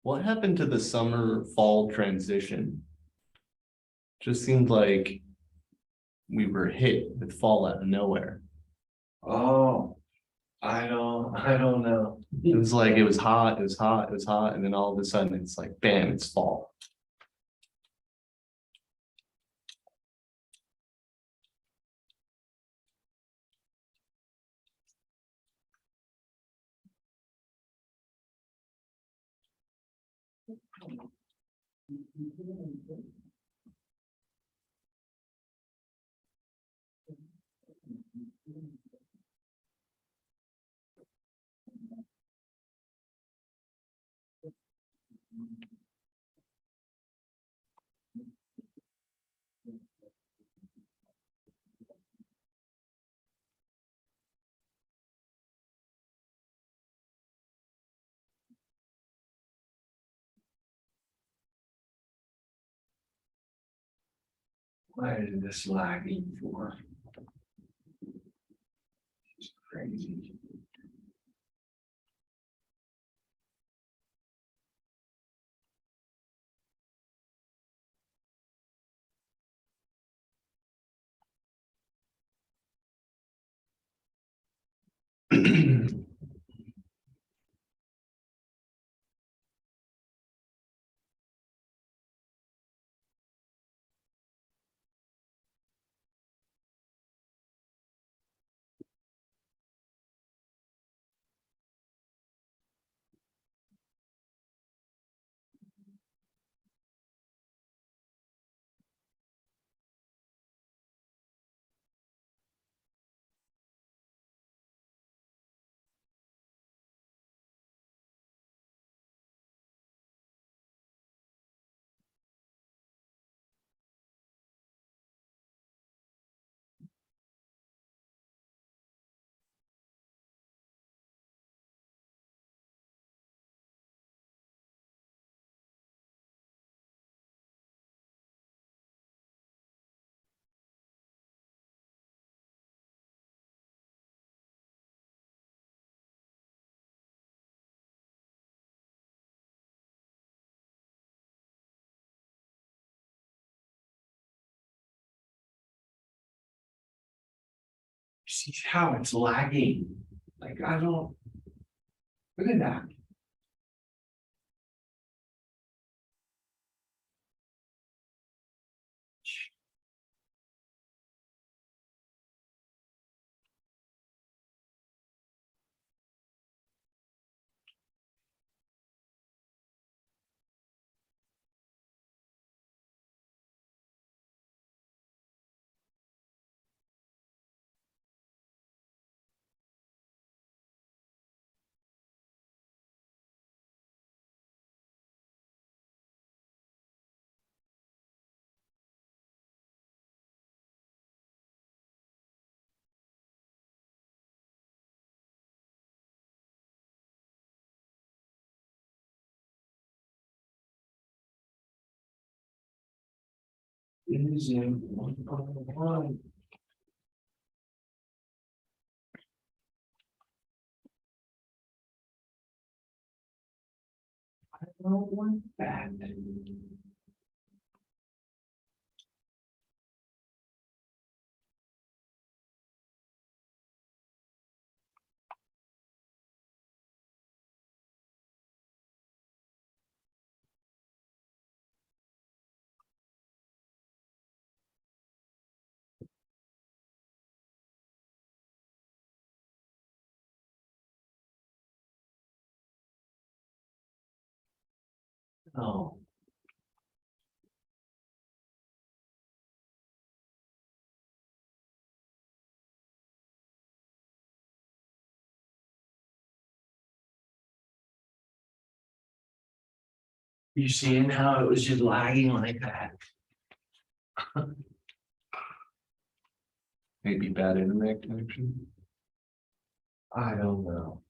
What happened to the summer fall transition? Just seemed like we were hit with fall out of nowhere. Oh, I don't know. It was like it was hot, it was hot, it was hot, and then all of a sudden it's like bam, it's fall. Why is this lagging for? It's crazy. See how it's lagging? Like, I don't. Look at that. It is in 1.1. I don't want that. No. You seeing how it was just lagging like that? Maybe bad internet connection. I don't know.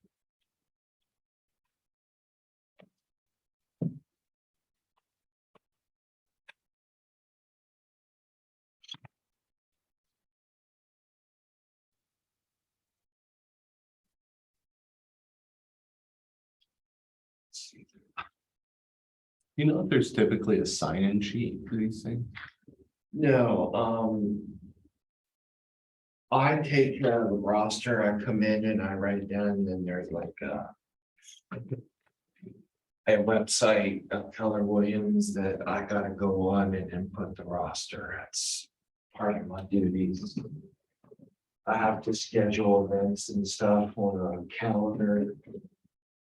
Let's see. You know, if there's typically a sign-in sheet for these things. No, I take care of the roster, I come in and I write down, and then there's like a website of Keller Williams that I gotta go on and input the roster, that's part of my duties. I have to schedule events and stuff on a calendar.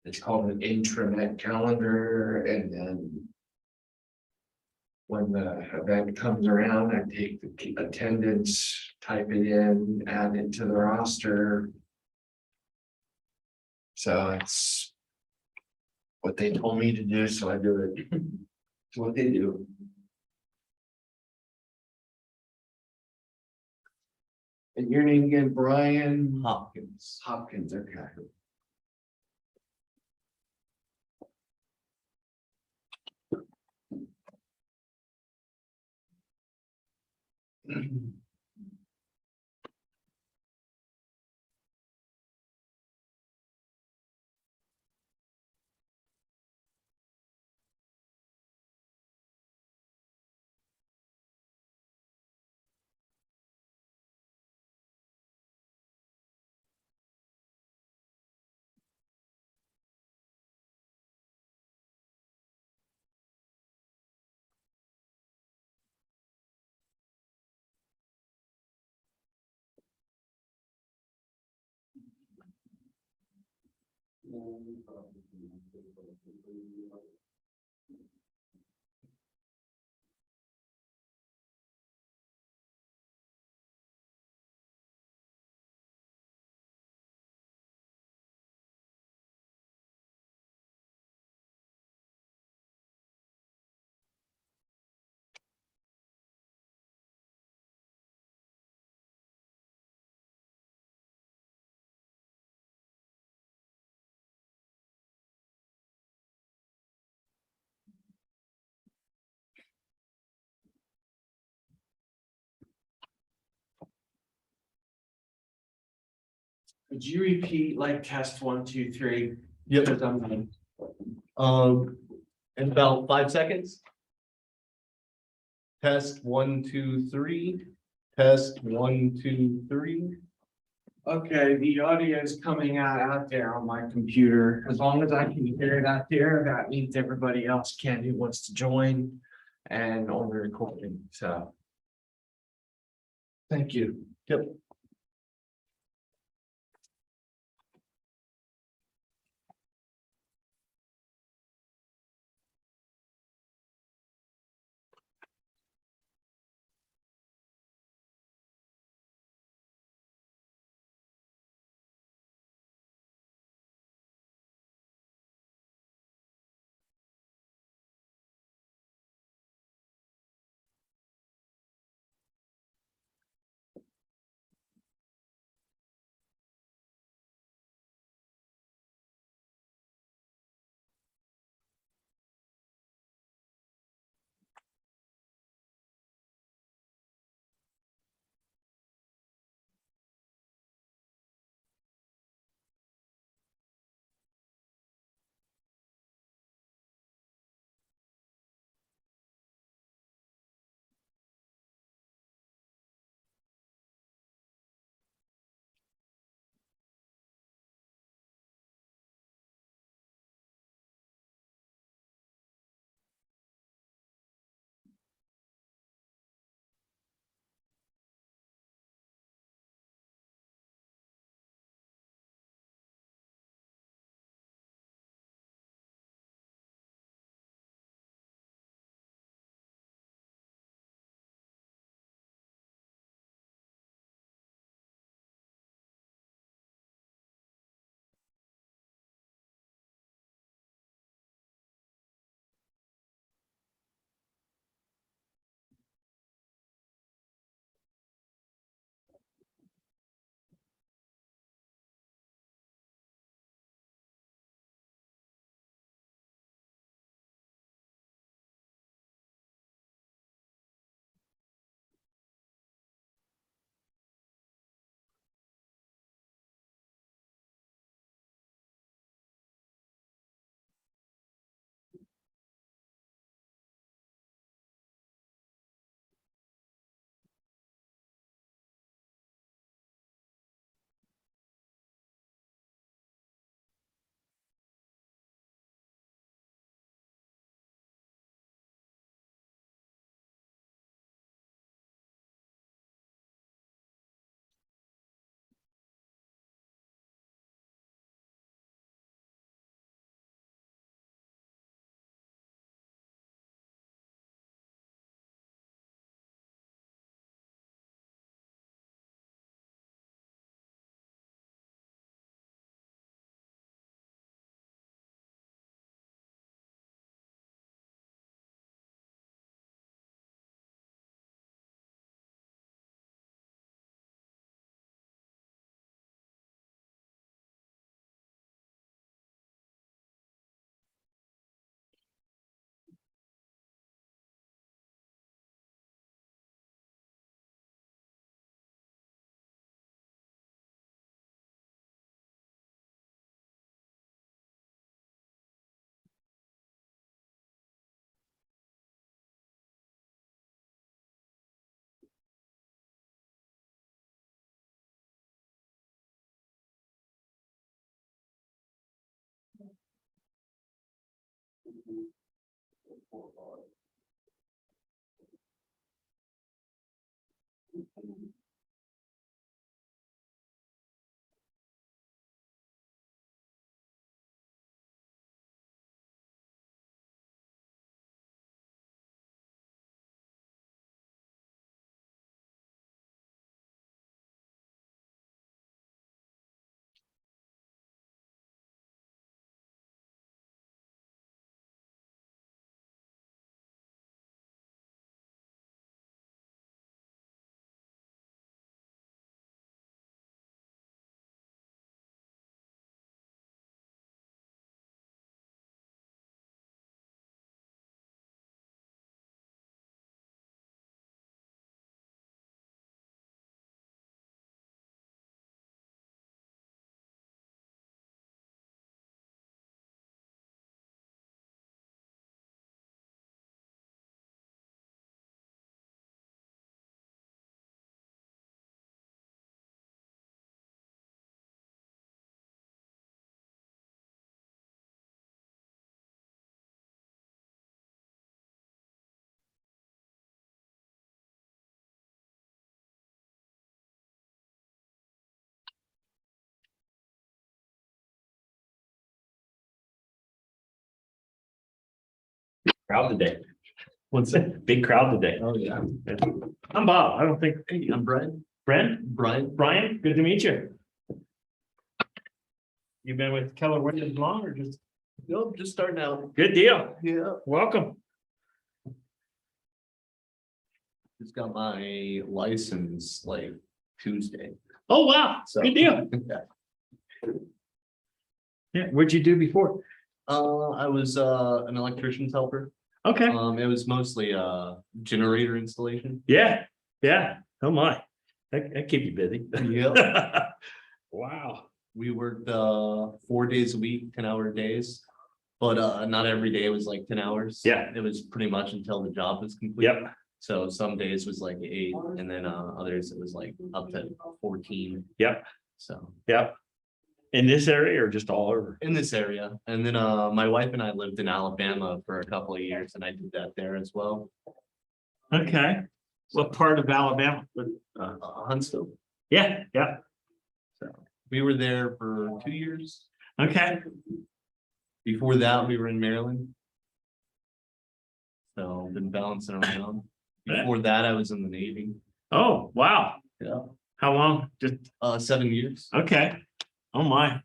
It's called an intranet calendar, and then when the event comes around, I take the attendance, type it in, add it to the roster. So it's what they told me to do, so I do it. It's what they do. And your name again, Brian Hopkins. Hopkins, okay. Could you repeat like test 1, 2, 3? Yep. Because I'm In about 5 seconds. Test 1, 2, 3. Test 1, 2, 3. okay, the audio is coming out there on my computer. As long as I can hear it out there, that means everybody else can who wants to join and on the recording, so. Thank you. Yep. Crowd today. What's that? Big crowd today. Oh, yeah. I'm Bob. I don't think. Hey, I'm Brian. Brent, Brian, good to meet you. You been with Keller Williams long or just? nope, just starting out. Good deal. Yeah. Welcome. Just got my license like Tuesday. Oh, wow. So. Good deal. Yeah. What'd you do before? I was an electrician's helper. Okay. It was mostly generator installation. Yeah. Yeah. Oh my. That keep you busy. Yeah. Wow. We worked 4 days a week, 10-hour days. But not every day was like 10 hours. Yeah. It was pretty much until the job was complete. Yep. So some days was like 8, and then others it was like up to 14. Yep. So Yep. In this area or just all over? in this area, and then my wife and I lived in Alabama for a couple of years, and I did that there as well. Okay. What part of Alabama? Huntsville. Yeah. Yeah. We were there for 2 years. Okay. Before that, we were in Maryland. So been bouncing around. Before that, I was in the Navy. Oh, wow. Yeah. How long? Just 7 years. okay. Oh my.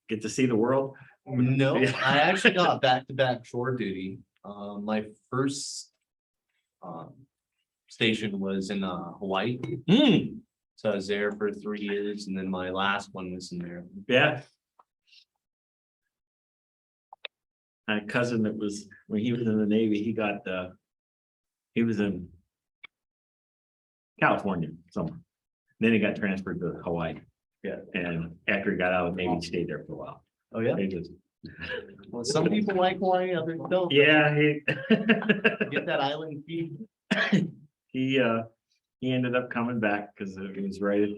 Get to see the world. No, Yeah. I actually got back-to-back shore duty. My first station was in Hawaii. Hmm. So I was there for 3 years, and then my last one was in Maryland. Yeah. I had a cousin that was, when he was in the Navy, he was in California somewhere. Then he got transferred to Hawaii. Yeah. And after he got out of the Navy, he stayed there for a while. Oh, yeah. He just, Well, some people like Hawaii, others don't. yeah, he Get that island fee. he ended up coming back because it was right,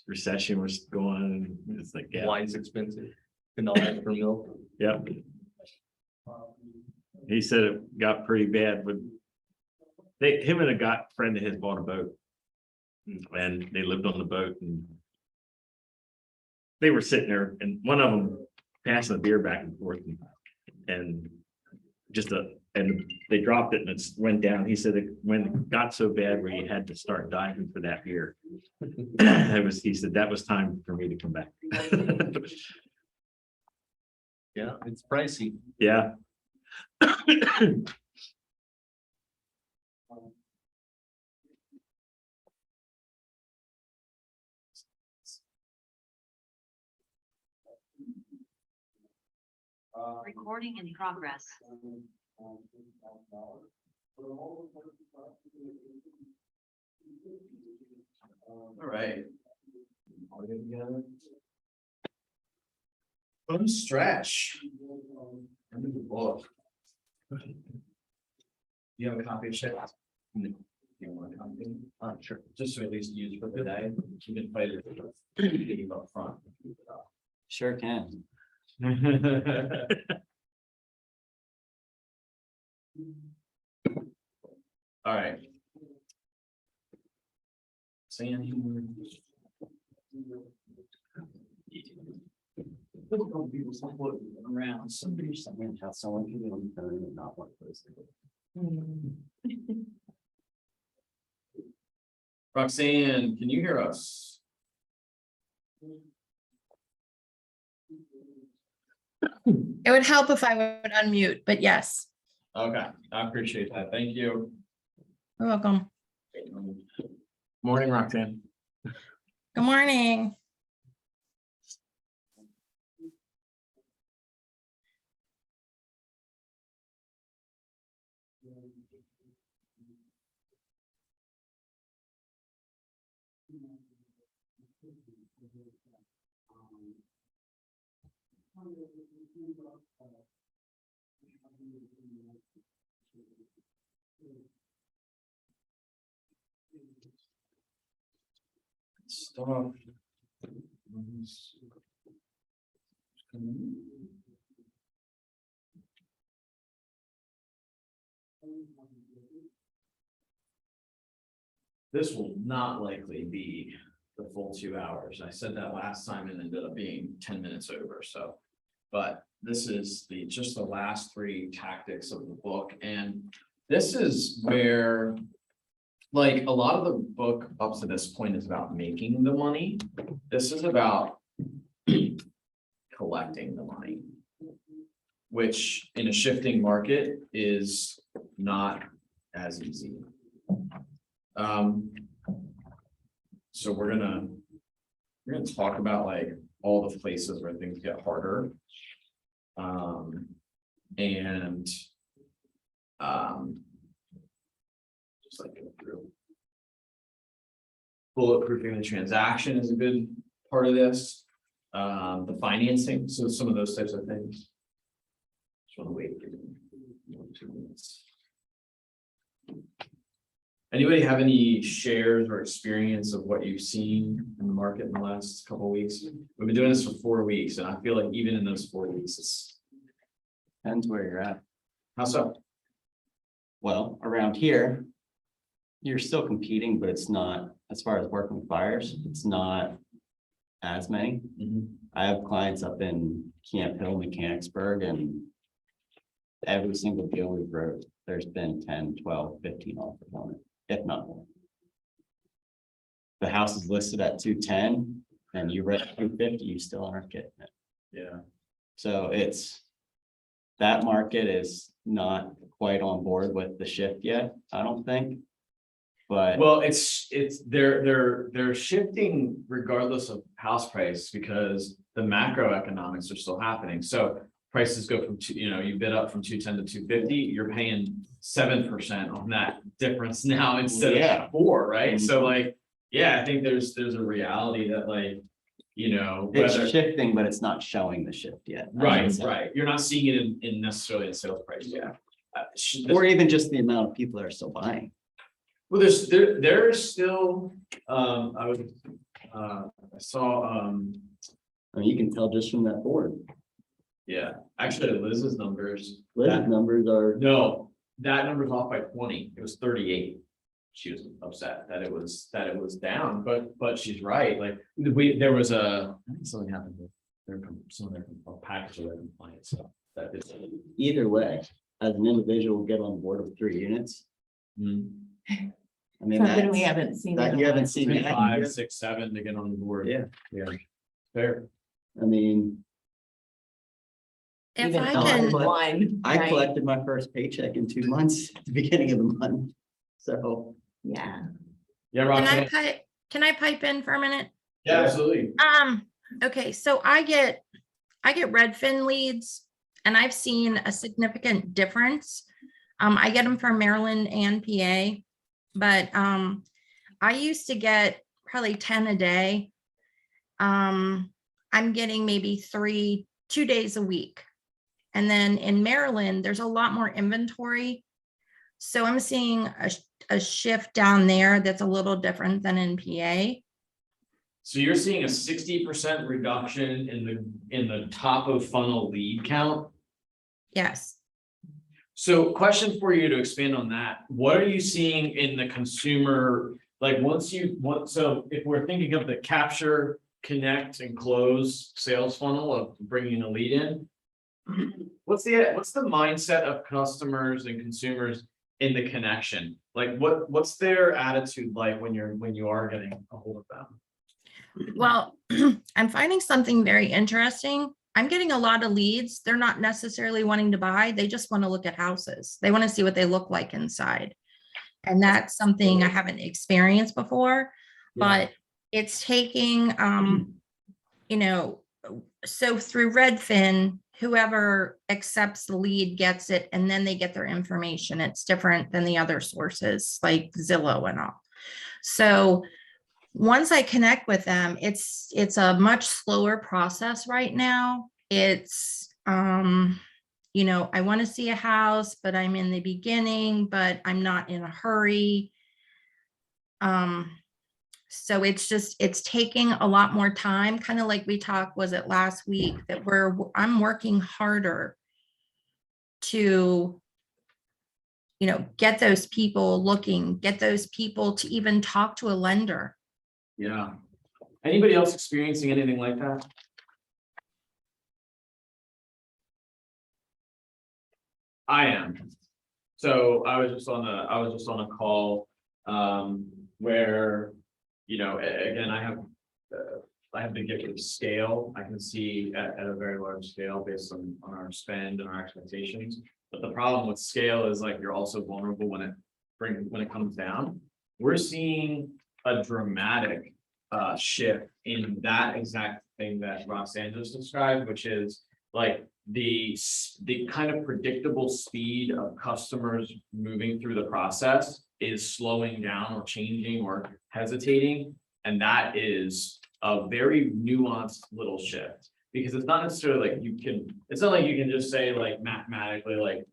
recession was going, and it's like, yeah, Hawaii's expensive. And all that for milk. yeah. He said it got pretty bad with him and friend of his bought a boat. And they lived on the boat and they were sitting there and one of them passing the beer back and forth and and they dropped it and it went down. He said it when it got so bad where he had to start diving for that beer. He said that was time for me to come back. Yeah, it's pricey. Yeah. Recording in progress. All right. Fun stretch. End of the book. You have a copy of shit? No. You want a copy? Sure. Just to at least use for the day. You can fight it. Up front. Sure can. All right. Sandy. Around somebody, someone have someone who didn't and not one person. Roxanne, can you hear us? It would help if I would unmute, but yes, Okay, I appreciate that. Thank you. you're welcome. Morning, Roxanne. Good morning. Stop. This will not likely be the full 2 hours. I said that last time and ended up being 10 minutes over, so. But this is just the last 3 tactics of the book, and this is where. Like, a lot of the book up to this point is about making the money. This is about collecting the money. Which in a shifting market is not as easy. So we're gonna talk about like all the places where things get harder. And just like go through. Bulletproofing the transaction is a good part of this. The financing, so some of those types of things. Just want to wait. 1 or 2 minutes. Anybody have any shares or experience of what you've seen in the market in the last couple of weeks? We've been doing this for 4 weeks, and I feel like even in those 4 weeks, it's Depends where you're at. how so? Well, around here. You're still competing, but it's not, as far as working with buyers, it's not as many. I have clients up in Camp Hill, Mechanicsburg, and every single deal we've wrote, there's been 10, 12, 15 offers on it, if not more. The house is listed at 210 and you read 250, you still aren't getting it. Yeah. So that market is not quite on board with the shift yet, I don't think. But Well, they're shifting regardless of house price because the macroeconomics are still happening. So prices go from you bid up from 210 to 250, you're paying 7% on that difference now instead of 4, right? So like, yeah, I think there's a reality that like, it's shifting, but it's not showing the shift yet. Right. You're not seeing it in necessarily in sales price, yeah. Or even just the amount of people that are still buying. Well, there's still, I saw, I mean, you can tell just from that board. yeah, actually Liz's numbers. Liz's numbers are. No, that number's off by 20. It was 38. She was upset that it was down, but she's right. Like there was I think something happened with some of their package of their compliance stuff. That is. Either way, as an individual, get on board with 3 units. I mean, Something we haven't seen. that you haven't seen. that 5, yet. 6, 7 to get on the board. Yeah, Fair. I mean, If Even I though can, One. I right? collected my first paycheck in 2 months at the beginning of the month. So, Yeah. Yeah, Roxanne. can I pipe in for a minute? Yeah, absolutely. Okay, so I get Redfin leads and I've seen a significant difference. I get them from Maryland and PA, but I used to get probably 10 a day. I'm getting maybe 2 days a week. And then in Maryland, there's a lot more inventory. So I'm seeing a shift down there that's a little different than in PA. So you're seeing a 60% reduction in the top of funnel lead count. Yes. So question for you to expand on that, what are you seeing in the consumer, like so if we're thinking of the capture, connect and close sales funnel of bringing a lead in? What's the mindset of customers and consumers in the connection? Like what's their attitude like when you are getting a hold of them? Well, I'm finding something very interesting. I'm getting a lot of leads. They're not necessarily wanting to buy. They just want to look at houses. They want to see what they look like inside. And that's something I haven't experienced before, but it's taking, you know, so through Redfin, whoever accepts the lead gets it, and then they get their information. It's different than the other sources like Zillow and all. So once I connect with them, it's a much slower process right now. It's, you know, I want to see a house, but I'm in the beginning, but I'm not in a hurry. So it's taking a lot more time, kind of like we talked, was it last week, that I'm working harder to, you know, get those people looking, get those people to even talk to a lender. Yeah. Anybody else experiencing anything like that? I am. So I was just on a call, where, you know, again, I have the gift of scale. I can see at a very large scale based on our spend and our expectations. But the problem with scale is like, you're also vulnerable when it comes down. We're seeing a dramatic shift in that exact thing that Roxanne just described, which is like the kind of predictable speed of customers moving through the process is slowing down or changing or hesitating. And that is a very nuanced little shift, because it's not necessarily like it's not like you can just say like mathematically like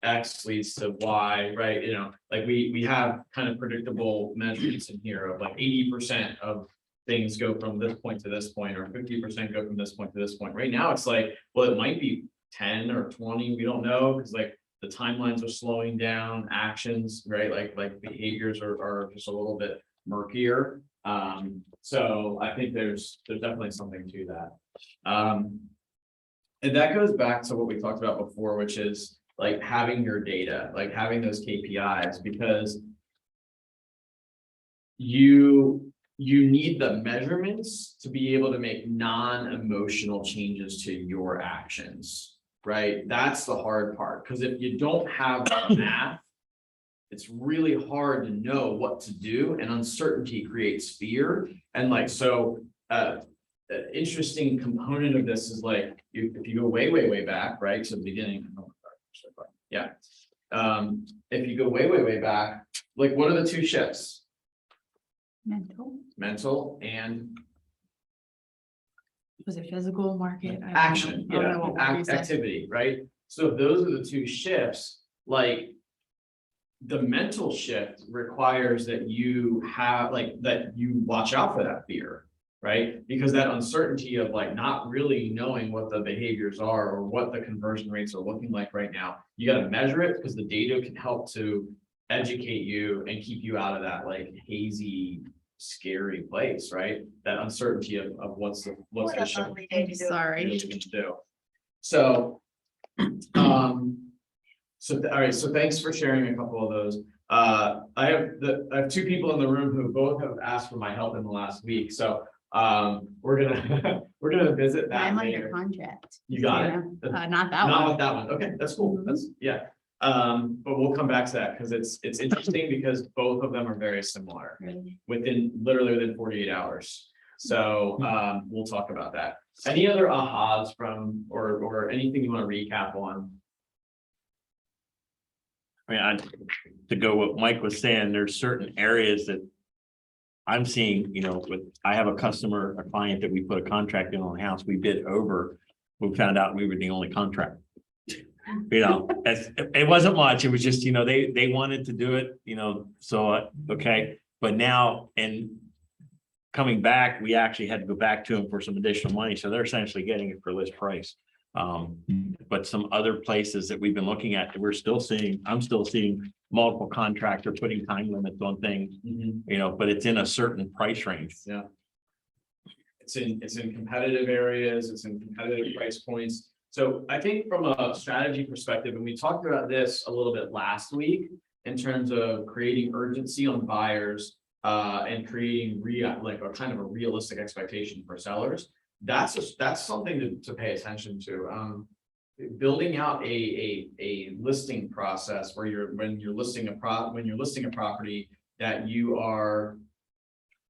X leads to Y, right? You know, like we have kind of predictable measurements in here of like 80% of things go from this point to this point, or 50% go from this point to this point. Right now, it's like, well, it might be 10 or 20, we don't know, because like the timelines are slowing down, actions, right? Like behaviors are just a little bit murkier. So I think there's definitely something to that. And that goes back to what we talked about before, which is like having your data, like having those KPIs, because you need the measurements to be able to make non-emotional changes to your actions, right? That's the hard part, because if you don't have the math, it's really hard to know what to do, and uncertainty creates fear. And like, so interesting component of this is like, if you go way back, right, to the beginning. Yeah. If you go way back, like, what are the two shifts? Mental and Was it physical market? action, activity, right? So if those are the two shifts, like the mental shift requires that you have that you watch out for that fear, right? Because that uncertainty of like not really knowing what the behaviors are or what the conversion rates are looking like right now, you got to measure it, because the data can help to educate you and keep you out of that like hazy, scary place, right? That uncertainty of what's the shift. Sorry. Do. So, all right. So thanks for sharing a couple of those. I have two people in the room who both have asked for my help in the last week. So we're gonna visit that I'm later. under contract. You got it. Not that Not one. with that one. Okay, that's cool. Mhm. That's yeah. But we'll come back to that, because it's interesting because both of them are very similar Really? literally within 48 hours. So we'll talk about that. Any other ahas from or anything you want to recap on? I mean, to go what Mike was saying, there's certain areas that I'm seeing, you know, I have a client that we put a contract in on a house, we bid over, we found out we were the only contract. You know, it wasn't much, it was just, you know, they wanted to do it, you know, so, okay, but now, and coming back, we actually had to go back to them for some additional money, so they're essentially getting it for list price. But some other places that we've been looking at, I'm still seeing multiple contractor putting time limits on things, you know, but it's in a certain price range. It's in competitive areas, it's in competitive price points. So I think from a strategy perspective, and we talked about this a little bit last week in terms of creating urgency on buyers and creating like a kind of a realistic expectation for sellers. That's something to pay attention to. Building out a listing process where when you're listing a property that you are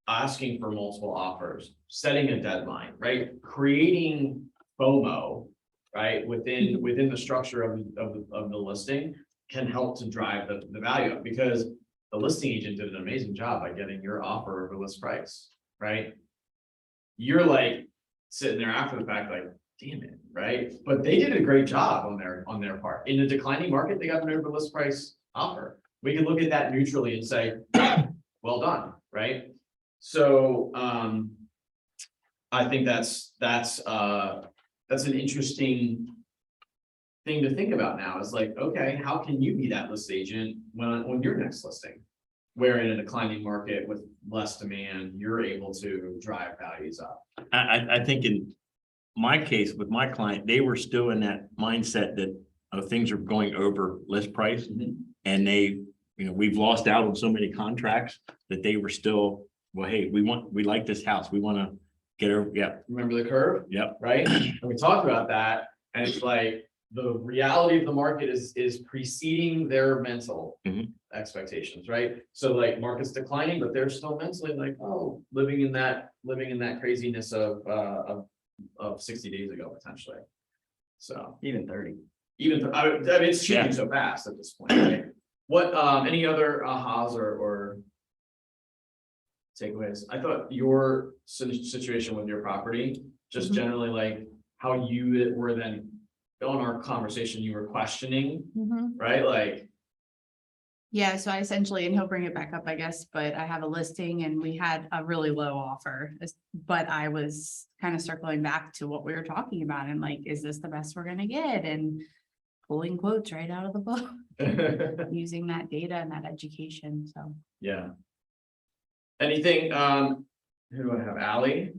asking for multiple offers, setting a deadline, right? Creating FOMO, right? Within the structure of the listing can help to drive the value up, because the listing agent did an amazing job by getting your offer over list price, right? You're like sitting there after the fact, like, damn it, right? But they did a great job on their part. In a declining market, they got an over list price offer. We can look at that neutrally and say, well done, right? So I think that's an interesting thing to think about now. Is like, okay, how can you be that list agent when on your next listing, where in a declining market with less demand, you're able to drive values up? I think in my case with my client, they were still in that mindset that things are going over list price, and they, you know, we've lost out on so many contracts that they were still, well, hey, we like this house, we want to get over. Yeah. Remember the curve? Yep. Right? And we talked about that, and it's like the reality of the market is preceding their mental expectations, right? So like market's declining, but they're still mentally like, oh, living in that craziness of 60 days ago, potentially. So Even 30. I mean, it's changing so fast at this point, right? What any other ahas or takeaways? I thought your situation with your property, just generally like how you were then on our conversation, you were questioning, right? Like, Yeah, so I essentially, and he'll bring it back up, I guess, but I have a listing and we had a really low offer. But I was kind of circling back to what we were talking about and like, is this the best we're gonna get? And pulling quotes right out of the book, using that data and that education, so. yeah. Anything, who do I have? Ally?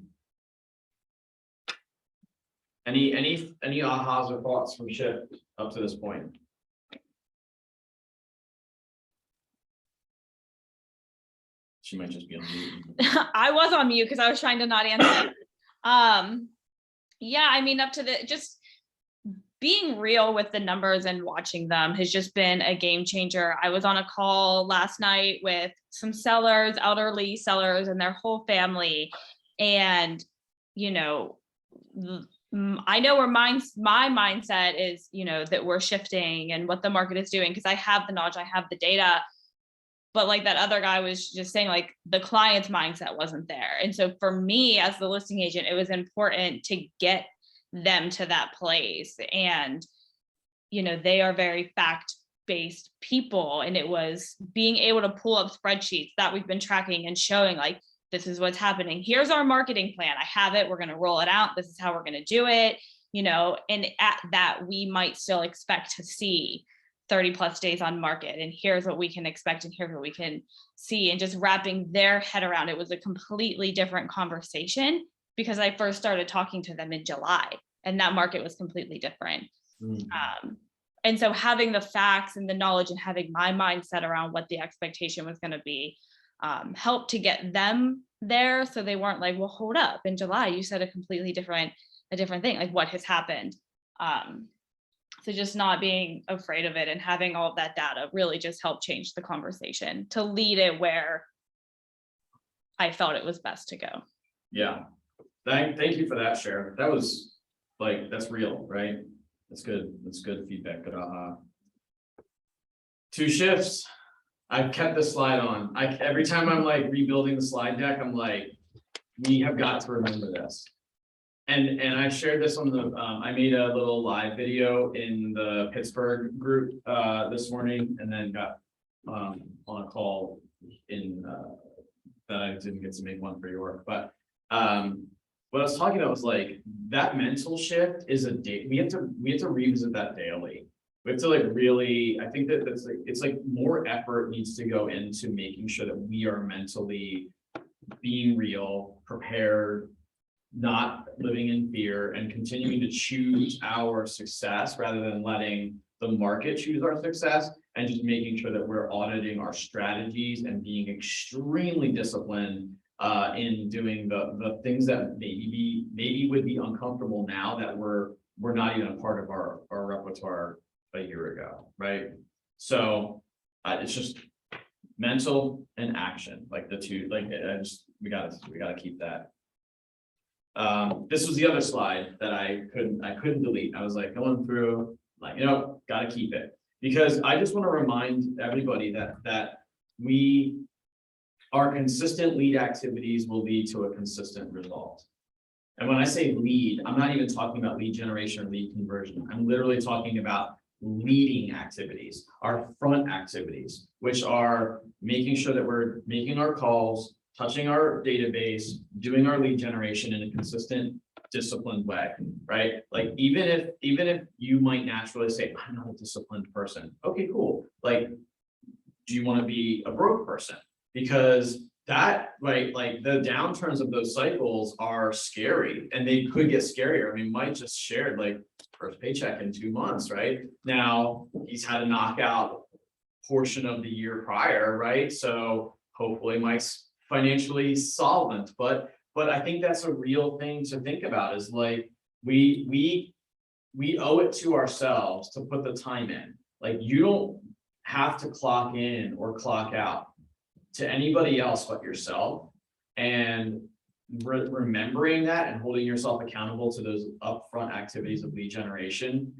Any ahas or thoughts from Shift up to this point? She might just be on mute. I was on mute because I was trying to not answer. Yeah, I mean, up to just being real with the numbers and watching them has just been a game changer. I was on a call last night with some sellers, elderly sellers and their whole family. And, you know, I know where my mindset is, you know, that we're shifting and what the market is doing, because I have the knowledge, I have the data. But like that other guy was just saying, like the client's mindset wasn't there. And so for me as the listing agent, it was important to get them to that place. And, you know, they are very fact-based people. And it was being able to pull up spreadsheets that we've been tracking and showing like, this is what's happening. Here's our marketing plan. I have it. We're going to roll it out. This is how we're going to do it. You know, and at that, we might still expect to see 30+ days on market. And here's what we can expect. And here's what we can see. And just wrapping their head around it was a completely different conversation, because I first started talking to them in July and that market was completely different. And so having the facts and the knowledge and having my mindset around what the expectation was going to be helped to get them there. So they weren't like, well, hold up, in July, you said a completely different thing, like what has happened. So just not being afraid of it and having all of that data really just helped change the conversation to lead it where I felt it was best to go. Yeah. Thank you for that, Sharon. That was like, that's real, right? That's good. That's good feedback. Good aha. 2 shifts. I've kept the slide on. Every time I'm like rebuilding the slide deck, I'm like, we have got to remember this. And I shared this on the, I made a little live video in the Pittsburgh group this morning, and then got on a call in that I didn't get to make one for York, but what I was talking about was like, that mental shift is a day, we have to revisit that daily. We have to like really, I think that's like, it's like more effort needs to go into making sure that we are mentally being real, prepared, not living in fear, and continuing to choose our success rather than letting the market choose our success, and just making sure that we're auditing our strategies and being extremely disciplined in doing the things that maybe would be uncomfortable now that we're not even a part of our repertoire a year ago, right? So it's just mental and action, like the two, like we gotta keep that. This was the other slide that I couldn't delete. I was like going through, like, gotta keep it, because I just want to remind everybody that our consistent lead activities will lead to a consistent result. And when I say lead, I'm not even talking about lead generation or lead conversion. I'm literally talking about leading activities, our front activities, which are making sure that we're making our calls, touching our database, doing our lead generation in a consistent, disciplined way, right? Like, even if you might naturally say, I'm not a disciplined person. Okay, cool. Like, do you want to be a broke person? Because that, right, like the downturns of those cycles are scary, and they could get scarier. I mean, Mike just shared like first paycheck in 2 months, right? Now he's had a knockout portion of the year prior, right? So hopefully Mike's financially solvent, but I think that's a real thing to think about, is like, we owe it to ourselves to put the time in. Like, you don't have to clock in or clock out to anybody else but yourself, and remembering that and holding yourself accountable to those upfront activities of lead generation,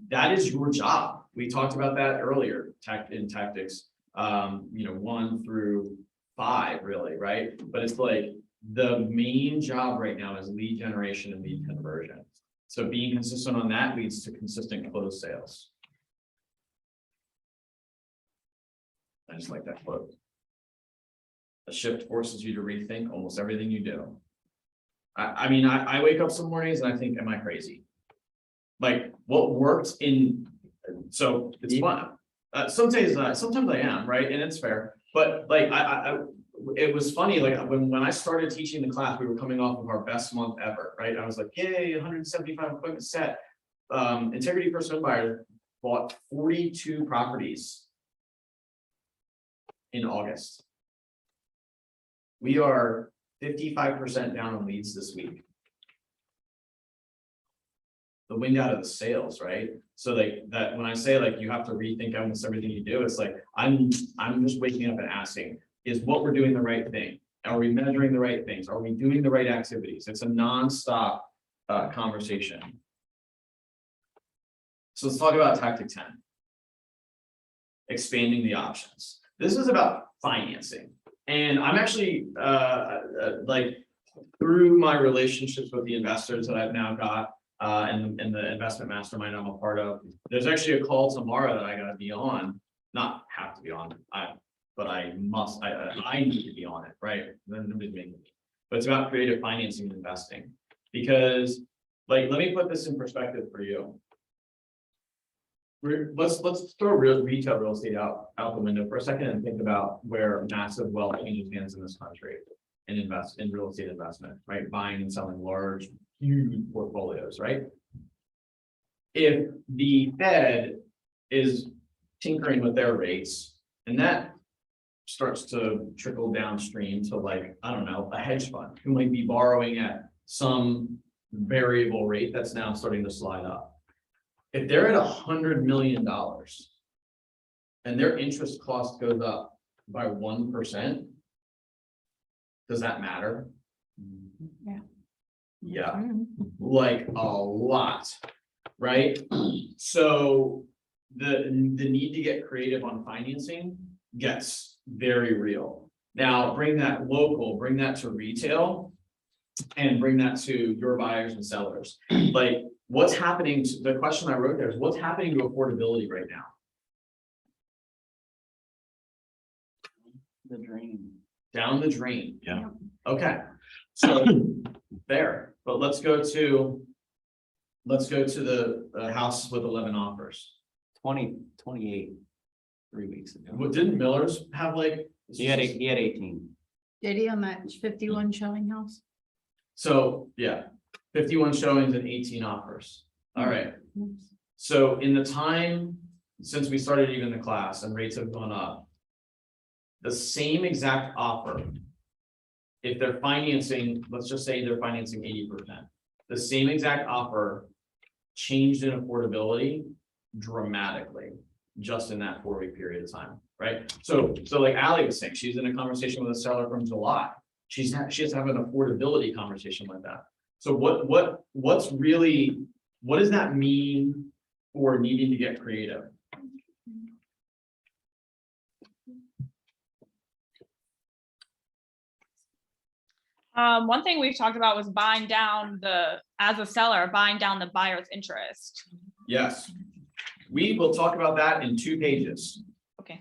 that is your job. We talked about that earlier, in tactics, 1 through 5, really, right? But it's like the main job right now is lead generation and lead conversion. So being consistent on that leads to consistent closed sales. I just like that quote. A shift forces you to rethink almost everything you do. I mean, I wake up some mornings and I think, am I crazy? Like, what worked so it's fun. Sometimes I am, right? And it's fair. But like, it was funny, like when I started teaching the class, we were coming off of our best month ever, right? I was like, yay, 175 appointments set. Integrity First Home Buyer bought 42 properties in August. We are 55% down on leads this week. The wind out of the sails, right? So like that, when I say like you have to rethink almost everything you do, it's like I'm just waking up and asking, is what we're doing the right thing? Are we measuring the right things? Are we doing the right activities? It's a nonstop conversation. So let's talk about tactic 10. Expanding the options. This is about financing. And I'm actually like, through my relationships with the investors that I've now got and the investment mastermind I'm a part of, there's actually a call tomorrow that I gotta be on, not have to be on, but I must, I need to be on it, right? Then nobody's making me. But it's about creative financing and investing. Because, like, let me put this in perspective for you. Let's throw retail real estate out the window for a second and think about where massive wealth changes hands in this country and invest in real estate investment, right? Buying and selling large, huge portfolios, right? If the Fed is tinkering with their rates, and that starts to trickle downstream to, like, I don't know, a hedge fund who might be borrowing at some variable rate that's now starting to slide up. If they're at $100 million and their interest cost goes up by 1%, does that matter? Yeah, like a lot, right? So the need to get creative on financing gets very real. Now bring that local, bring that to retail, and bring that to your buyers and sellers. Like, what's happening to, the question I wrote there is, what's happening to affordability right now? The drain. Down the drain. Yeah. Okay, So there, but let's go to the house with 11 offers. 28 3 weeks ago. What, didn't Miller's have like? He had 18. Did he on that 51 showing house? So, yeah, 51 showings and 18 offers. All right. So in the time since we started even the class and rates have gone up, the same exact offer, if they're financing, let's just say they're financing 80%, the same exact offer changed in affordability dramatically just in that 4-week period of time, right? So like Ally was saying, she's in a conversation with a seller from July. She has to have an affordability conversation like that. So what does that mean for needing to get creative? One thing we've talked about was buying down as a seller, buying down the buyer's interest. Yes. We will talk about that in 2 pages. Okay.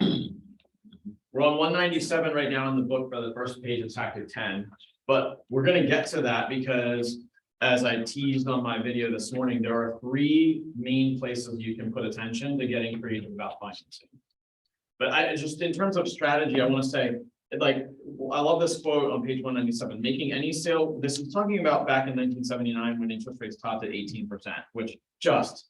We're on 197 right now in the book for the first page of tactic 10, but we're gonna get to that because as I teased on my video this morning, there are 3 main places you can put attention to getting creative about financing. But I just, in terms of strategy, I want to say, like, I love this quote on page 197, making any sale, this is talking about back in 1979 when interest rates topped at 18%, which just,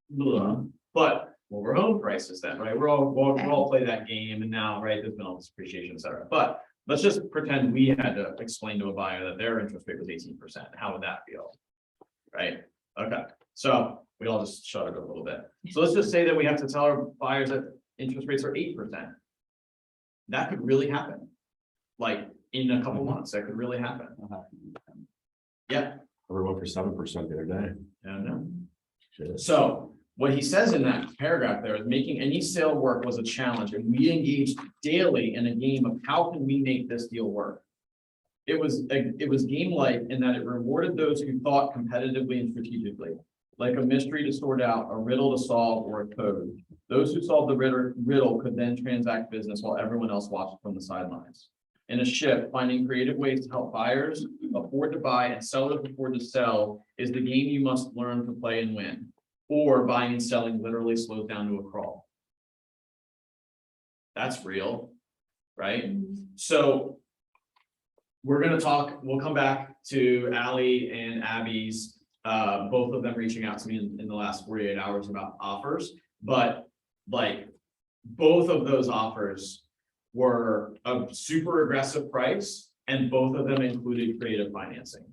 blah. But well, we're home prices then, right? We're all play that game and now, right, there's been all this appreciation, et cetera. But let's just pretend we had to explain to a buyer that their interest rate was 18%. How would that feel? Right? Okay, so we all just shuddered a little bit. So let's just say that we have to tell our buyers that interest rates are 8%. That could really happen. Like in a couple months, that could really happen. Yeah. Everyone for 7% the other day. I don't know. So what he says in that paragraph there is making any sale work was a challenge, and we engaged daily in a game of how can we make this deal work. It was game-like in that it rewarded those who thought competitively and strategically, like a mystery to sort out, a riddle to solve, or a code. Those who solved the riddle could then transact business while everyone else watched from the sidelines. In a shift, finding creative ways to help buyers afford to buy and sellers afford to sell is the game you must learn to play and win. Or buying and selling literally slows down to a crawl. That's real, right? So we're going to talk, we'll come back to Ally and Abby's, both of them reaching out to me in the last 48 hours about offers, but like both of those offers were a super aggressive price and both of them included creative financing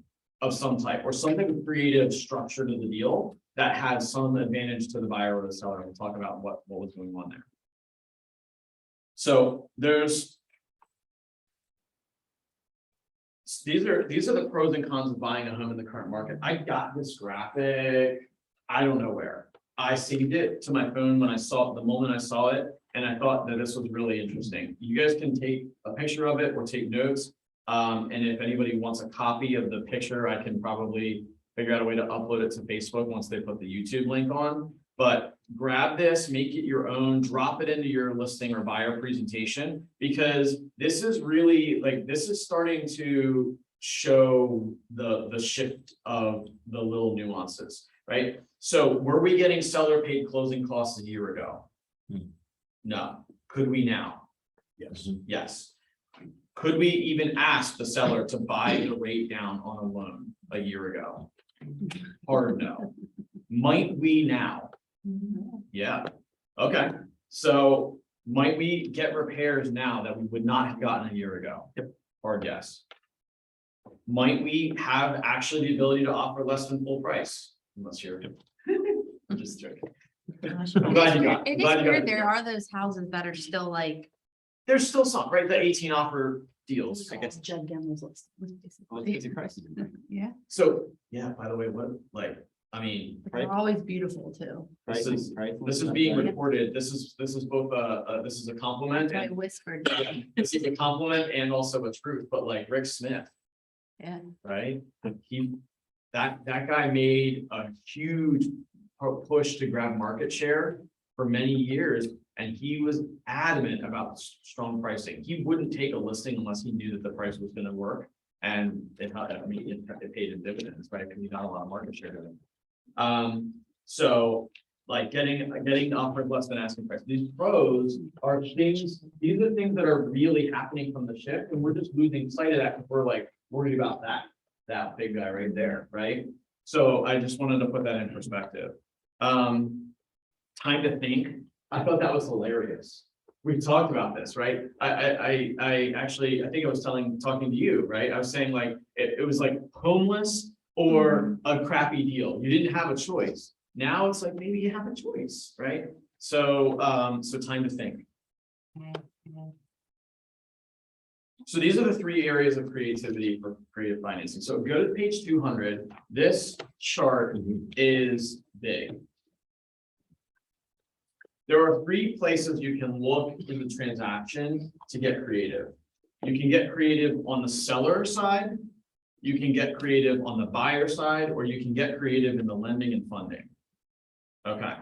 of some type or something creative structure to the deal that had some advantage to the buyer or the seller. We'll talk about what was going on there. So these are the pros and cons of buying a home in the current market. I got this graphic, I don't know where. I saved it to my phone when I saw it, the moment I saw it, and I thought that this was really interesting. You guys can take a picture of it or take notes. And if anybody wants a copy of the picture, I can probably figure out a way to upload it to Facebook once they put the YouTube link on. But grab this, make it your own, drop it into your listing or buyer presentation, because this is really like, this is starting to show the shift of the little nuances, right? So were we getting seller paid closing costs a year ago? No. Could we now? Yes. Yes. Could we even ask the seller to buy the rate down on a loan a year ago? Hard no. Might we now? Yeah. Okay. So might we get repairs now that we would not have gotten a year ago? Yep. Hard yes. Might we have actually the ability to offer less than full price? Unless you're I'm just joking. I'm glad you got. It glad is you got weird. it. There are those houses that are still like. There's still some, right? The 18 offer deals. I guess. Jug Daniels list. Yeah, So, yeah, by the way, what, like, I mean, but they're always beautiful too. this is being recorded. This is both this is a compliment I and whispered, this is a compliment and also a truth, but like Rick Smith, yeah. right? That guy made a huge push to grab market share for many years. And he was adamant about strong pricing. He wouldn't take a listing unless he knew that the price was going to work. And it paid in dividends, right? Because you got a lot of market share. So like getting offered less than asking price. These pros are things, these are things that are really happening from the shift, and we're just losing sight of that because we're like worried about that big guy right there, right? So I just wanted to put that in perspective. Time to think. I thought that was hilarious. We've talked about this, right? I actually, I think I was talking to you, right? I was saying like, it was like homeless or a crappy deal. You didn't have a choice. Now it's like, maybe you have a choice, right? So, so time to think. So these are the three areas of creativity for creative financing. So go to page 200. This chart is big. There are three places you can look in the transaction to get creative. You can get creative on the seller side, you can get creative on the buyer side, or you can get creative in the lending and funding. Okay.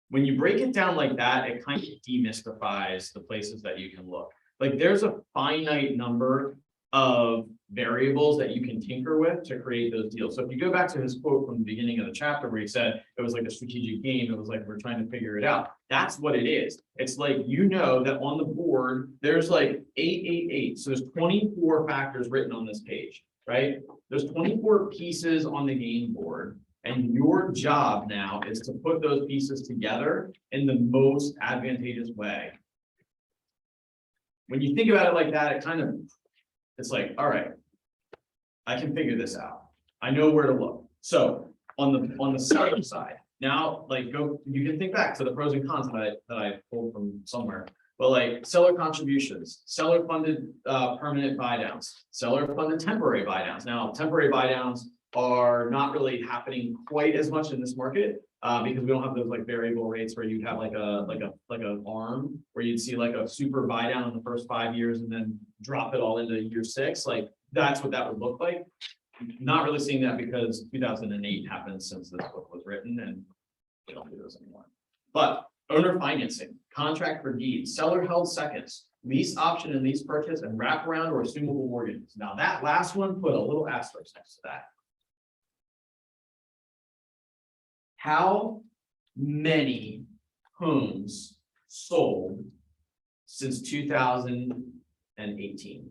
When you break it down like that, it kind of demystifies the places that you can look. Like there's a finite number of variables that you can tinker with to create those deals. So if you go back to his quote from the beginning of the chapter where he said it was like a strategic game, it was like we're trying to figure it out. That's what it is. It's like, you know, that on the board, there's like 888. So there's 24 factors written on this page, right? There's 24 pieces on the game board. And your job now is to put those pieces together in the most advantageous way. When you think about it like that, it kind of, it's like, all right, I can figure this out. I know where to look. So on the seller side, now like you can think back to the pros and cons that I pulled from somewhere. But like seller contributions, seller funded permanent buy downs, seller funded temporary buy downs. Now, temporary buy downs are not really happening quite as much in this market because we don't have those like variable rates where you'd have like a arm where you'd see like a super buy down in the first 5 years and then drop it all into year 6. Like that's what that would look like. Not really seeing that because 2008 happened since this book was written and we don't do those anymore. But owner financing, contract for deed, seller held seconds, lease option and lease purchase, and wraparound or assumable mortgages. Now that last one, put a little asterisk next to that. How many homes sold since 2018?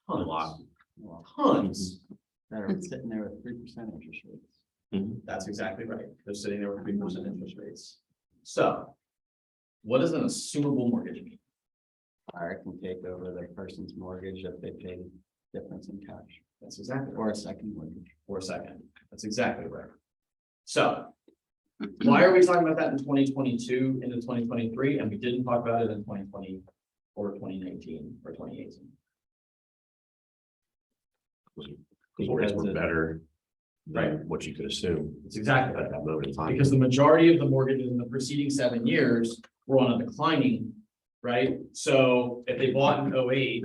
Tons. Tons. That are sitting there with 3% interest rates. That's exactly right. They're sitting there with 3% interest rates. So what does an assumable mortgage mean? Buyer can take over the person's mortgage if they pay difference in cash That's exactly right. or a second mortgage. For a second. That's exactly right. So why are we talking about that in 2022 into 2023 and we didn't talk about it in 2020 or 2019 or 2018? Because rates were better Right. than what you could assume It's exactly at that moment in time. because the majority of the mortgages in the preceding 7 years were on a declining, right? So if they bought in 08,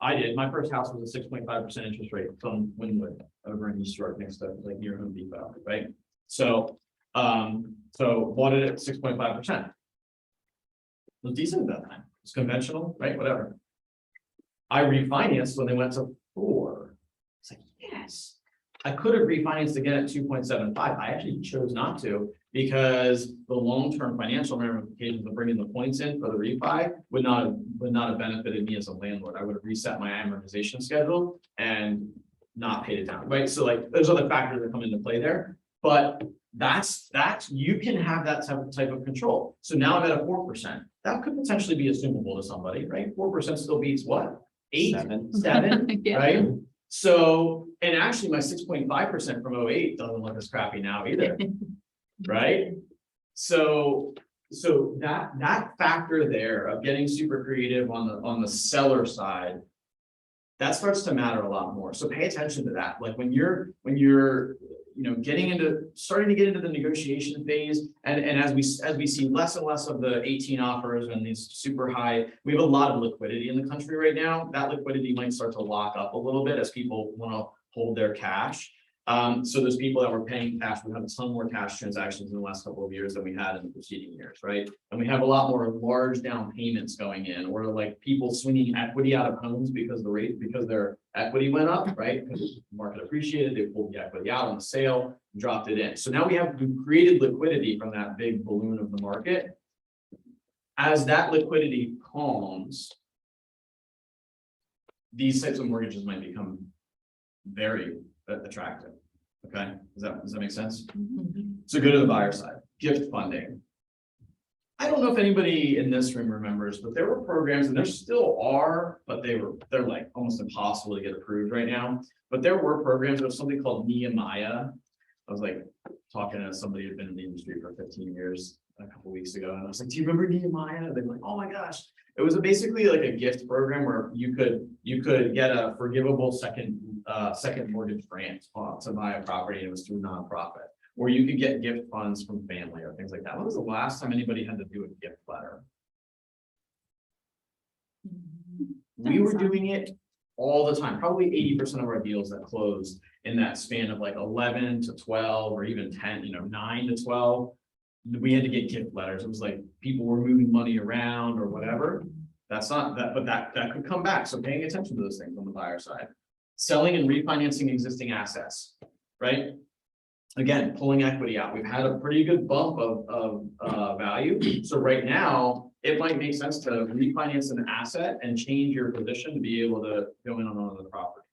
I did, my first house was a 6.5% interest rate from Wynwood over in East York next to like near Home Depot, right? So, so bought it at 6.5%. It was decent at that time. It's conventional, right? Whatever. I refinanced when they went to 4. It's like, yes. I could have refinanced again at 2.75. I actually chose not to because the long-term financial ramifications of bringing the points in for the refi would not have benefited me as a landlord. I would have reset my amortization schedule and not paid it down, right? So like there's other factors that come into play there, but that's you can have that type of control. So now I'm at a 4%. That could potentially be assumable to somebody, right? 4% still beats what? 8, 7, Yeah. right? So, and actually my 6.5% from 08 doesn't look as crappy now either, right? So that factor there of getting super creative on the seller side, that starts to matter a lot more. So pay attention to that. Like when you're you know, starting to get into the negotiation phase, and as we see less and less of the 18 offers and these super high, we have a lot of liquidity in the country right now. That liquidity might start to lock up a little bit as people want to hold their cash. So there's people that were paying cash, we have a ton more cash transactions in the last couple of years than we had in the preceding years, right? And we have a lot more large down payments going in, or like people swinging equity out of homes because because their equity went up, right? Because the market appreciated, they pulled the equity out on the sale, dropped it in. So now we created liquidity from that big balloon of the market. As that liquidity calms, these types of mortgages might become very attractive. Okay, does that make sense? So go to the buyer side, gift funding. I don't know if anybody in this room remembers, but there were programs, and there still are, but they're like almost impossible to get approved right now. But there were programs. There was something called Nehemiah. I was like talking to somebody who'd been in the industry for 15 years a couple weeks ago, and I was like, "Do you remember Nehemiah?" They're like, "Oh my gosh." It was basically like a gift program where you could get a forgivable second mortgage grant to buy a property, and it was through nonprofit. Or you could get gift funds from family or things like that. When was the last time anybody had to do a gift letter? We were doing it all the time. Probably 80% of our deals that closed in that span of like 11 to 12 or even 10, 9 to 12. We had to get gift letters. It was like people were moving money around or whatever. That's not that, but that could come back. So paying attention to those things on the buyer side. Selling and refinancing existing assets, right? Again, pulling equity out. We've had a pretty good bump of value. So right now, it might make sense to refinance an asset and change your position to be able to go in on another property.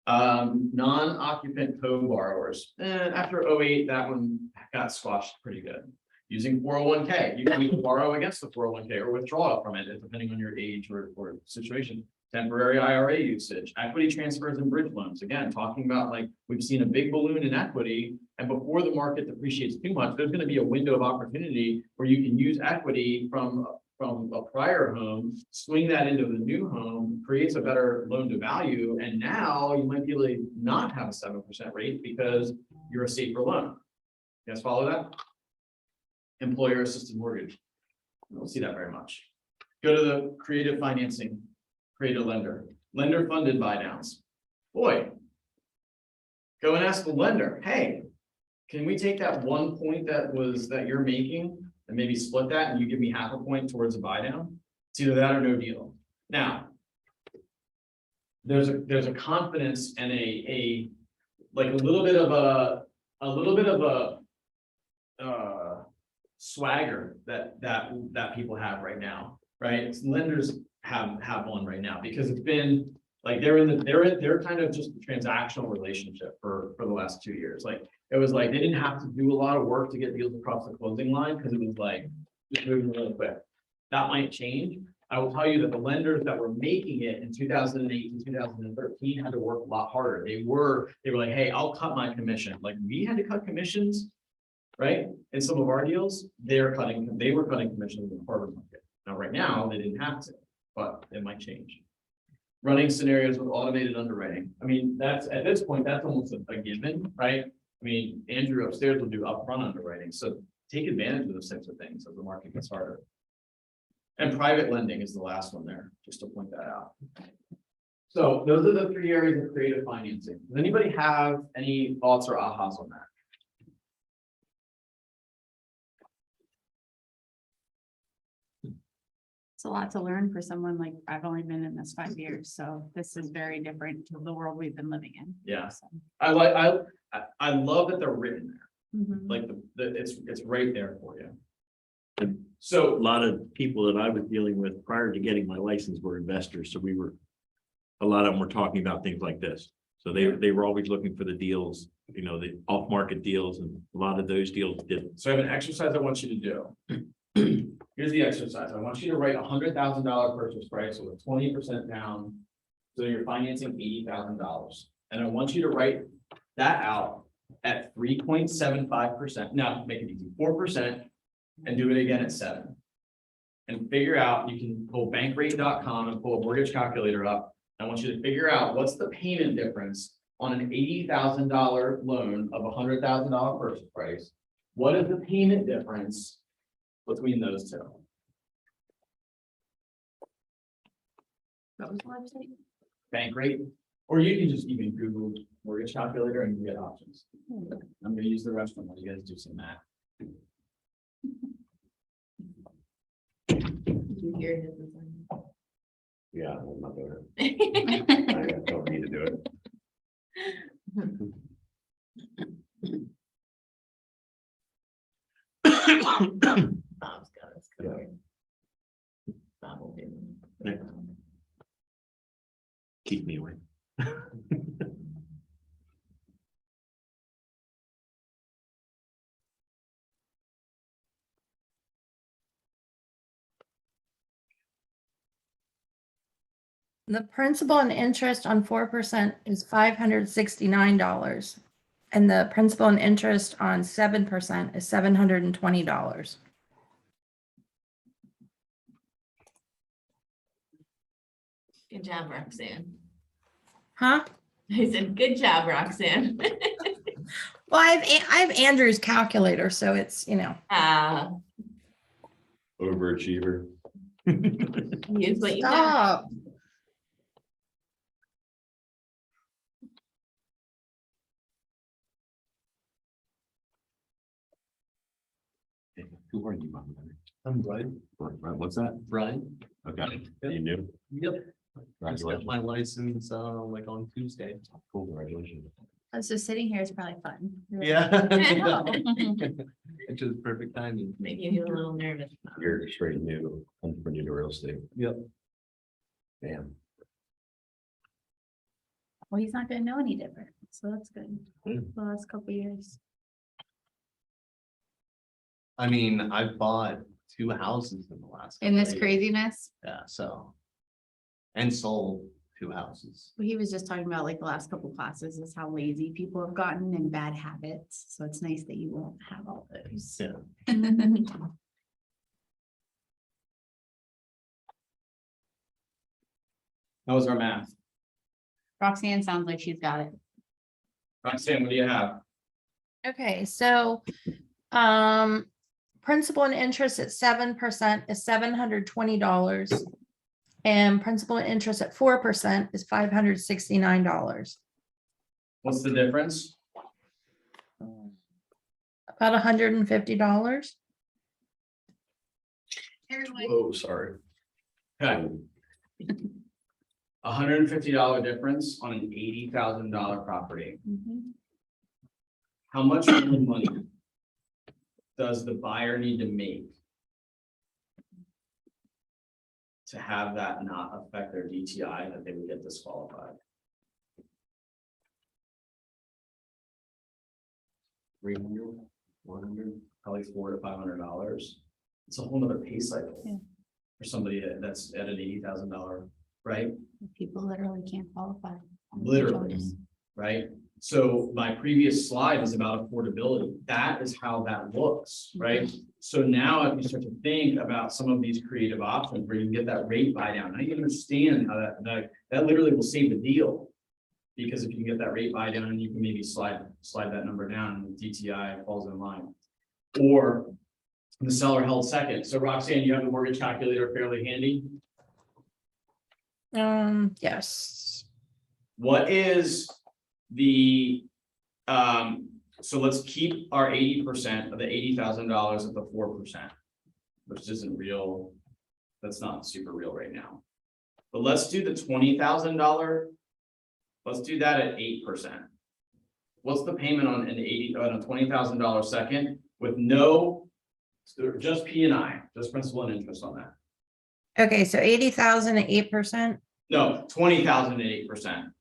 Non-occupant co-borrowers. After 08, that one got squashed pretty good. Using 401k, you can either borrow against the 401k or withdraw from it, depending on your age or situation. Temporary IRA usage, equity transfers and bridge loans. Again, talking about like we've seen a big balloon in equity, and before the market depreciates too much, there's going to be a window of opportunity where you can use equity from a prior home, swing that into the new home, creates a better loan to value, and now you might be able to not have a 7% rate because you're a safer loan. You guys follow that? Employer assisted mortgage. We don't see that very much. Go to the creative financing. Create a lender funded buy downs. Boy, go and ask the lender, hey, can we take that 1 point that you're making and maybe split that and you give me half a point towards a buy down? It's either that or no deal. Now, there's a confidence and a little bit of a swagger that people have right now, right? Lenders have one right now because it's been like they're kind of just a transactional relationship for the last 2 years. Like it was like they didn't have to do a lot of work to get deals across the closing line because it was like just moving really quick. That might change. I will tell you that the lenders that were making it in 2008 and 2013 had to work a lot harder. They were like, hey, I'll cut my commission. Like we had to cut commissions, right? In some of our deals, they were cutting commissions in the harbor market. Now, right now, they didn't have to, but it might change. Running scenarios with automated underwriting. I mean, that's at this point, that's almost a given, right? I mean, Andrew upstairs will do upfront underwriting. So take advantage of those types of things as the market gets harder. And private lending is the last one there, just to point that out. So those are the 3 areas of creative financing. Does anybody have any thoughts or ahas on that? It's a lot to learn for someone like I've only been in this 5 years, so this is very different to the world we've been living in. Yeah. So, I love that they're written there. mhm. Like it's right there for you. A So lot of people that I was dealing with prior to getting my license were investors, so a lot of them were talking about things like this. So they were always looking for the deals, the off-market deals, and a lot of those deals didn't. So I have an exercise I want you to do. Here's the exercise. I want you to write $100,000 purchase price with 20% down. So you're financing $80,000. And I want you to write that out at 3.75%. Now make it easy, 4%, and do it again at 7. And figure out, you can pull bankrate.com and pull a mortgage calculator up. I want you to figure out what's the payment difference on an $80,000 loan of $100,000 purchase price. What is the payment difference between those two? What was the website? Bankrate Or you can just even Google mortgage calculator and you get options. I'm gonna use the restaurant while you guys do some math. You hear his Yeah, I'm not doing it. I don't need to do it. Keep me away. The principal and interest on 4% is $569. And the principal and interest on 7% is $720. Good job, Roxanne. Huh? I said, good job, Roxanne. Well, I have Andrew's calculator, so it's, Overachiever. Use what you got. stop. Who are you, Mom? I'm Brian. What's that? Brian. Okay, you knew? Yep. Just got Congratulations. my license, like on Tuesday. Cool, congratulations. So sitting here is probably fun. Yeah. know. Which is perfect timing. Making you a little nervous. You're straight new, entrepreneur to real estate. Yep. Damn. Well, he's not gonna know any different, so that's good. Hmm. The last couple of years. I mean, I've bought 2 houses in the last. In this couple of years. craziness, Yeah, so. And sold 2 houses. he was just talking about like the last couple classes is how lazy people have gotten and bad habits. So it's nice that you won't have all those. Yeah. How was our math? Roxanne sounds like she's got it. Roxanne, what do you have? Okay, so principal and interest at 7% is $720. And principal and interest at 4% is $569. What's the difference? About $150. Oh, sorry. Okay, $150 difference on an $80,000 property. How much more money does the buyer need to make to have that not affect their DTI, that they would get disqualified? 300, 100, probably $400 to $500. It's a whole nother pay cycle. Yeah. For somebody that's at an $80,000, right? People literally can't qualify. Literally, right? So my previous slide is about affordability. That is how that looks, right? So now if you start to think about some of these creative options where you can get that rate buy down, now you understand how that literally will save the deal. Because if you can get that rate buy down, you can maybe slide that number down and the DTI falls in line. Or the seller held second. So Roxanne, you have the mortgage calculator fairly handy. Yes. What is the, so let's keep our 80% of the $80,000 at the 4%, which isn't real. That's not super real right now. But let's do the $20,000. Let's do that at 8%. What's the payment on a $20,000 second with no, just P&I, just principal and interest on that? Okay, so 80,000 at 8%. No, 20,000 at 8%.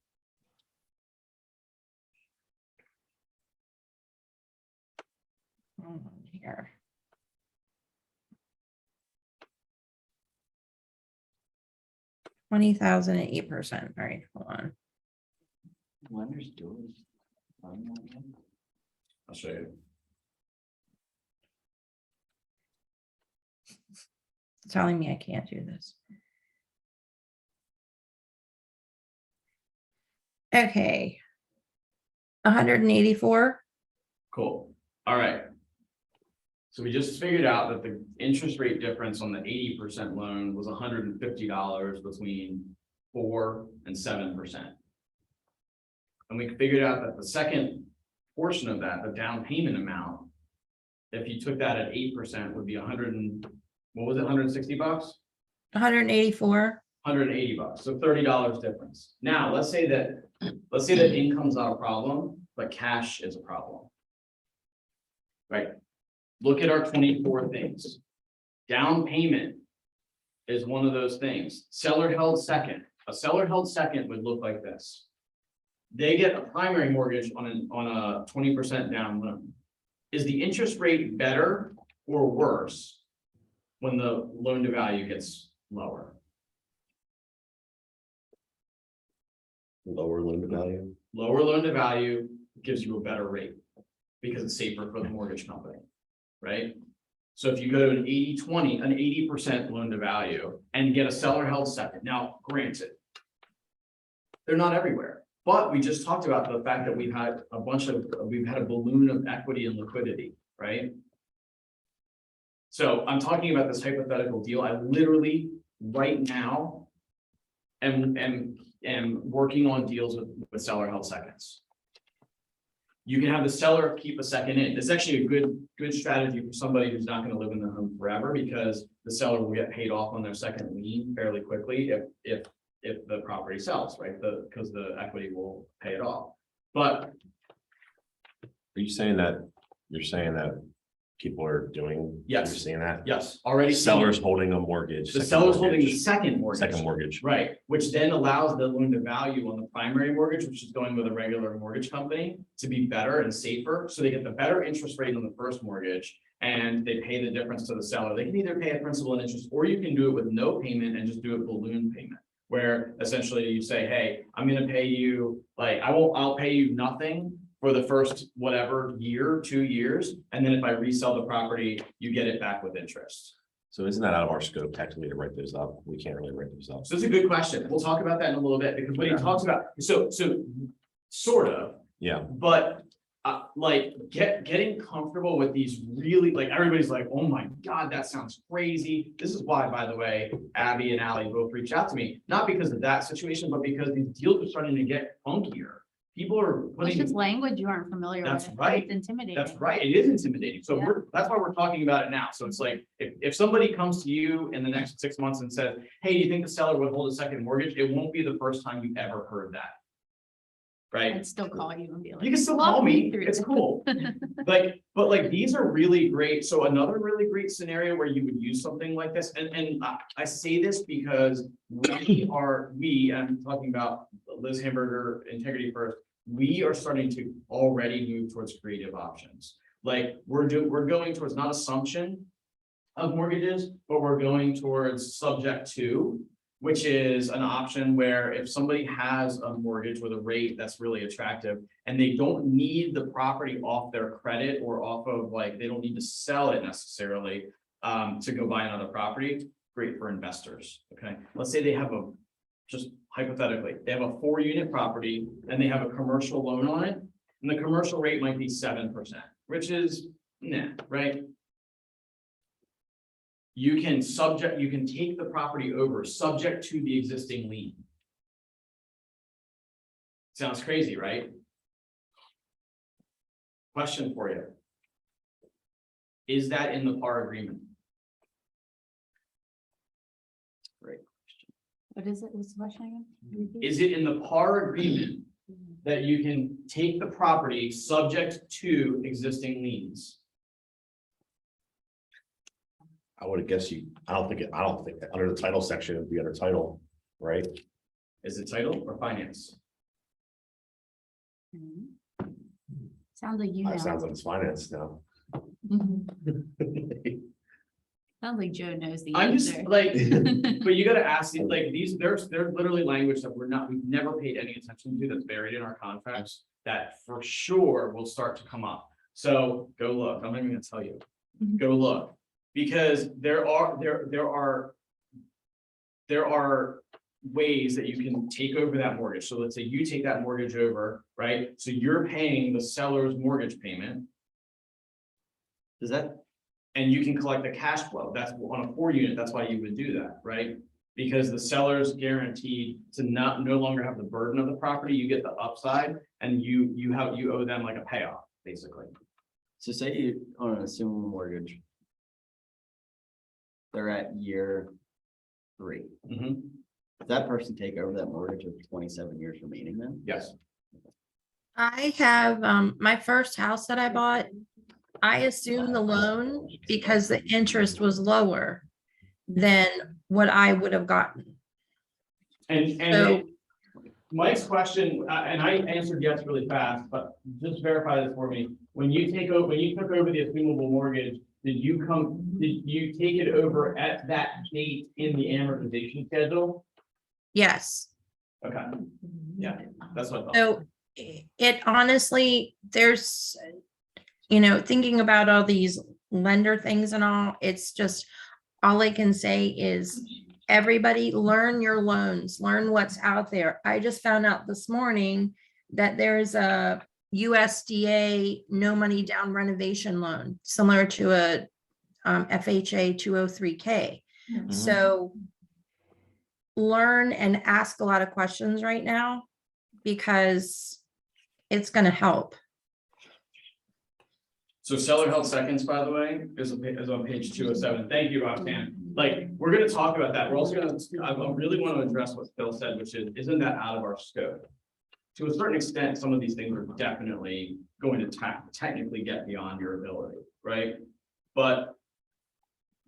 Here. $20,000 at 8%. All right, hold on. Lenders do it. I'll show you. It's telling me I can't do this. Okay. 184. Cool. All right. So we just figured out that the interest rate difference on the 80% loan was $150 between 4% and 7%. And we figured out that the second portion of that, the down payment amount, if you took that at 8% would be what was it, $160? 184. $180, so $30 difference. Now, let's say that income's not a problem, but cash is a problem. Right? Look at our 24 things. Down payment is one of those things. Seller held second. A seller held second would look like this. They get a primary mortgage on a 20% down loan. Is the interest rate better or worse when the loan to value gets lower? Lower loan to value. Lower loan to value gives you a better rate because it's safer for the mortgage company, right? So if you go to an 80-20, an 80% loan to value and get a seller held second. Now, granted, they're not everywhere, but we just talked about the fact that we've had a balloon of equity and liquidity, right? So I'm talking about this hypothetical deal. I literally right now am working on deals with seller held seconds. You can have the seller keep a second in. It's actually a good strategy for somebody who's not going to live in the home forever, because the seller will get paid off on their second lien fairly quickly if the property sells, right? Because the equity will pay it off. But Are you saying that, you're saying that people are doing? Yes. You're seeing that? yes, already Sellers holding a mortgage. the second seller's holding the mortgage, second mortgage. Second mortgage. Right, which then allows the loan to value on the primary mortgage, which is going with a regular mortgage company, to be better and safer. So they get the better interest rate on the first mortgage and they pay the difference to the seller. They can either pay a principal and interest, or you can do it with no payment and just do a balloon payment, where essentially you say, hey, I'm gonna pay you, like, I'll pay you nothing for the first whatever year, 2 years. And then if I resell the property, you get it back with interest. So isn't that out of our scope technically to write those up? We can't really write those up. So it's a good question. We'll talk about that in a little bit, because when he talks about, so sort of, Yeah, but like getting comfortable with these really, like, everybody's like, oh my God, that sounds crazy. This is why, by the way, Abby and Ally both reached out to me, not because of that situation, but because these deals are starting to get funkier. People are It's putting. just language you aren't familiar with. That's right. It's intimidating. That's right. It is intimidating. So that's why we're talking about it now. So it's like, if somebody comes to you in the next 6 months and says, hey, do you think the seller would hold a second mortgage? It won't be the first time you've ever heard that. Right? I'd still call you and be like. You can still "Walk call me. through It's this." cool. But these are really great. So another really great scenario where you would use something like this, and I say this because I'm talking about Liz Hamburger, Integrity First. We are starting to already move towards creative options. Like we're going towards not assumption of mortgages, but we're going towards subject to, which is an option where if somebody has a mortgage with a rate that's really attractive and they don't need the property off their credit or off of, like, they don't need to sell it necessarily to go buy another property, great for investors. Okay, let's say they have just hypothetically, they have a 4-unit property and they have a commercial loan on it, and the commercial rate might be 7%, which is right? You can take the property over subject to the existing lien. Sounds crazy, right? Question for you. Is that in the PAR agreement? What is it? What's the question again? Repeat. Is it in the PAR agreement that you can take the property subject to existing liens? I would guess I don't think under the title section, it'd be under title, right? Is it title or finance? Mhm. Sounds like you know. It sounds like it's finance now. Mhm. Sounds like Joe knows the I'm answer. just like, but you gotta ask, like, there's literally language that we've never paid any attention to that's buried in our contracts that for sure will start to come up. So go look. I'm not even gonna tell you. Mhm. Go look. Because there are ways that you can take over that mortgage. So let's say you take that mortgage over, right? So you're paying the seller's mortgage payment. And you can collect the cash flow. That's on a 4-unit. That's why you would do that, right? Because the seller's guaranteed to no longer have the burden of the property, you get the upside, and you owe them like a payoff, basically. So say you own an assumable mortgage. They're at year 3. Mhm. Does that person take over that mortgage with 27 years remaining then? Yes. I have, my first house that I bought, I assumed the loan because the interest was lower than what I would have gotten. And Mike's question, and I answered yes really fast, but just verify this for me. When you took over the assumable mortgage, did you take it over at that date in the amortization schedule? Yes. Okay, yeah, that's what I thought. So it honestly, there's, thinking about all these lender things and all, it's just, all I can say is everybody learn your loans, learn what's out there. I just found out this morning that there's a USDA no money down renovation loan, similar to a FHA 203K. So learn and ask a lot of questions right now because it's going to help. So seller held seconds, by the way, is on page 207. Thank you, Roxanne. Like, we're gonna talk about that. We're also I really want to address what Phil said, which is, isn't that out of our scope? To a certain extent, some of these things are definitely going to technically get beyond your ability, right? But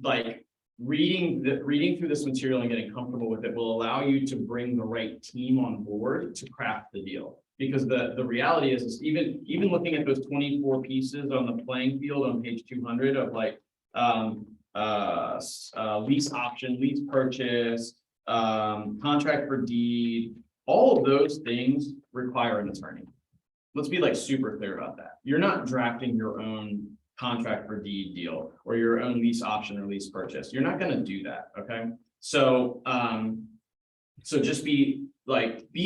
like reading through this material and getting comfortable with it will allow you to bring the right team on board to craft the deal. Because the reality is even looking at those 24 pieces on the playing field on page 200 of like lease option, lease purchase, contract for deed, all of those things require an attorney. Let's be like super clear about that. You're not drafting your own contract for deed deal or your own lease option or lease purchase. You're not going to do that. Okay. So just be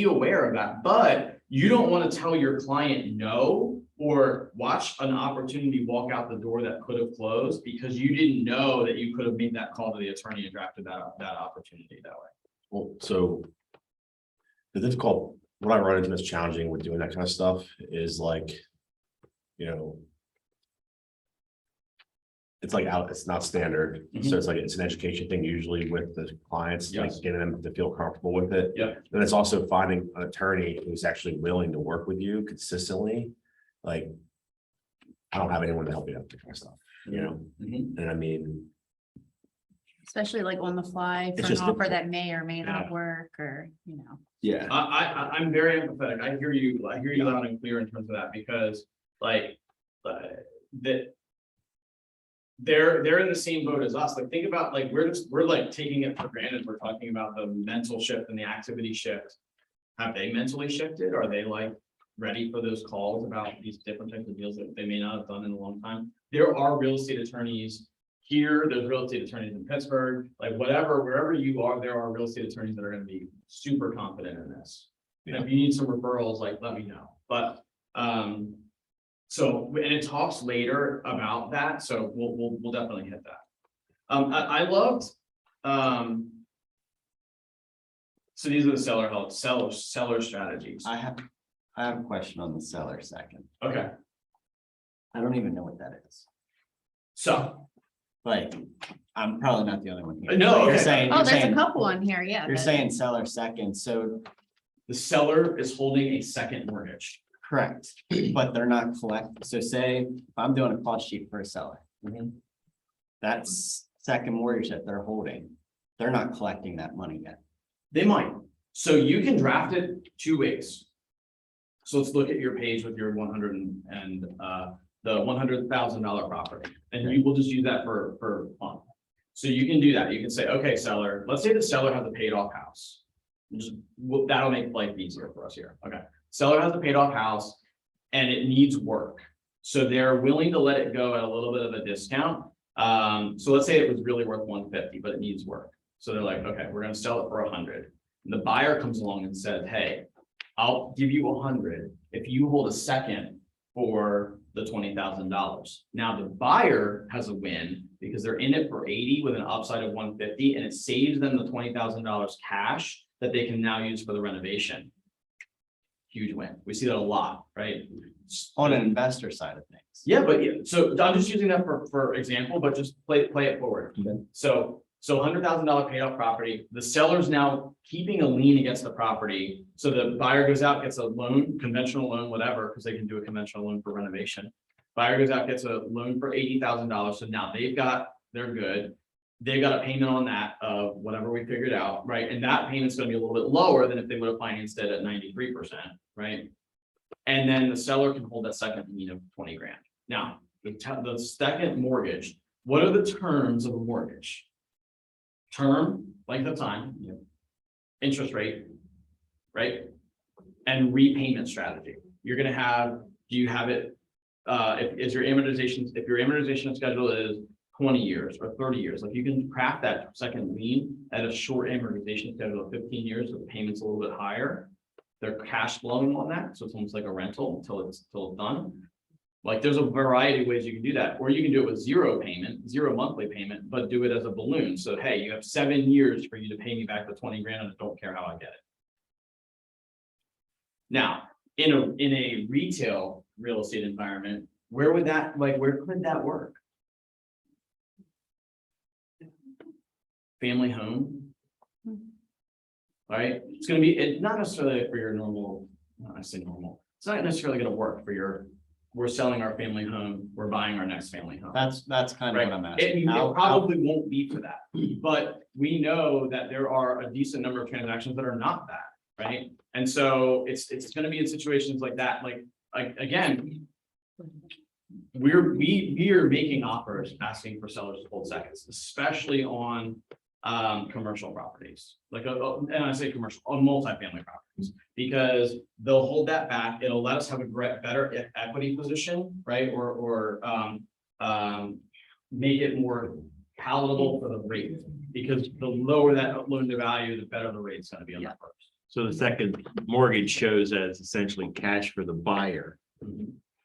aware of that, but you don't want to tell your client no, or watch an opportunity walk out the door that could have closed because you didn't know that you could have made that call to the attorney and drafted that opportunity that way. Well, so the difficult, what I run into that's challenging with doing that kind of stuff is like, it's like it's not standard. So it's like, it's an education thing usually with the clients, like Yes. getting them to feel comfortable with it. Yeah. Then it's also finding an attorney who's actually willing to work with you consistently. Like, I don't have anyone to help you out with that kind of stuff, And I mean, Especially like on the fly It's for an just offer difficult. that may or may not Yeah. work, or, Yeah. I'm very empathetic. I hear you loud and clear in terms of that because like that they're in the same boat as us. Like think about like we're like taking it for granted. We're talking about the mental shift and the activity shift. Have they mentally shifted? Are they like ready for those calls about these different types of deals that they may not have done in a long time? There are real estate attorneys here, there's real estate attorneys in Pittsburgh, like whatever, wherever you are, there are real estate attorneys that are going to be super confident in this. And if you need some referrals, like let me know. But so, and it talks later about that, so we'll definitely hit that. I loved, so these are the seller strategies. I have a question on the seller second. Okay, I don't even know what that is. so, Like, I'm probably not the only one here. No, You're okay. saying, oh, you're there's a saying, couple on here, yeah. you're that- saying seller second, so the seller is holding a second mortgage. correct, but they're not so say, if I'm doing a cost sheet for a seller. That's second mortgage that they're holding. They're not collecting that money yet. They might, so you can draft it 2 ways. So let's look at your page with your the $100,000 property, and you will just use that for fun. So you can do that. You can say, okay, seller, let's say the seller has a paid off house. That'll make life easier for us here. Okay, seller has a paid off house and it needs work. So they're willing to let it go at a little bit of a discount. So let's say it was really worth 150, but it needs work. So they're like, okay, we're gonna sell it for 100. And the buyer comes along and says, hey, I'll give you 100 if you hold a second for the $20,000. Now the buyer has a win because they're in it for 80 with an upside of 150, and it saves them the $20,000 cash that they can now use for the renovation. Huge win. We see that a lot, right? On an investor side of things. Yeah, but yeah, so I'm just using that for example, but just play it forward. Okay. So $100,000 paid off property, the seller's now keeping a lien against the property. So the buyer goes out, gets a loan, conventional loan, whatever, because they can do a conventional loan for renovation. Buyer goes out, gets a loan for $80,000. So now they're good. They've got a payment on that of whatever we figured out, right? And that payment's gonna be a little bit lower than if they would have financed it at 93%, right? And then the seller can hold that second lien of 20 grand. Now, the second mortgage, what are the terms of a mortgage? Term, length of time, interest rate, right? And repayment strategy. You're gonna have, do you have it? If your amortization schedule is 20 years or 30 years, like you can craft that second lien at a short amortization schedule of 15 years, so the payment's a little bit higher. They're cash flowing on that, so it's almost like a rental until it's done. Like there's a variety of ways you can do that, or you can do it with zero monthly payment, but do it as a balloon. So hey, you have 7 years for you to pay me back the 20 grand, and I don't care how I get it. Now, in a retail real estate environment, where could that work? Family home. Right? It's not necessarily for your normal, I say normal. It's not necessarily gonna work for we're selling our family home, we're buying our next family home. That's kind of Right. what I'm It asking. probably won't be for that, but we know that there are a decent number of transactions that are not that, right? And so it's gonna be in situations like that, like again. We are making offers, asking for sellers to hold seconds, especially on commercial properties, and I say commercial, on multifamily properties, because they'll hold that back. It'll let us have a better equity position, right? Or make it more palatable for the rate, because the lower that loan to value, the better the rate's gonna be on that first. So the second mortgage shows as essentially cash for the buyer.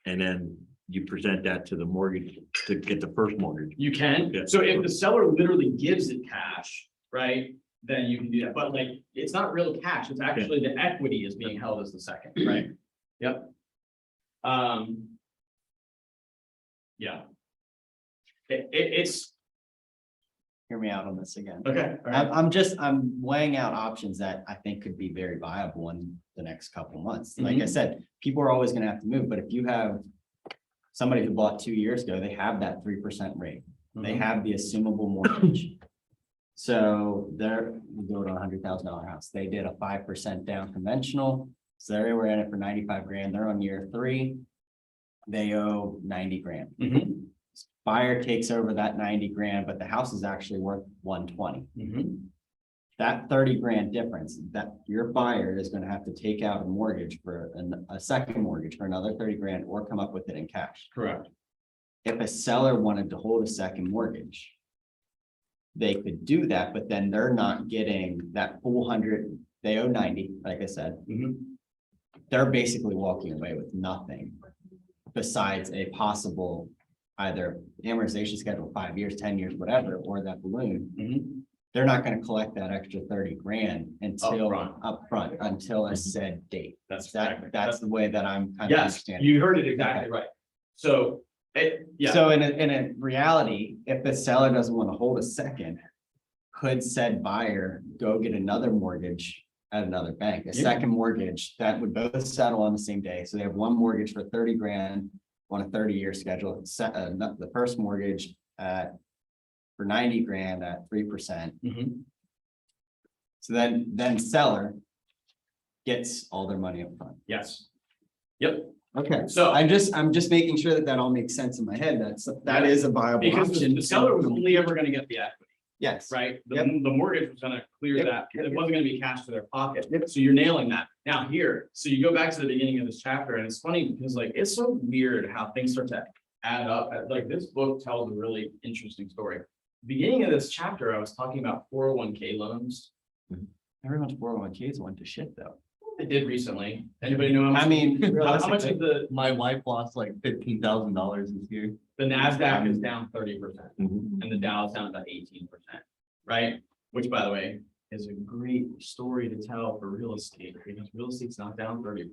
And then you present that to the mortgage to get the first mortgage. You can, Yeah. so if the seller literally gives it cash, right, then you can do that, but like, it's not real cash, it's actually the equity is being held as the second, right? Yep. Yeah. It's, Hear me out on this again. okay. all right. I'm weighing out options that I think could be very viable in the next couple of months. Like I said, people are always gonna have to move, but if you have somebody who bought 2 years ago, they have that 3% rate. They have the assumable mortgage. So we go to $100,000 house. They did a 5% down conventional. So they were in it for 95 grand. They're on year 3. They owe 90 grand. Mhm. Buyer takes over that 90 grand, but the house is actually worth 120. Mhm. That 30 grand difference, that your buyer is gonna have to take out a mortgage for a second mortgage for another 30 grand or come up with it in cash. Correct. If a seller wanted to hold a second mortgage, they could do that, but then they're not getting that full 100, they owe 90, like I said. Mhm. They're basically walking away with nothing besides a possible either amortization schedule, 5 years, 10 years, whatever, or that balloon. Mhm. They're not gonna collect that extra 30 grand until Upfront. upfront, until a said date. That's That's exactly. the way that I'm kind of Yes, understanding. you heard it exactly right. So, yeah. So in a reality, if the seller doesn't want to hold a second, could said buyer go get another mortgage at another bank, a second mortgage that would both settle on the same day? So they have one mortgage for 30 grand on a 30-year schedule, the first mortgage for 90 grand at 3%. Mhm. So then seller gets all their money up front. Yes. Yep. Okay, So. I'm just making sure that all makes sense in my head. That is a viable Because option. the seller was only ever gonna get the equity, Yes. right? The, Yep. the mortgage was gonna clear Yep. that, Yep. it wasn't gonna be cash to their pocket. Yep. So you're nailing that. Now here, so you go back to the beginning of this chapter, and it's funny because like, it's so weird how things start to add up. Like, this book tells a really interesting story. Beginning of this chapter, I was talking about 401k loans. Everyone's 401ks went to shit though. I did recently. Anybody know? I mean, How much realistically, of the, My wife lost like $15,000 this year. The NASDAQ is down 30%, Mhm. and the Dow is down about 18%, right? Which, by the way, is a great story to tell for real estate, because real estate's not down 30%.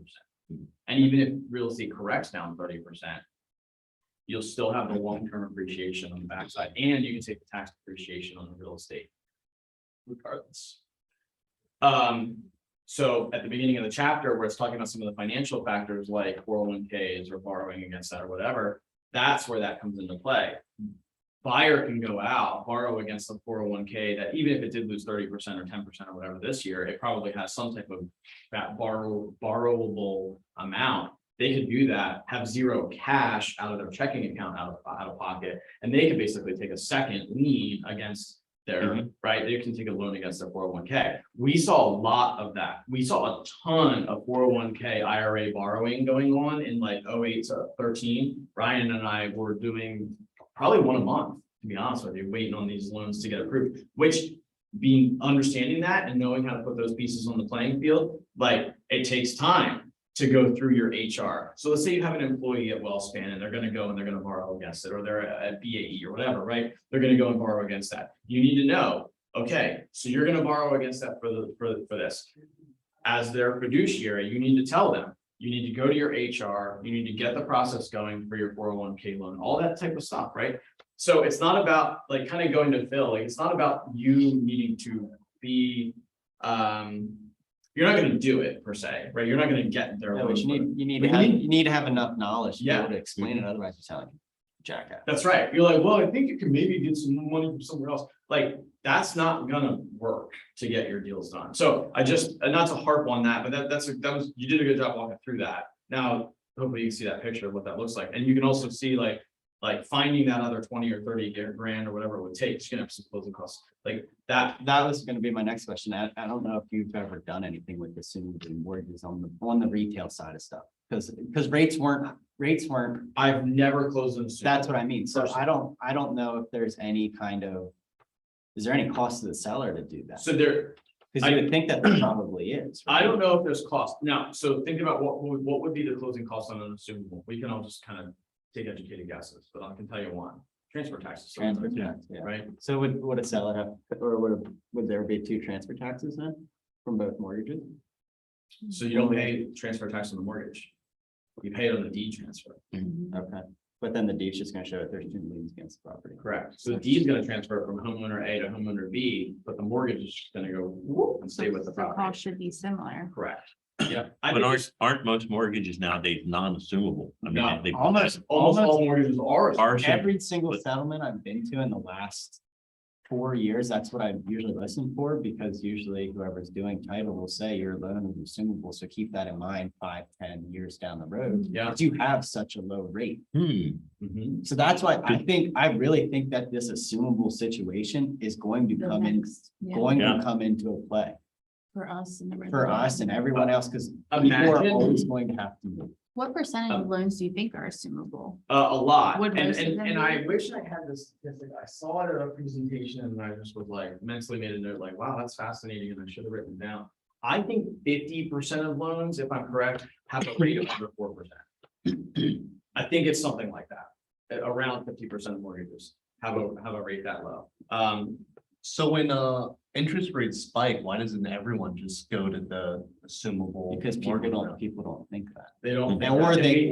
And even if real estate corrects down 30%, you'll still have the long-term appreciation on the backside, and you can take the tax depreciation on the real estate regardless. So at the beginning of the chapter, where it's talking about some of the financial factors like 401ks or borrowing against that or whatever, that's where that comes into play. Buyer can go out, borrow against the 401k that even if it did lose 30% or 10% or whatever this year, it probably has some type of that borrowable amount. They could do that, have zero cash out of their checking account out of pocket, and they can basically take a second lien against their, right? They can take a loan against their 401k. We saw a lot of that. We saw a ton of 401k IRA borrowing going on in like 08 to 13. Ryan and I were doing probably one a month, to be honest with you, waiting on these loans to get approved, which understanding that and knowing how to put those pieces on the playing field, like it takes time to go through your HR. So let's say you have an employee at Wellspan and they're going to go and they're going to borrow against it, or they're at BAE or whatever, right? They're going to go and borrow against that. You need to know, okay, so you're going to borrow against that for this. As their fiduciary, you need to tell them, you need to go to your HR, you need to get the process going for your 401k loan, all that type of stuff, right? So it's not about like kind of going to Phil, like it's not about you needing to be, you're not going to do it per se, right? You're not going to get there. No, but you need But you need to have enough knowledge to be Yeah. able to explain it, otherwise you're telling jackass. That's right. You're like, well, I think you can maybe get some money from somewhere else. Like, that's not gonna work to get your deals done. So I just, and not to harp on that, but you did a good job walking through that. Now, hopefully you can see that picture of what that looks like. And you can also see like finding that other 20 or 30 grand or whatever it would take, it's gonna have some closing costs. Like that, That was gonna be my next question. I don't know if you've ever done anything with assumed mortgages on the retail side of stuff. Because rates weren't, I've never closed an. that's what I mean. So I don't know if there's any kind of, is there any cost to the seller to do that? So there, Because you would think that there probably is. I don't know if there's cost. Now, so think about what would be the closing cost on an assumable. We can all just kind of take educated guesses, but I can tell you one, transfer taxes. Transfer tax, yeah. Right? So would a seller have, or would there be 2 transfer taxes then from both mortgages? So you don't pay transfer tax on the mortgage. You pay it on the deed transfer. Okay, but then the deed's just gonna show that there's 2 liens against the property. Correct. So the deed is gonna transfer from homeowner A to homeowner B, but the mortgage is just gonna go whoop and stay with the The cost property. should be similar. Correct. Yeah. I But think aren't most mortgages nowadays non-assumable? I No, mean, they. almost all mortgages are. Ours are- Every single settlement I've been to in the last 4 years, that's what I usually listen for, because usually whoever's doing title will say your loan is assumable, so keep that in mind 5-10 years down the road. Yeah. Because you have such a low rate. Mhm. So that's why I really think that this assumable situation is going to The come in, next, yeah, going to Yeah. come into a play for us and everything. for us and everyone else, because people are Imagine- always going to have to move. What percentage of loans do you think are assumable? A lot. Would And, most of and, them and be? I wish I had this statistic. I saw it at a presentation and I just was like mentally made a note like, wow, that's fascinating. And I should have written it down. I think 50% of loans, if I'm correct, have a rate of under 4%. I think it's something like that. Around 50% of mortgages have a rate that low. So when interest rates spike, why doesn't everyone just go to the assumable? Because mortgage people amount? don't think that. They don't.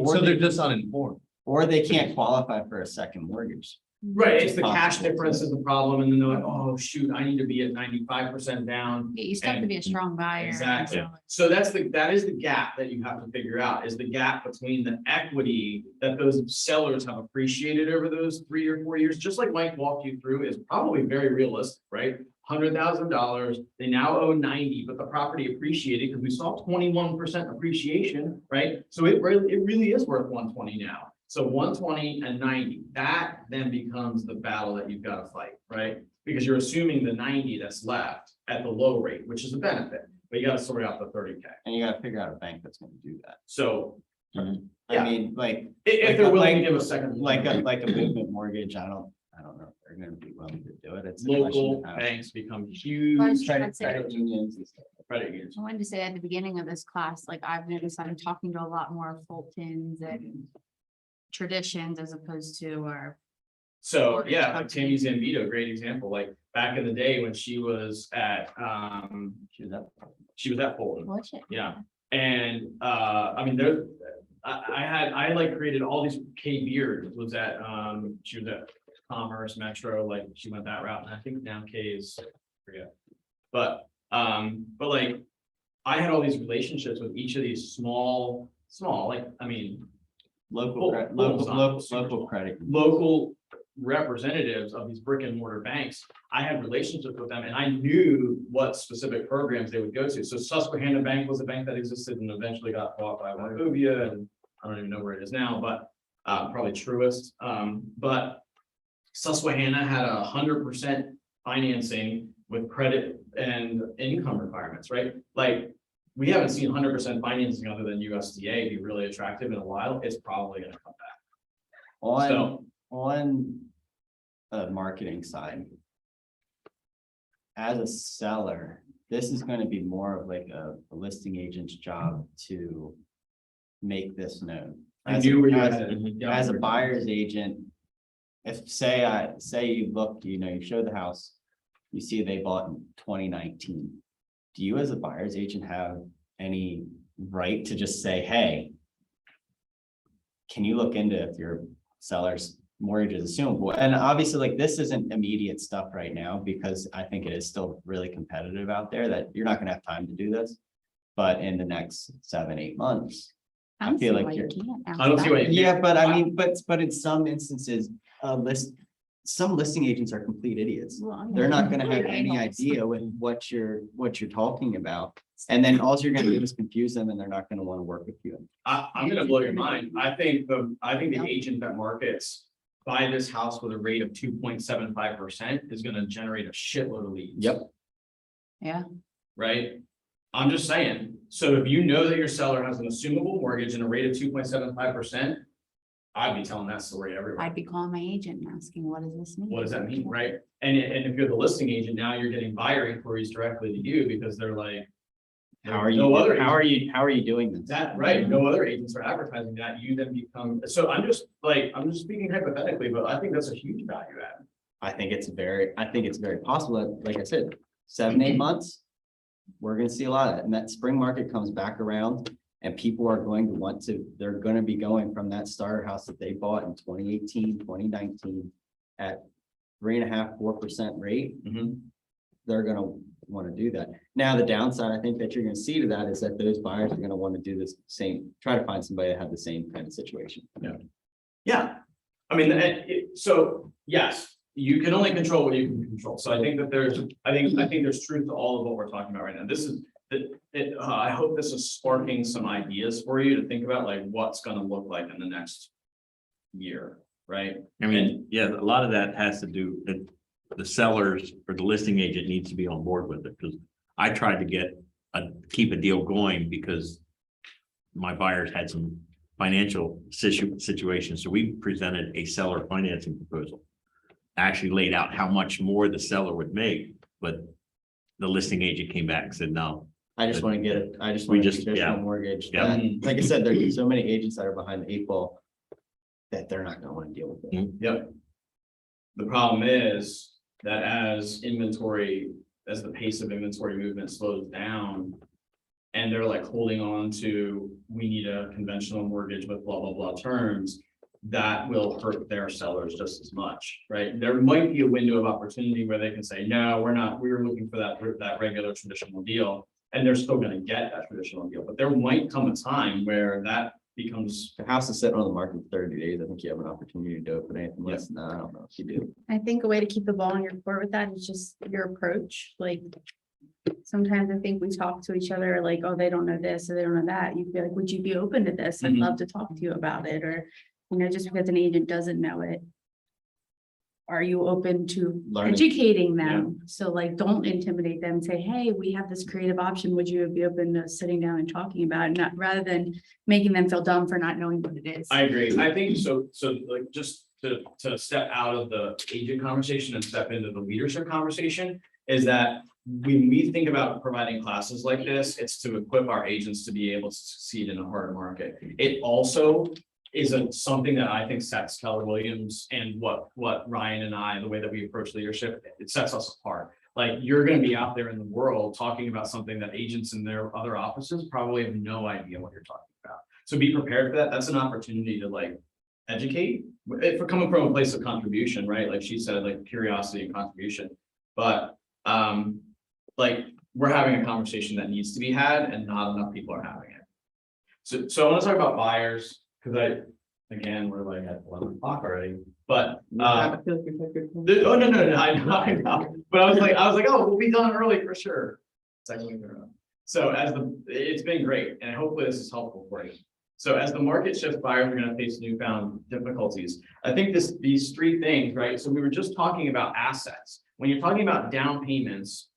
So they're just uninformed. Or they can't qualify for a second mortgage. Right, it's the cash Possible. difference is the problem, and then they're like, oh, shoot, I need to be at 95% down. Yeah, you still have to be a strong buyer. Exactly. so- So that is the gap that you have to figure out, is the gap between the equity that those sellers have appreciated over those 3 or 4 years, just like Mike walked you through, is probably very realistic, right? $100,000, they now owe 90, but the property appreciated because we saw 21% appreciation, right? So it really is worth 120 now. So 120 and 90, that then becomes the battle that you've got to fight, right? Because you're assuming the 90 that's left at the low rate, which is a benefit, but you got to sort out the 30K. And you gotta figure out a bank that's gonna do that. So I Yeah. mean, like, if they're willing to Like- give a second. like a movement mortgage, I don't know if they're gonna be willing to do it. It's a question Local of how- banks become Well, huge I'd say- Credit unions and stuff. credit unions. I wanted to say at the beginning of this class, like I've noticed I'm talking to a lot more Fultons and traditions as opposed to our. So, Mortgage yeah, like company. Tammy Zambito, great example, like back in the day when she was at, she was at Fulton. Watch it. Yeah, and I mean, I like created all these. Kay Beard was at, she was at Commerce Metro, like she went that route, and I think now Kay is, I forget. But like, I had all these relationships with each of these small, like, I mean, Local, local credit. local representatives of these brick and mortar banks. I had relationships with them and I knew what specific programs they would go to. So Susquehanna Bank was a bank that existed and eventually got bought by Wachovia, and I don't even know where it is now, but probably Truist. But Susquehanna had 100% financing with credit and income requirements, right? Like, we haven't seen 100% financing other than USDA be really attractive in a while. It's probably gonna come back. So- On the marketing side. As a seller, this is gonna be more of like a listing agent's job to make this known. I As knew where you as- had it. Yeah. As a buyer's agent, if say you look, you show the house, you see they bought in 2019. Do you as a buyer's agent have any right to just say, hey, can you look into if your seller's mortgage is assumable? And obviously, like, this isn't immediate stuff right now because I think it is still really competitive out there that you're not gonna have time to do this. But in the next 7-8 months, I don't feel see like why you you're- can't I don't see why you yeah, but I mean, but in some instances, some listing agents are complete idiots. They're not gonna have any idea with what you're talking about. And then all you're gonna do is confuse them and they're not gonna wanna work with you. I'm gonna blow your mind. I think the agent that markets buy this house with a rate of 2.75% is gonna generate a shitload of leads. Yep. Yeah, Right? I'm just saying, so if you know that your seller has an assumable mortgage and a rate of 2.75%, I'd be telling that story everywhere. I'd be calling my agent and asking, what does this mean? What does that mean, right? And if you're the listing agent, now you're getting buyer inquiries directly to you because they're like. How are no other you, how are you doing this? That, right, no other agents are advertising that, you then become, so I'm just speaking hypothetically, but I think that's a huge value add. I think it's very possible. Like I said, 7-8 months. We're gonna see a lot of that. And that spring market comes back around and people are going to they're gonna be going from that starter house that they bought in 2018, 2019 at 3.5-4% rate. They're gonna want to do that. Now, the downside I think that you're gonna see to that is that those buyers are gonna want to do this try to find somebody that have the same kind of situation. Yeah, I mean, so, yes, you can only control what you can control, so I think that I think there's truth to all of what we're talking about right now. This is, I hope this is sparking some ideas for you to think about, like, what's gonna look like in the next year, right? I mean, yeah, a lot of that has to do, the sellers or the listing agent needs to be on board with it, because I tried to keep a deal going because my buyers had some financial situations, so we presented a seller financing proposal. Actually laid out how much more the seller would make, but the listing agent came back and said, no. I just want to get it. I just We want a just- traditional yeah. mortgage. Yeah. that- Like I said, there's so many agents that are behind the 8 ball that they're not gonna want to deal with it. Yep. The problem is that as the pace of inventory movement slows down. And they're like holding on to, we need a conventional mortgage with blah, blah, blah terms. That will hurt their sellers just as much, right? There might be a window of opportunity where they can say, no, we were looking for that regular traditional deal. And they're still gonna get that traditional deal, but there might come a time where that becomes. The house is sitting on the market for 30 days. I think you have an opportunity to do it, but anything less than that, I don't know if you do. I think a way to keep the ball in your court with that is just your approach, like. Sometimes I think we talk to each other like, oh, they don't know this, or they don't know that. You'd be like, would you be open to this? I'd Mhm. love to talk to you about it, or, just because an agent doesn't know it. Are you open to Learning. educating them? So like, don't intimidate them, say, hey, we have this creative option. Would you be open to sitting down and talking about it? Not rather than making them feel dumb for not knowing what it is. I agree. I think so like just to step out of the agent conversation and step into the leadership conversation is that when we think about providing classes like this, it's to equip our agents to be able to succeed in a hard market. It also isn't something that I think sets Keller Williams and what Ryan and I, the way that we approach leadership, it sets us apart. Like, you're gonna be out there in the world talking about something that agents in their other offices probably have no idea what you're talking about. So be prepared for that. That's an opportunity to like educate, if we're coming from a place of contribution, right? Like she said, like curiosity and contribution. But like, we're having a conversation that needs to be had and not enough people are having it. So I want to talk about buyers, because again, we're like at 11 o'clock already, but oh, no, I know. But I was like, oh, we'll be done early for sure. Second week in a row. So it's been great, and hopefully this is helpful for you. So as the market shifts, buyers are going to face newfound difficulties. I think these three things, right? So we were just talking about assets. When you're talking about down payments,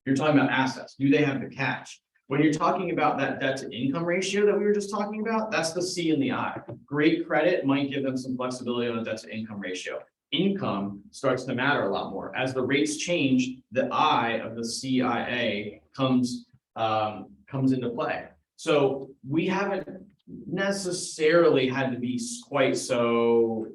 you're talking about assets. Do they have the cash? When you're talking about that debt to income ratio that we were just talking about, that's the C and the I. Great credit might give them some flexibility on a debt to income ratio. Income starts to matter a lot more. As the rates change, the I of the CIA comes into play. So we haven't necessarily had to be quite so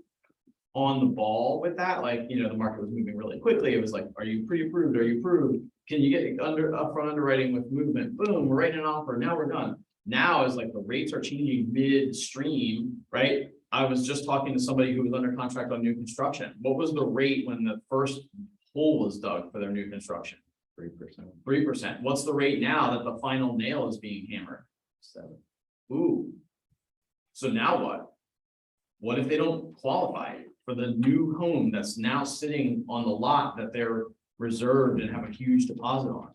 on the ball with that. Like, you know, the market was moving really quickly. It was like, are you pre-approved? Are you approved? Can you get upfront underwriting with movement? Boom, we're writing an offer. Now we're done. Now is like the rates are changing midstream, right? I was just talking to somebody who was under contract on new construction. What was the rate when the first hole was dug for their new construction? 3%. 3%. What's the rate now that the final nail is being hammered? 7. Ooh. So now what? What if they don't qualify for the new home that's now sitting on the lot that they're reserved and have a huge deposit on?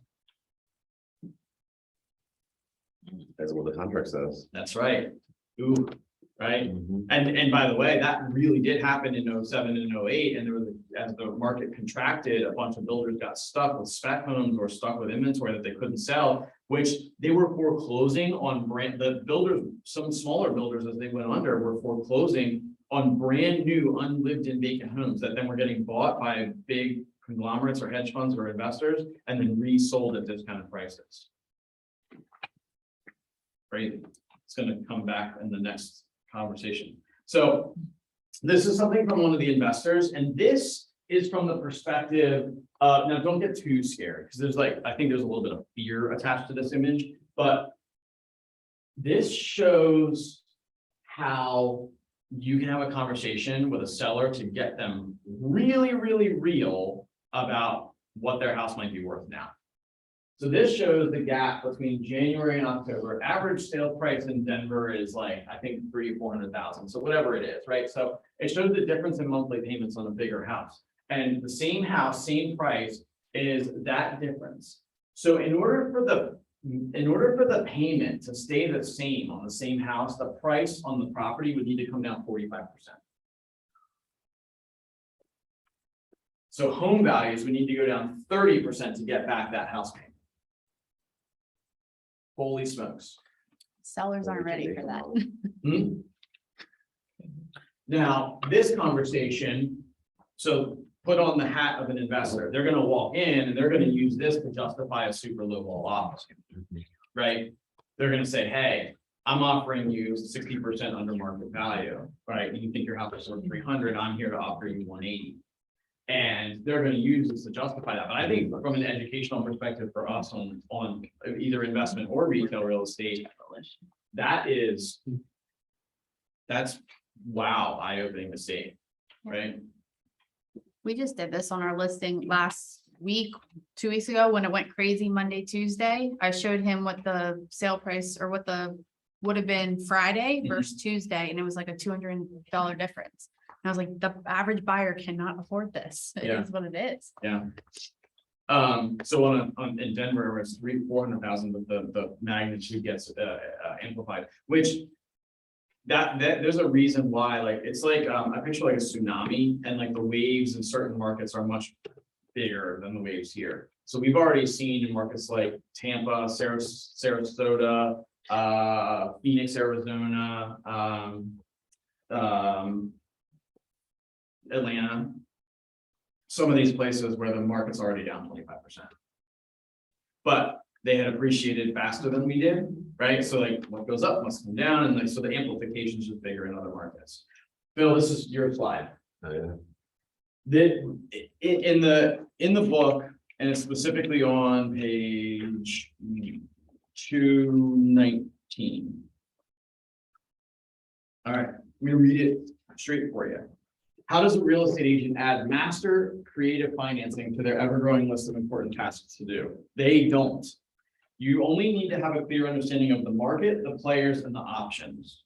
That's what the contract says. That's right. Ooh, right. And by the way, that really did happen in 07 and 08. And there was, as the market contracted, a bunch of builders got stuck with spec homes or stuck with inventory that they couldn't sell, which they were foreclosing on the builders, some smaller builders as they went under were foreclosing on brand new unlived in vacant homes that then were getting bought by big conglomerates or hedge funds or investors and then resold at discounted prices. Right? It's going to come back in the next conversation. So this is something from one of the investors, and this is from the perspective of, now don't get too scared, because there's like, I think there's a little bit of fear attached to this image, but this shows how you can have a conversation with a seller to get them really, really real about what their house might be worth now. So this shows the gap between January and October. Average sale price in Denver is like, I think 300,000-400,000. So whatever it is, right? So it shows the difference in monthly payments on a bigger house. And the same house, same price is that difference. So in order for the payment to stay the same on the same house, the price on the property would need to come down 45%. So home values would need to go down 30% to get back that house payment. Holy smokes. Sellers aren't ready for that. Hmm? Now, this conversation, so put on the hat of an investor, they're gonna walk in and they're gonna use this to justify a super low wall offer, right? They're gonna say, hey, I'm offering you 60% under market value, right? You think your house is worth 300, I'm here to offer you 180. And they're going to use this to justify that. But I think from an educational perspective for us on either investment or retail real estate, that's wow, eye-opening to see, right? We just did this on our listing last week, 2 weeks ago, when it went crazy Monday, Tuesday. I showed him what the sale price or what the would have been Friday versus Tuesday, and it was like a $200 difference. And I was like, the average buyer cannot afford this. It is what it is. Yeah. So in Denver, it's 400,000, but the magnitude gets amplified, which that there's a reason why, like, it's like I picture like a tsunami, and like the waves in certain markets are much bigger than the waves here. So we've already seen in markets like Tampa, Sarasota, Phoenix, Arizona, Atlanta, some of these places where the market's already down 25%. But they had appreciated faster than we did, right? So like what goes up must come down, and like, so the amplification is just bigger in other markets. Bill, this is your slide. Oh, yeah. In the book, and it's specifically on page 219. All right, I'm gonna read it straight for you. How does a real estate agent add master creative financing to their ever-growing list of important tasks to do? They don't. You only need to have a clear understanding of the market, the players, and the options.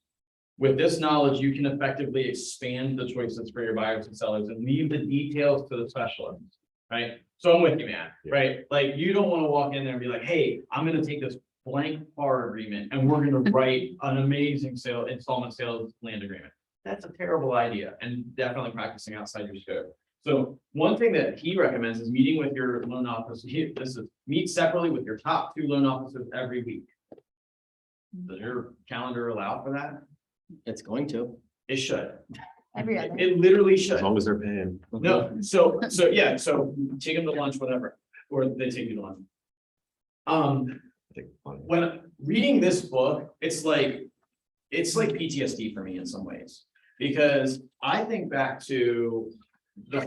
With this knowledge, you can effectively expand the choices for your buyers and sellers and leave the details to the specialists, right? So I'm with you, man, right? Like, you don't want to walk in there and be like, hey, I'm gonna take this blank FAR agreement and we're gonna write an amazing installment sales land agreement. That's a terrible idea, and definitely practicing outside your scope. So one thing that he recommends is meeting with your loan officer. Meet separately with your top 2 loan officers every week. Does your calendar allow for that? It's going to. It should. Every other. It literally As should. long as they're paying. No, so yeah, so take them to lunch, whatever, or they take you to lunch. I think fine. When reading this book, it's like PTSD for me in some ways. Because I think back to the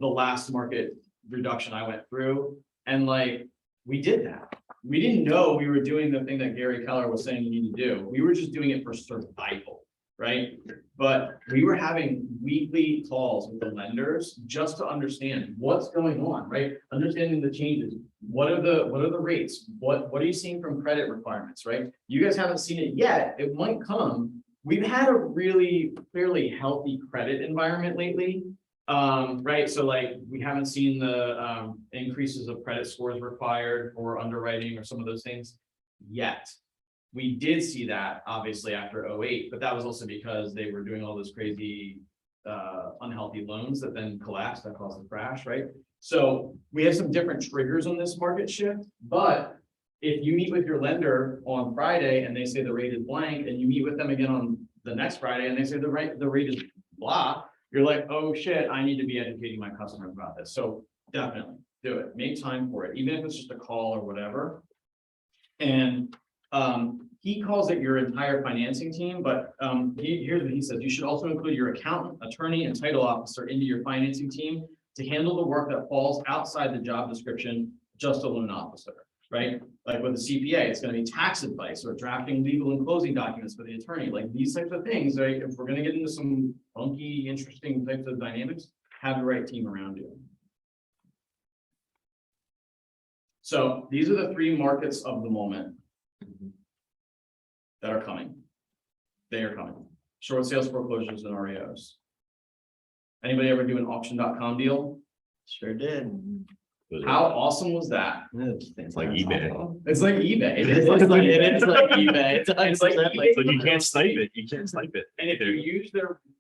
last market reduction I went through, and like, we did that. We didn't know we were doing the thing that Gary Keller was saying you need to do. We were just doing it for survival, right? But we were having weekly calls with the lenders just to understand what's going on, right? Understanding the changes. What are the rates? What are you seeing from credit requirements, right? You guys haven't seen it yet. It might come. We've had a really fairly healthy credit environment lately. Right, so like, we haven't seen the increases of credit scores required for underwriting or some of those things yet. We did see that obviously after 08, but that was also because they were doing all those crazy unhealthy loans that then collapsed, that caused the crash, right? So we have some different triggers on this market shift, but if you meet with your lender on Friday and they say the rate is blank, and you meet with them again on the next Friday and they say the rate is blah, you're like, oh shit, I need to be educating my customers about this. So definitely do it. Make time for it, even if it's just a call or whatever. And he calls it your entire financing team, but here's what he says. You should also include your accountant, attorney, and title officer into your financing team to handle the work that falls outside the job description, just a loan officer, right? Like with the CPA, it's going to be tax advice or drafting legal and closing documents for the attorney, like these types of things, right? If we're going to get into some funky, interesting types of dynamics, have the right team around you. So these are the 3 markets of the moment that are coming. They are coming. Short sales, foreclosures, and REOs. Anybody ever do an auction.com deal? Sure did. How awesome was that? It's like eBay. It's like eBay. It is like eBay. It's like eBay. So you can't snipe it. You can't snipe it. And if you use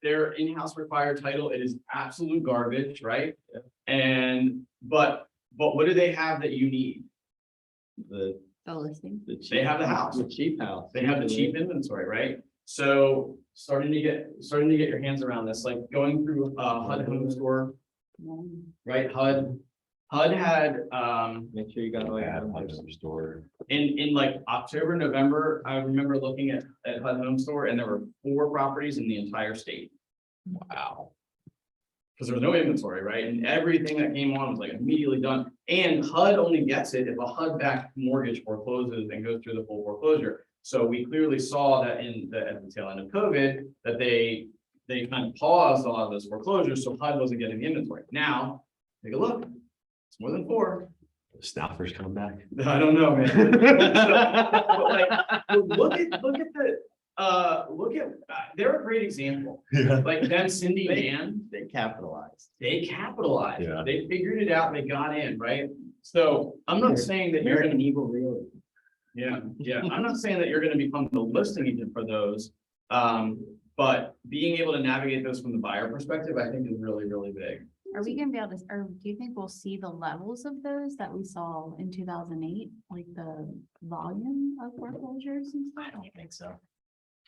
their in-house required title, it is absolute garbage, right? And but what do they have that you need? The listing. They have the house. The cheap house. They have the cheap inventory, right? So starting to get your hands around this, like going through HUD Home Store, right? HUD had Make sure you got all your Bad numbers. home store. in like October, November, I remember looking at HUD Home Store, and there were 4 properties in the entire state. Wow. Because there was no inventory, right? And everything that came on was like immediately done. And HUD only gets it if a HUD-backed mortgage forecloses and goes through the full foreclosure. So we clearly saw that at the tail end of COVID, that they kind of paused a lot of those foreclosures, so HUD wasn't getting the inventory. Now, take a look. It's more than 4. The Snuffers come back. I don't know, man. But like, look at they're a great example. Yeah. Like them, Cindy, man, They capitalized. they capitalized. Yeah. They figured it out. They got in, right? So I'm not saying that you're gonna, American Eagle Realty. yeah. I'm not saying that you're gonna become the listing agent for those. But being able to navigate those from the buyer perspective, I think is really, really big. Are we gonna be able to, or do you think we'll see the levels of those that we saw in 2008? Like the volume of foreclosures and stuff? I don't think so.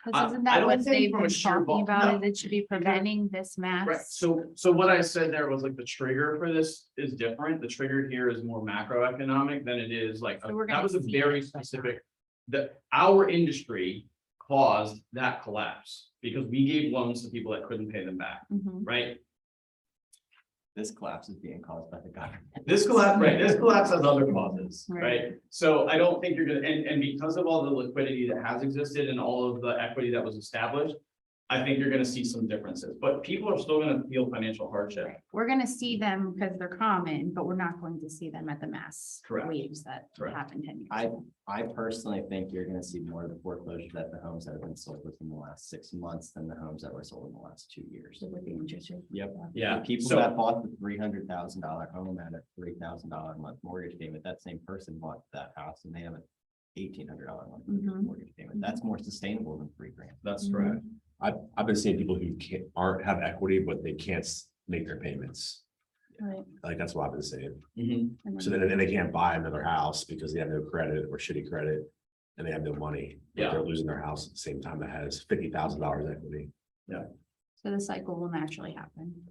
Cause isn't I that don't what think they've from a been sheer talking vol- about, no. is it should be preventing this Right, mass? so what I said there was like the trigger for this is different. The trigger here is more macroeconomic than it is like, So we're that gonna was a see very it, but not- specific. That our industry caused that collapse because we gave loans to people that couldn't pay them back, Mhm. right? This collapse is being caused by the government. This collapse has other causes, Right. right? So I don't think you're gonna, and because of all the liquidity that has existed and all of the equity that was established, I think you're gonna see some differences, but people are still gonna feel financial hardship. We're gonna see them because they're common, but we're not going to see them at the mass Correct. waves that Correct. happened 10 years ago. I personally think you're gonna see more of the foreclosures at the homes that have been sold within the last 6 months than the homes that were sold in the last 2 years. So with the interest rate. Yep. Yeah, The people so- that bought the $300,000 home at a $3,000 a month mortgage payment, that same person bought that house and they have an $1,800 a month Mhm. mortgage payment. That's more sustainable than $3,000. That's Mhm. correct. I've been seeing people who aren't have equity, but they can't make their payments. Right. Like, that's what I've been saying. Mhm. And So then- then they can't buy another house because they have no credit or shitty credit. And they have no money. But Yeah. They're losing their house at the same time that has $50,000 equity. So the cycle will naturally happen.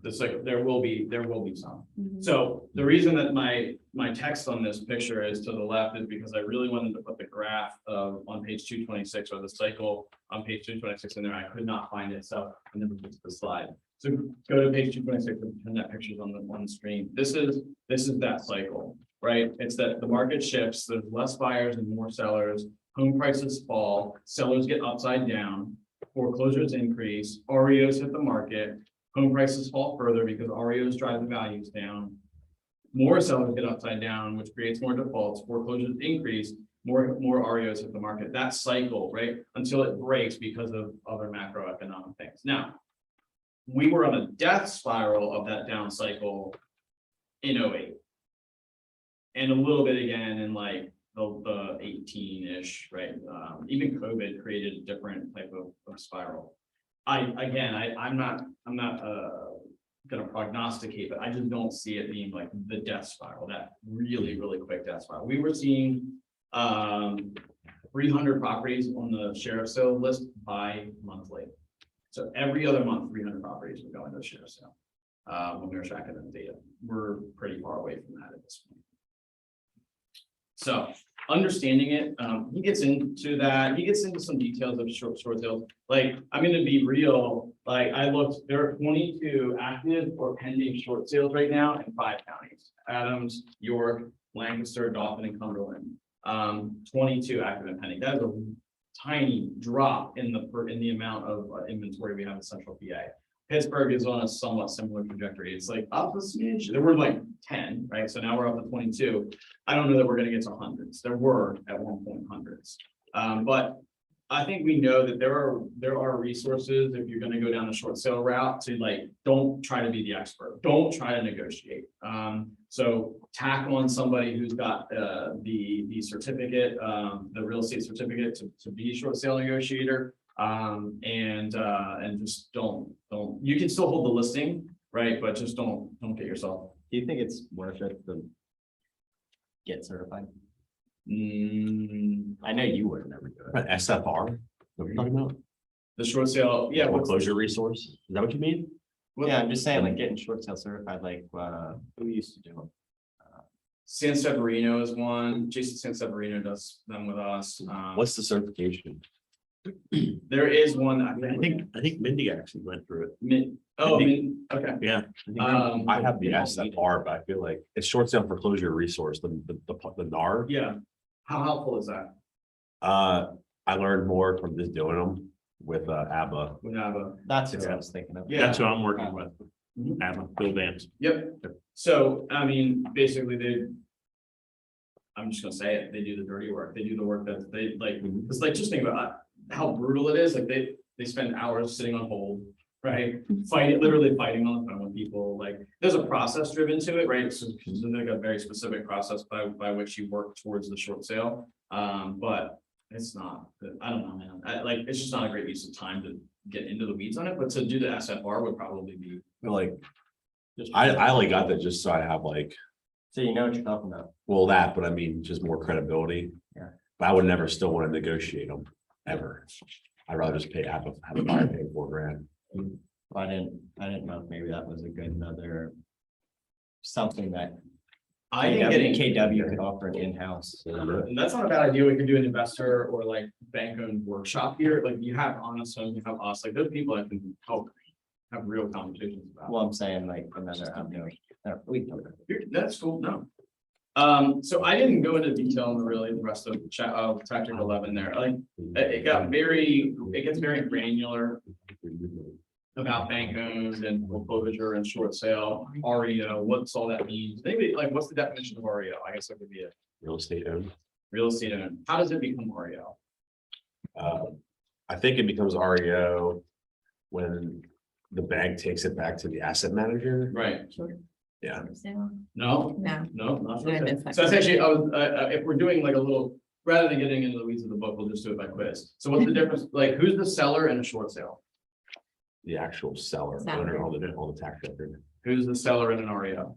It's like, there will be some. Mhm. So the reason that my text on this picture is to the left is because I really wanted to put the graph of on page 226 or the cycle on page 226 in there. I could not find it, so I never put the slide. So go to page 226 and that picture's on the screen. This is that cycle, right? It's that the market shifts, there's less buyers and more sellers, home prices fall, sellers get upside down, foreclosures increase, REOs hit the market. Home prices fall further because REOs drive the values down. More sellers get upside down, which creates more defaults, foreclosures increase, more REOs hit the market. That cycle, right? Until it breaks because of other macroeconomic things. Now, we were on a death spiral of that down cycle in 08. And a little bit again in like the 18-ish, right? Even COVID created a different type of spiral. I'm not gonna prognosticate, but I just don't see it being like the death spiral, that really, really quick death spiral. We were seeing 300 properties on the sheriff's sale list bi-monthly. So every other month, 300 properties would go into the sheriff's sale. When we were tracking the data, we're pretty far away from that at this point. So understanding it, he gets into that, he gets into some details of short sales. Like, I'm gonna be real, like, I looked, there are 22 active or pending short sales right now in 5 counties: Adams, York, Lancaster, Dauphin, and Cumberland. 22 active and pending. That is a tiny drop in the amount of inventory we have in Central PA. Pittsburgh is on a somewhat similar trajectory. It's like up a smidge. There were like 10, right? So now we're up to 22. I don't know that we're gonna get to hundreds. There were at one point hundreds. But I think we know that there are resources if you're gonna go down the short sale route to like, don't try to be the expert. Don't try to negotiate. So tack on somebody who's got the certificate, the real estate certificate to be a short sale negotiator. And just don't, you can still hold the listing, right? But just don't get yourself. Do you think it's worth it to get certified? Mm, I know you would never do it. SFR, what are you talking about? the short sale, yeah. what's- Foreclosure resource, is that what you mean? Yeah, I'm just saying, like, getting short sale certified, like, who used to do them? San Severino is one. Jason San Severino does them with us. What's the certification? There is one. I think Mindy actually went through it. Okay. Yeah. I have the SFR, but I feel like it's short sale foreclosure resource, the NAR. Yeah. How helpful is that? I learned more from just doing them with ABBA. We have a. That's what I was thinking of. Yeah. That's what I'm working with. Mhm. Adam, Bill Vance. Yep. So, I mean, basically I'm just gonna say it, they do the dirty work. They do the work that they like, it's like, just think about how brutal it is. Like they spend hours sitting on hold, right? Literally fighting on the phone with people. Like, there's a process driven to it, right? So there's like a very specific process by which you work towards the short sale. But it's not, I don't know, man. Like, it's just not a great use of time to get into the weeds on it, but to do the SFR would probably be. Like, I only got that just so I have like, So you know what you're talking about. well, that, but I mean, just more credibility. Yeah. But I would never still want to negotiate them, ever. I'd rather just have a buyer pay $4,000. I didn't know if maybe that was a good another. Something that I think getting KW could offer an in-house. And that's not a bad idea. We could do an investor or like bank-owned workshop here. Like you have Honest Home, you have us, like those people that can help have real conversations about. Well, I'm saying like another, That's cool, no. So I didn't go into detail on really the rest of tactic 11 there. Like it gets very granular about bank owned and foreclosure and short sale, REO, what's all that mean? Maybe like, what's the definition of REO? I guess that could be it. Real estate owned. Real estate owned. How does it become REO? I think it becomes REO when the bank takes it back to the asset manager. Right. Yeah. No, No. no, not No, sure. that's So it's actually, if we're doing like a little, rather than getting into the weeds of the book, we'll just do it by quiz. So what's the difference? Like, who's the seller in a short sale? The actual seller, Seller. owner, all the tax record. Who's the seller in an REO?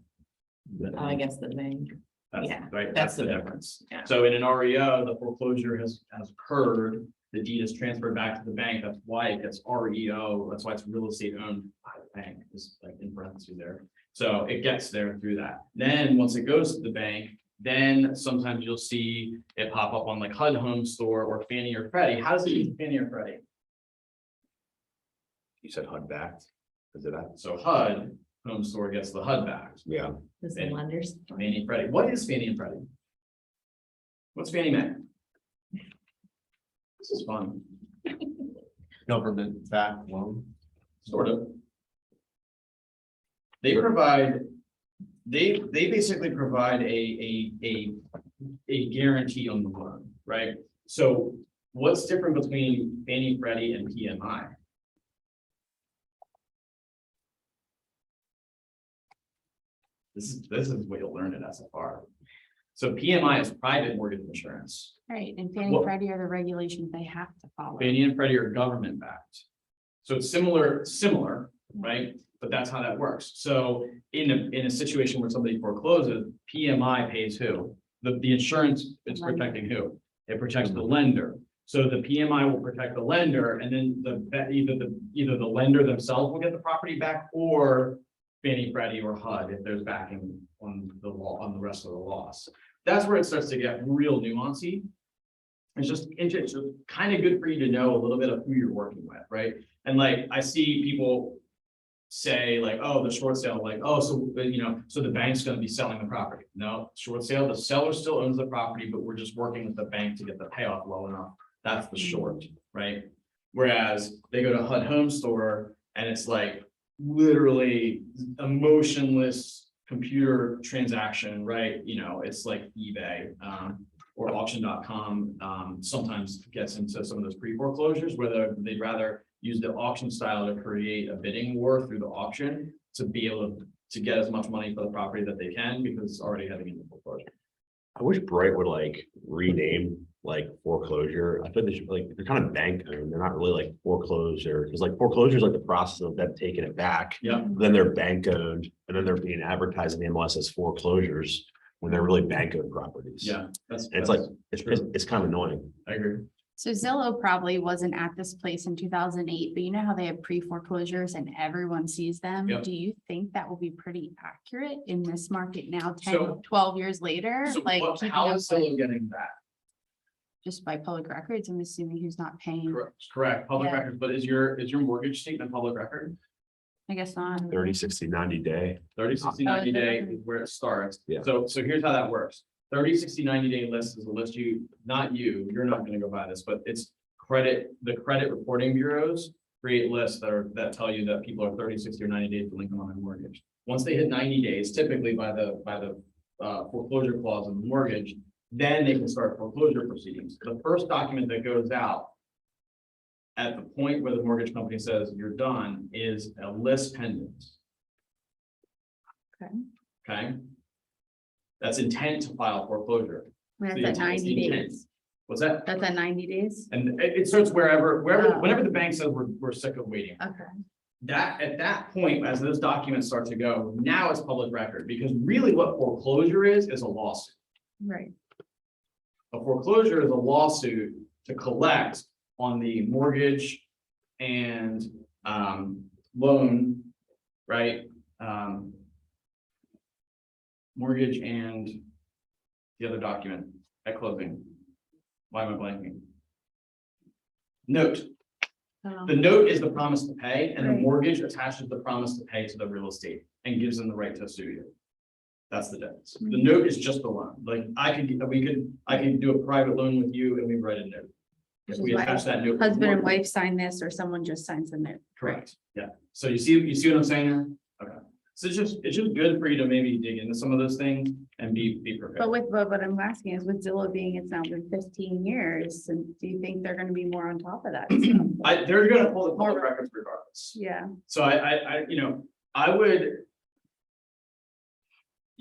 Oh, I guess the bank. That's Yeah, right, that's that's the the difference. Yeah. So in an REO, the foreclosure has occurred, the deed is transferred back to the bank, that's why it gets REO, that's why it's real estate owned by the bank, is like in parentheses there. So it gets there through that. Then, once it goes to the bank, then sometimes you'll see it pop up on like HUD Home Store or Fannie or Freddie. How does it use Fannie or Freddie? You said HUD backed. Is it that? So HUD Home Store gets the HUD back. Yeah. This is lenders. Fannie Freddie. What is Fannie and Freddie? What's Fannie Mae? This is fun, Government backed loan. sort of. They provide, they basically provide a guarantee on the loan, right? So what's different between Fannie, Freddie and PMI? This is what you'll learn at SFR. So PMI is private mortgage insurance. Right, and Fannie What- and Freddie are the regulations they have to follow. Fannie and Freddie are government backed. So it's similar, right? But that's how that works. So in a situation where somebody forecloses, PMI pays who? The insurance is Lender. protecting who? It protects the lender. So the PMI will protect the lender and then either the lender themselves will get the property back or Fannie, Freddie or HUD if there's backing on the law, on the rest of the loss. That's where it starts to get real nuancy. It's just kind of good for you to know a little bit of who you're working with, right? And like, I see people say like, oh, the short sale, like, oh, so, so the bank's gonna be selling the property. No, short sale, the seller still owns the property, but we're just working with the bank to get the payoff low enough. That's the short, right? Whereas they go to HUD Home Store and it's like literally a motionless computer transaction, right? It's like eBay, or auction.com, sometimes gets into some of those pre-foreclosures where they'd rather use the auction style to create a bidding war through the auction to be able to get as much money for the property that they can because it's already heading into foreclosure. I wish Bright would like rename like foreclosure. I feel they should they're kind of bank owned. They're not really like foreclosure. Because like foreclosure is like the process of them taking it back. Yeah. Then they're bank owned and then they're being advertised in the MLS as foreclosures when they're really bank owned properties. Yeah, that's. And it's like, it's kind of annoying. I agree. So Zillow probably wasn't at this place in 2008, but you know how they have pre-foreclosures and everyone sees them? Yep. Do you think that will be pretty accurate in this market now, 10, So- 12 years later? So Like, keeping how up is with- Zillow getting that? just by public records, I'm assuming who's not paying, Correct, public Yeah. records, but is your mortgage statement public record? I guess not. 30, 60, 90 day. 30, 60, Oh, 90 is it? day is where it starts. Yeah. So here's how that works. 30, 60, 90 day list is a list you're not gonna go buy this, but it's the credit reporting bureaus create lists that tell you that people are 30, 60, or 90 days delinquent on their mortgage. Once they hit 90 days, typically by the foreclosure clause in the mortgage, then they can start foreclosure proceedings. The first document that goes out at the point where the mortgage company says you're done is a list pendant. Okay. Okay. That's intent to file foreclosure. That's the at intent- 90 the intent. days. What's that? That's at 90 days? And it starts wherever, Oh. whenever the bank says we're sick of waiting. Okay. That, at that point, as those documents start to go, now it's public record, because really what foreclosure is a lawsuit. Right. A foreclosure is a lawsuit to collect on the mortgage and loan, right? Mortgage and the other document at closing. Why am I blanking? Note, the note is the promise to pay, and the Right. mortgage attaches the promise to pay to the real estate and gives them the right to sue you. That's the difference. The note is just the loan. Like I could do a private loan with you and we write a note. If Which we is why attach that note. to the Husband and mortgage. wife sign this, or someone just signs the note. Correct, yeah. So you see what I'm saying there? Okay. So it's just good for you to maybe dig into some of those things and be But prepared. but what I'm asking is with Zillow being, it's now been 15 years, and do you think they're gonna be more on top of that? stuff? They're gonna pull the public records regardless. Yeah, So I would.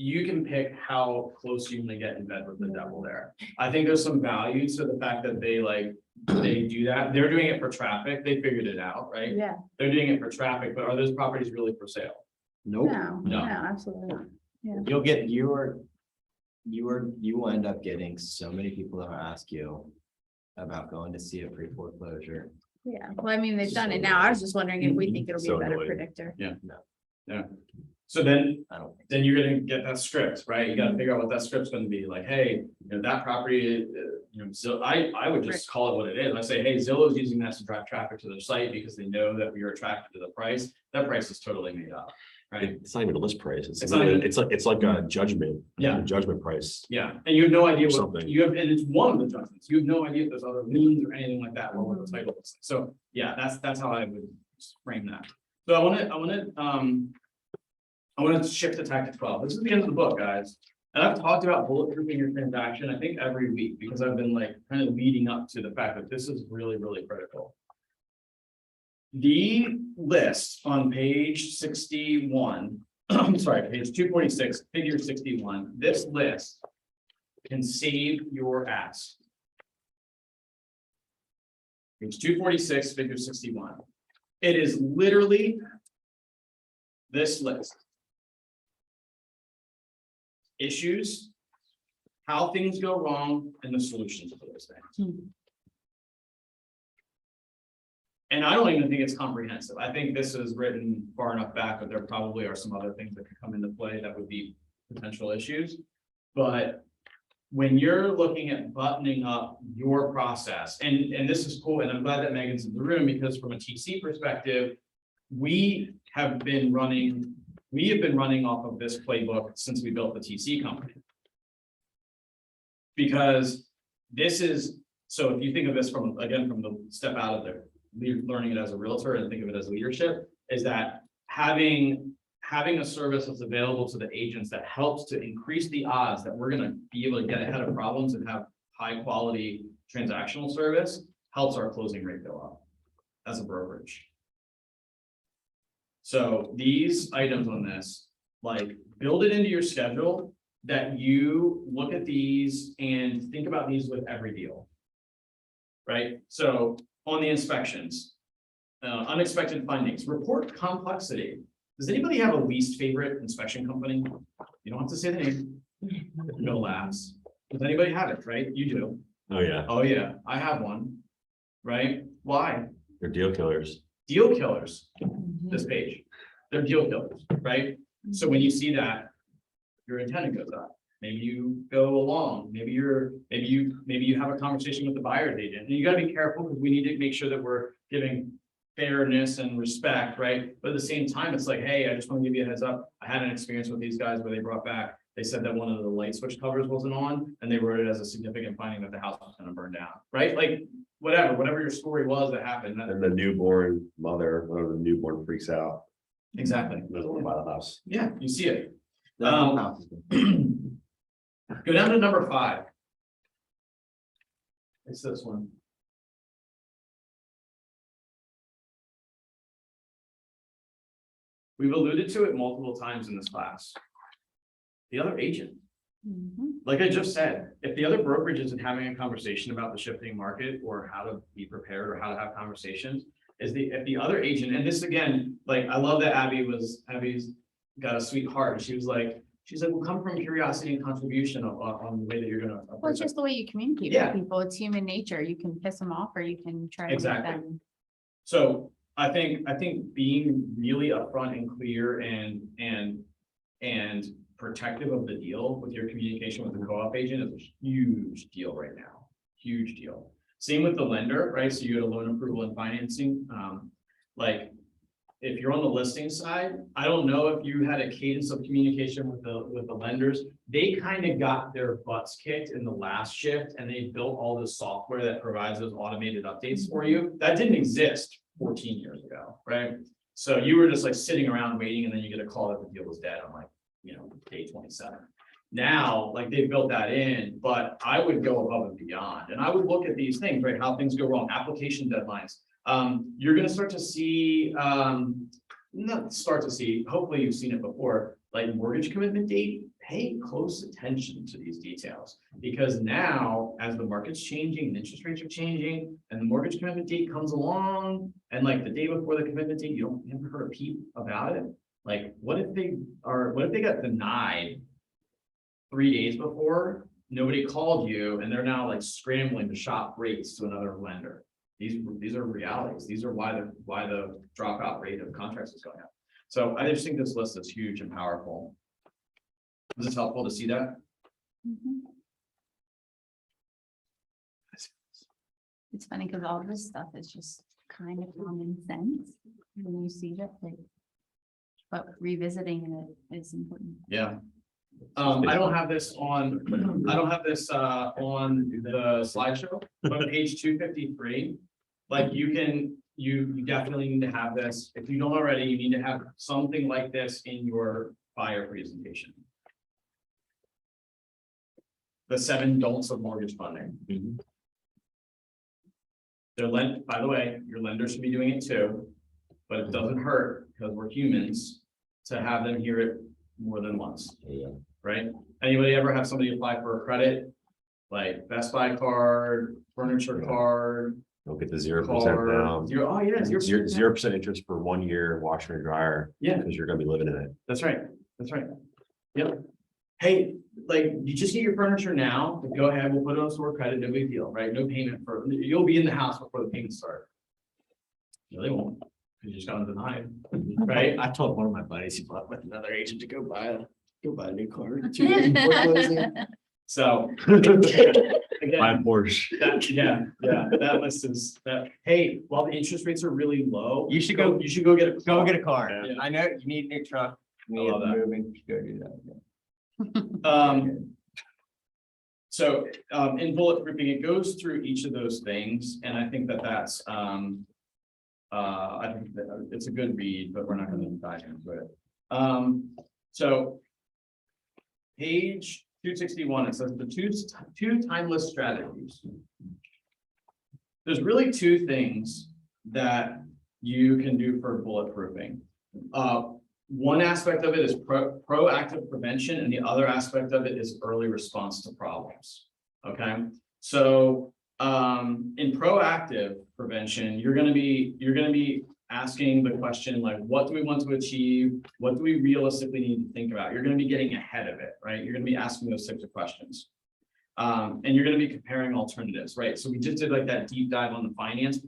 You can pick how close you want to get in bed with the devil there. I think there's some value to the fact that they do that. They're doing it for traffic. They figured it out, right? yeah, They're doing it for traffic, but are those properties really for sale? Nope. no, No. no, absolutely not. You'll get, you will end up getting so many people that will ask you about going to see a pre-foreclosure. Yeah, well, I mean, they've done it now. I was just wondering if we think it'll be a So better annoying. predictor. So then I don't think. then you're gonna get that script, right? You gotta figure out what that script's gonna be like, hey, that property, so I would just call it what it is. I say, hey, Zillow's using that to drive traffic to their site because they know that we are attracted to the price. That price is totally made up, right? It's not even a list price. It's not even- It's like a judgment. Yeah. a Judgment price. Yeah, and you have no idea what Something. you have, and it's one of the judgments. You have no idea if there's other liens or anything like that, or what the title is. So, yeah, that's how I would frame that. So I want to shift to tactic 12. This is the end of the book, guys. And I've talked about bulletproofing your transaction, I think every week, because I've been like kind of leading up to the fact that this is really, really critical. The list on page 61, I'm sorry, page 246, figure 61, this list can save your ass. Page 246, figure 61. It is literally this list. Issues, how things go wrong, and the solutions for those things. And I don't even think it's comprehensive. I think this is written far enough back that there probably are some other things that could come into play that would be potential issues. But when you're looking at buttoning up your process, and this is cool, and I'm glad that Megan's in the room, because from a TC perspective, we have been running off of this playbook since we built the TC company. Because this is, so if you think of this from the step out of there, learning it as a realtor and think of it as leadership, is that having a service that's available to the agents that helps to increase the odds that we're gonna be able to get ahead of problems and have high quality transactional service helps our closing rate go up as a brokerage. So these items on this, like, build it into your schedule that you look at these and think about these with every deal. Right? So on the inspections, unexpected findings, report complexity. Does anybody have a least favorite inspection company? You don't have to say the name. No laughs. Does anybody have it, right? You do. Oh, yeah. Oh, yeah, I have one. Right? Why? They're deal killers. Deal killers, this page. They're deal killers, right? So when you see that, your antenna goes up. Maybe you go along, maybe you have a conversation with the buyer's agent, and you gotta be careful because we need to make sure that we're giving fairness and respect, right? But at the same time, it's like, hey, I just want to give you a heads up. I had an experience with these guys where they said that one of the light switch covers wasn't on, and they wrote it as a significant finding that the house was gonna burn down, right? Like, whatever your story was that happened. And the newborn mother, one of the newborn freaks out. Exactly. Doesn't want to buy the house. Yeah, you see it. The whole house is good. Go down to number 5. It's this one. We've alluded to it multiple times in this class. The other agent, like I just said, if the other brokerage isn't having a conversation about the shifting market or how to be prepared or how to have conversations, if the other agent, and this again, like I love that Abby's got a sweet heart. She was like, She's like, well, come from curiosity and contribution on the way that you're gonna. Well, it's just the way you communicate Yeah. with people. It's human nature. You can piss them off or you can try to make Exactly. them. So I think being really upfront and clear and protective of the deal with your communication with the co-op agent is a huge deal right now. Huge deal. Same with the lender, right? So you had a loan approval and financing. Like, if you're on the listing side, I don't know if you had a cadence of communication with the lenders. They kind of got their butts kicked in the last shift and they built all this software that provides those automated updates for you. That didn't exist 14 years ago, right? So you were just like sitting around waiting and then you get a call that the deal was dead on like, day 27. Now, like they built that in, but I would go above and beyond and I would look at these things, right? How things go wrong, application deadlines. You're gonna start to see, hopefully you've seen it before, like mortgage commitment date, pay close attention to these details. Because now, as the market's changing, and interest rates are changing, and the mortgage commitment date comes along, and like the day before the commitment date, you never heard a peep about it. Like, what if they got denied 3 days before, nobody called you, and they're now like scrambling to shop rates to another lender? These are realities. These are why the dropout rate of contracts is going up. So I just think this list is huge and powerful. Is this helpful to see that? Mhm. It's funny because all this stuff is just kind of common sense when you see that, like, but revisiting it is important. Yeah. I don't have this on, on the slideshow, but on page 253, like you definitely need to have this. If you don't already, you need to have something like this in your buyer presentation. The 7 don'ts of mortgage funding. By the way, your lender should be doing it too, but it doesn't hurt because we're humans to have them hear it more than once. Right? Anybody ever have somebody apply for a credit? Like Best Buy card, furniture card, Don't get the 0% card, down. oh yeah, 0% interest for 1 year, washer and dryer, Yeah, because you're gonna be living in it. that's right. That's right. Yep. Hey, like you just get your furniture now, but go ahead, we'll put it on store credit, no big deal, right? No payment you'll be in the house before the payments start. No, they won't, because you just got denied, right? I told one of my buddies he bought with another agent to go buy a new car. So. My Again, Porsche. that list is that, hey, while the interest rates are really low. You should go get a car. get a car. Yeah. I know you need a new truck. You I need love that. moving, go do that. So, in bulletproofing, it goes through each of those things, and I think that's, I think that it's a good read, but we're not gonna dive into it. So. Page 261, it says the two timeless strategies. There's really 2 things that you can do for bulletproofing. One aspect of it is proactive prevention, and the other aspect of it is early response to problems. Okay, so in proactive prevention, you're gonna be asking the question like, what do we want to achieve? What do we realistically need to think about? You're gonna be getting ahead of it, right? You're gonna be asking those types of questions. And you're gonna be comparing alternatives, right? So we just did like that deep dive on the finance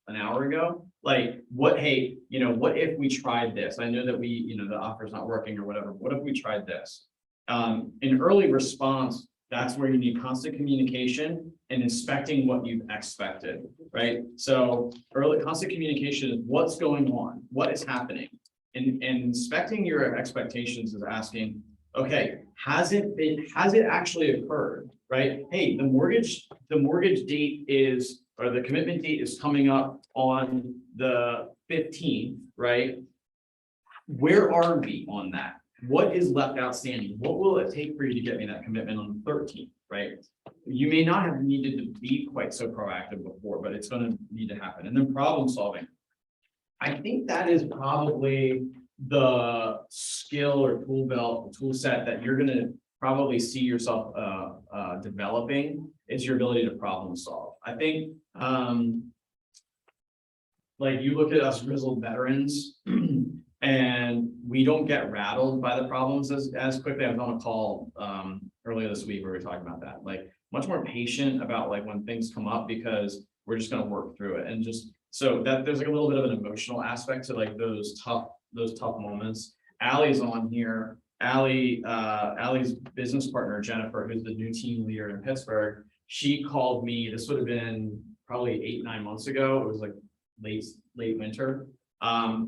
an hour ago. Like, what if we tried this? I know that the offer's not working or whatever. What if we tried this? In early response, that's where you need constant communication and inspecting what you've expected, right? So early constant communication is what's going on, what is happening, and inspecting your expectations is asking, okay, has it actually occurred, right? Hey, the mortgage date is, or the commitment date is coming up on the 15th, right? Where are we on that? What is left outstanding? What will it take for you to get me that commitment on the 13th, right? You may not have needed to be quite so proactive before, but it's going to need to happen. And then problem solving. I think that is probably the skill or tool set that you're going to probably see yourself developing is your ability to problem solve. I think like you look at us grizzled veterans And we don't get rattled by the problems as quickly. I was on a call earlier this week where we were talking about that, like much more patient about like when things come up, because we're just gonna work through it. And just so that there's like a little bit of an emotional aspect to like those tough moments. Allie's on here. Allie's business partner, Jennifer, who's the new team leader in Pittsburgh, she called me, this would have been probably 8-9 months ago. It was like late winter.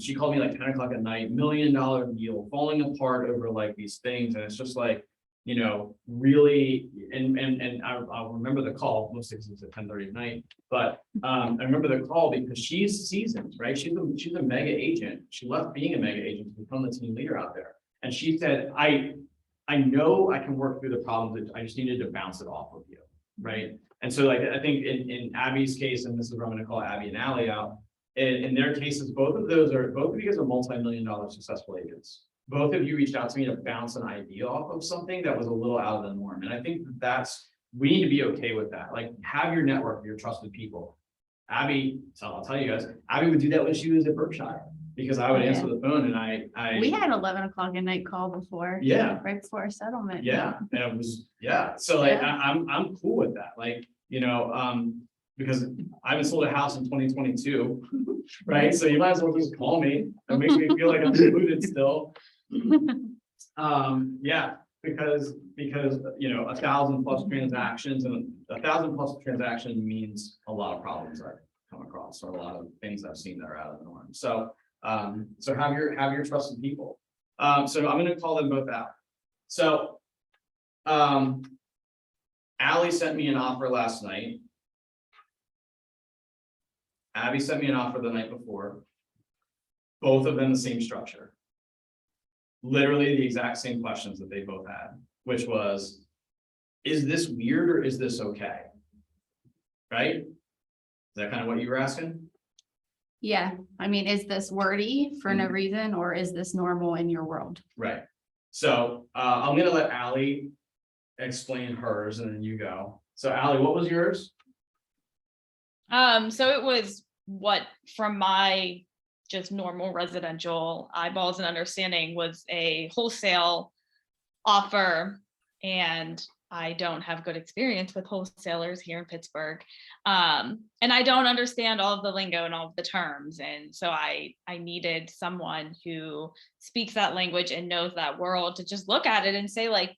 She called me like 10 o'clock at night, $1 million deal falling apart over like these things. And it's just like, you know, really, and I'll remember the call, mostly because it was at 10:30 at night. But I remember the call because she's seasoned, right? She's a mega agent. She left being a mega agent to become the team leader out there. And she said, I know I can work through the problems. I just needed to bounce it off of you, right? And so like, I think in Abby's case, and this is where I'm gonna call Abby and Allie out, in their cases, both of you guys are multi-million-dollar successful agents. Both of you reached out to me to bounce an idea off of something that was a little out of the norm. And I think we need to be okay with that. Like, have your network, your trusted people. Abby, so I'll tell you guys, Abby would do that when she was at Berkshire, because I would answer the phone and We had 11 o'clock at night call before. Yeah. Right before our settlement. yeah, and it was, yeah. So like, Yeah. I'm cool with that. Like, you know, because I haven't sold a house in 2022, right? So you might as well just call me and make me feel like I'm included still. Yeah, because you know, 1,000+ transactions, and 1,000+ transactions means a lot of problems I've come across, or a lot of things I've seen that are out of the norm. So so have your trusted people. So I'm gonna call them both out. So Allie sent me an offer last night. Abby sent me an offer the night before. Both of them the same structure. Literally the exact same questions that they both had, which was, is this weird or is this okay? Right? Is that kind of what you were asking? Yeah, I mean, is this wordy for no reason, or is this normal in your world? Right. So I'm gonna let Allie explain hers and then you go. So Allie, what was yours? So it was what, from my just normal residential eyeballs and understanding, was a wholesale offer. And I don't have good experience with wholesalers here in Pittsburgh. And I don't understand all of the lingo and all of the terms. And so I needed someone who speaks that language and knows that world to just look at it and say, like,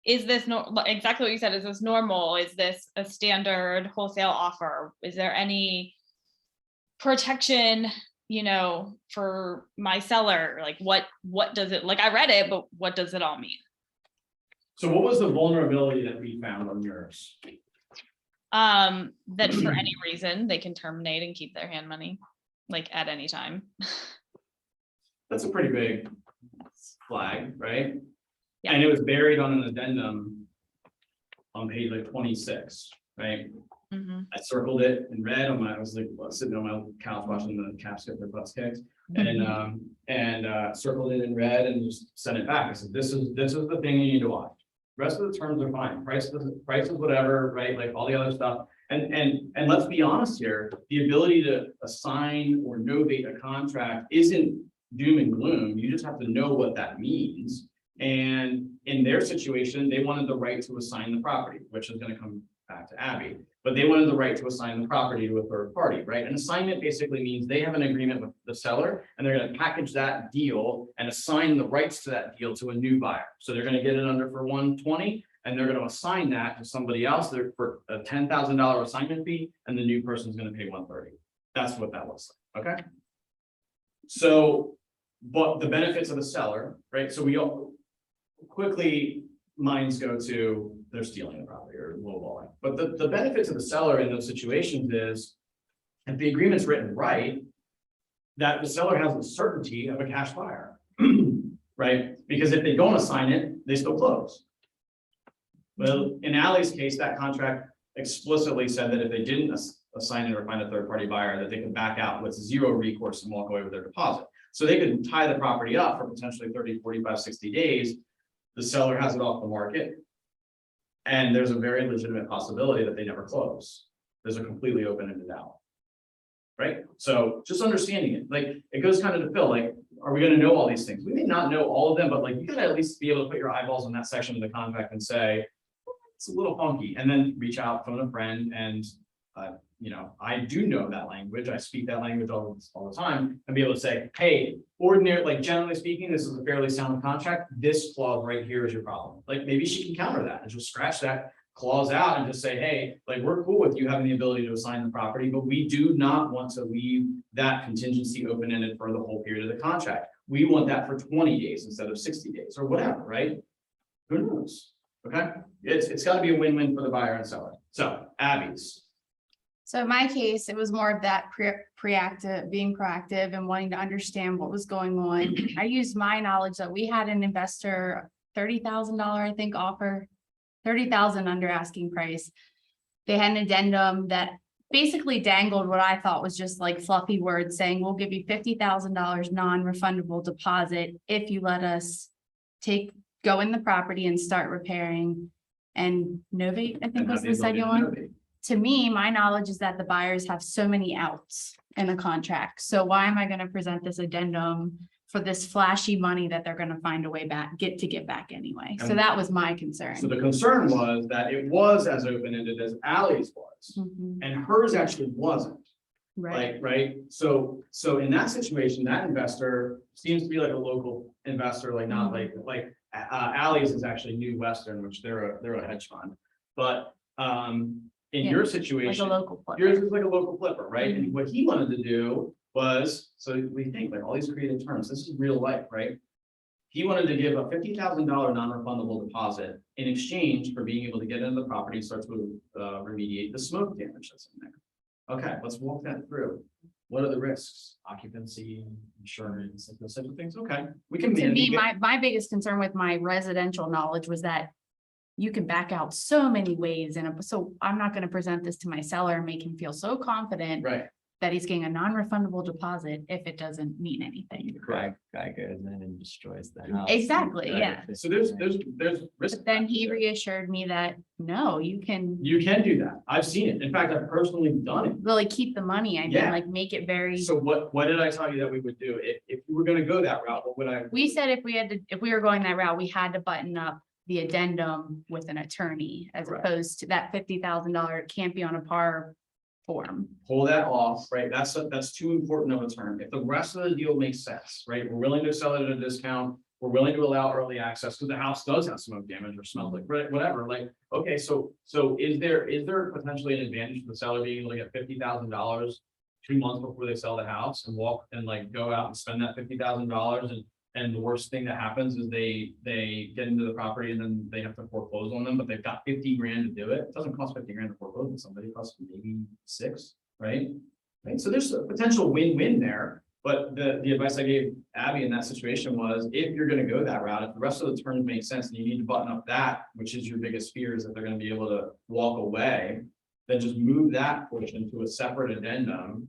is this exactly what you said? Is this normal? Is this a standard wholesale offer? Is there any protection, you know, for my seller? Like, what does it, like, I read it, but what does it all mean? So what was the vulnerability that we found on yours? That for any reason they can terminate and keep their hand money, like, at any time. That's a pretty big flag, right? Yeah. And it was buried on an addendum on page like 26, right? Mhm. I circled it in red I was like sitting on my couch watching the Caps get their butts kicked, and circled it in red and just sent it back. I said, this is the thing you need to watch. Rest of the terms are fine. Price is whatever, right? Like all the other stuff. And let's be honest here, the ability to assign or novate a contract isn't doom and gloom. You just have to know what that means. And in their situation, they wanted the right to assign the property, which is going to come back to Abby, but they wanted the right to assign the property to a third party, right? An assignment basically means they have an agreement with the seller and they're going to package that deal and assign the rights to that deal to a new buyer. So they're going to get it under for $120 and they're going to assign that to somebody else for a $10,000 assignment fee, and the new person's going to pay $130. That's what that looks like. Okay. So, but the benefits of the seller, right? So we all quickly minds go to they're stealing the property or lowballing. But the benefit to the seller in those situations is if the agreement's written right, that the seller has the certainty of a cash buyer, right? Because if they don't assign it, they still close. Well, in Allie's case, that contract explicitly said that if they didn't assign it or find a third party buyer, that they could back out with zero recourse and walk away with their deposit. So they could tie the property up for potentially 30, 45, 60 days. The seller has it off the market. And there's a very legitimate possibility that they never close. There's a completely open-ended out. Right? So just understanding it, like it goes kind of to Phil, like are we gonna know all these things? We may not know all of them, but like, you gotta at least be able to put your eyeballs on that section of the contract and say, it's a little funky, and then reach out, phone a friend, and, you know, I do know that language, I speak that language all the time, and be able to say, hey, ordinary, like generally speaking, this is a fairly sound contract, this clause right here is your problem. Like, maybe she can counter that and just scratch that clause out and just say, hey, like, we're cool with you having the ability to assign the property, but we do not want to leave that contingency open-ended for the whole period of the contract. We want that for 20 days instead of 60 days or whatever, right? Who knows? Okay, it's gotta be a win-win for the buyer and seller. So Abby's. So in my case, it was more of that being proactive and wanting to understand what was going on. I used my knowledge that we had an investor, $30,000, I think, offer, 30,000 under asking price. They had an addendum that basically dangled what I thought was just like fluffy words saying, we'll give you $50,000 non-refundable deposit if you let us go in the property and start repairing and novate, I think was the second one. To me, my knowledge is that the buyers have so many outs in the contract. So why am I going to present this addendum for this flashy money that they're going to find a way back, get back anyway? So that was my concern. So the concern was that it was as open-ended as Ally's was, Mhm. and hers actually wasn't. Right. Like, right, so in that situation, that investor seems to be like a local investor, like not like Ally's is actually New Western, which they're a hedge fund. But in Yeah, your Like a situation, local flipper. yours is like a local flipper, right? And what he wanted to do was, so we think like all these creative terms, this is real life, right? He wanted to give a $50,000 non-refundable deposit in exchange for being able to get into the property and start to remediate the smoke damage that's in there. Okay, let's walk that through. What are the risks? Occupancy, insurance, like those types of things. Okay, we can. To me, manage- my biggest concern with my residential knowledge was that you can back out so many ways, and so I'm not gonna present this to my seller and make him feel so confident Right, that he's getting a non-refundable deposit if it doesn't mean anything. correct. Guy goes in and destroys the house. Exactly, Right. yeah. So there's risk. But then he reassured me that, no, you can You can do that. I've seen it. In fact, I've personally done it. really keep the money. I mean, Yeah. like, make it very. So what did I tell you that we would do? If you were gonna go that route, what would I? We said if we were going that route, we had to button up the addendum with an attorney as Correct. opposed to that $50,000 can't be on a par form. Pull that off, right? That's too important of a term. If the rest of the deal makes sense, right? We're willing to sell it at a discount. We're willing to allow early access because the house does have smoke damage or smells like, right, whatever, like, okay, so is there potentially an advantage for the seller being able to get $50,000 2 months before they sell the house and walk and like go out and spend that $50,000 and the worst thing that happens is they get into the property and then they have to foreclose on them, but they've got 50 grand to do it. It doesn't cost 50 grand to foreclose on somebody, it costs maybe 6, right? Right, so there's a potential win-win there, but the advice I gave Abby in that situation was, if you're gonna go that route, if the rest of the terms make sense and you need to button up that, which is your biggest fear is that they're gonna be able to walk away, then just move that portion to a separate addendum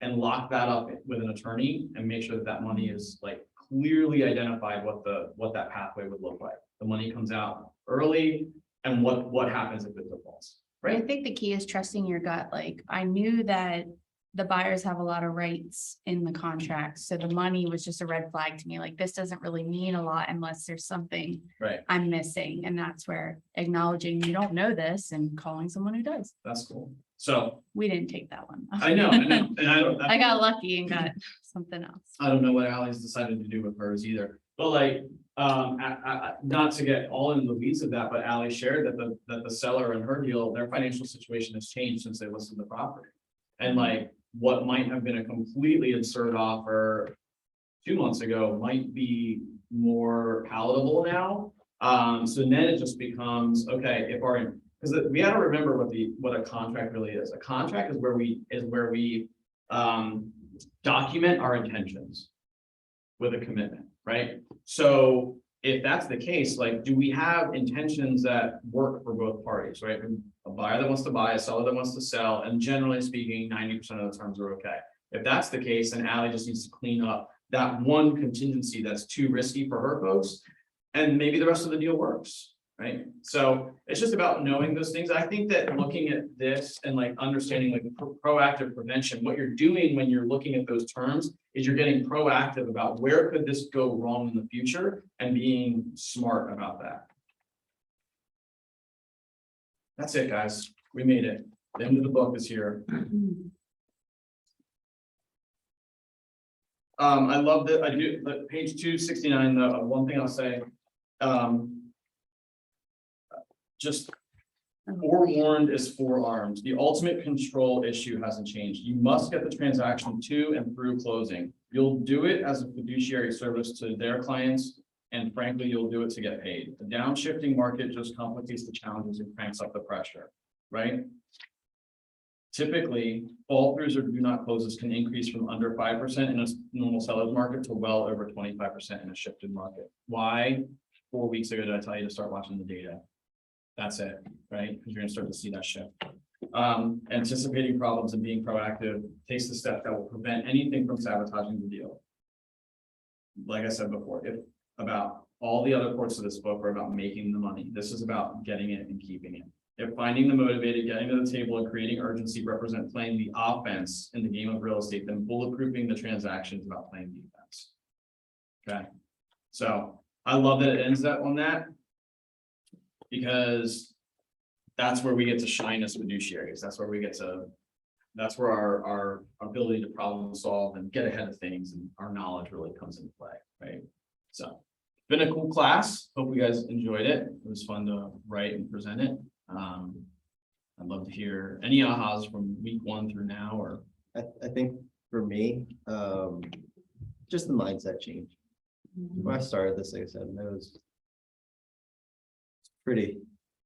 and lock that up with an attorney and make sure that that money is like clearly identified what that pathway would look like. The money comes out early and what happens if it defaults, I right? think the key is trusting your gut. Like, I knew that the buyers have a lot of rights in the contract, so the money was just a red flag to me. Like, this doesn't really mean a lot unless there's something Right, I'm missing, and that's where acknowledging you don't know this and calling someone who does. that's cool. So We didn't take that one. I know, and I don't. I got lucky and got something else. I don't know what Ally's decided to do with hers either, but like, not to get all into the weeds of that, but Ally shared that the seller and her deal, their financial situation has changed since they listed the property. And like, what might have been a completely absurd offer 2 months ago might be more palatable now. So then it just becomes, okay, because we gotta remember what a contract really is. A contract is where we document our intentions with a commitment, right? So if that's the case, like, do we have intentions that work for both parties, right? A buyer that wants to buy, a seller that wants to sell, and generally speaking, 90% of the terms are okay. If that's the case, then Ally just needs to clean up that one contingency that's too risky for her folks, and maybe the rest of the deal works. right? So it's just about knowing those things. I think that looking at this and like understanding like proactive prevention, what you're doing when you're looking at those terms is you're getting proactive about where could this go wrong in the future and being smart about that. That's it, guys. We made it. The end of the book is here. I love that. I do, but page 269, the one thing I'll say, just forewarned is forearmed. The ultimate control issue hasn't changed. You must get the transaction to and through closing. You'll do it as a fiduciary service to their clients, and frankly, you'll do it to get paid. The downshifting market just complicates the challenges and cranks up the pressure, right? Typically, fall throughs or do not closes can increase from under 5% in a normal seller's market to well over 25% in a shifted market. Why? 4 weeks ago, did I tell you to start watching the data? That's it, right? Because you're gonna start to see that shift. Anticipating problems and being proactive takes the step that will prevent anything from sabotaging the deal. Like I said before, if about all the other parts of this book are about making the money, this is about getting it and keeping it. If finding the motivated, getting to the table and creating urgency represent playing the offense in the game of real estate, then bulletproofing the transaction is about playing defense. Okay, so I love that it ends that on that, because that's where we get to shine as fiduciaries. That's where we get to, that's where our ability to problem solve and get ahead of things and our knowledge really comes into play, right? So, been a cool class. Hope you guys enjoyed it. It was fun to write and present it. I'd love to hear any ahas from week 1 through now, or I think for me, just the mindset change. When I started this, like I said, it was pretty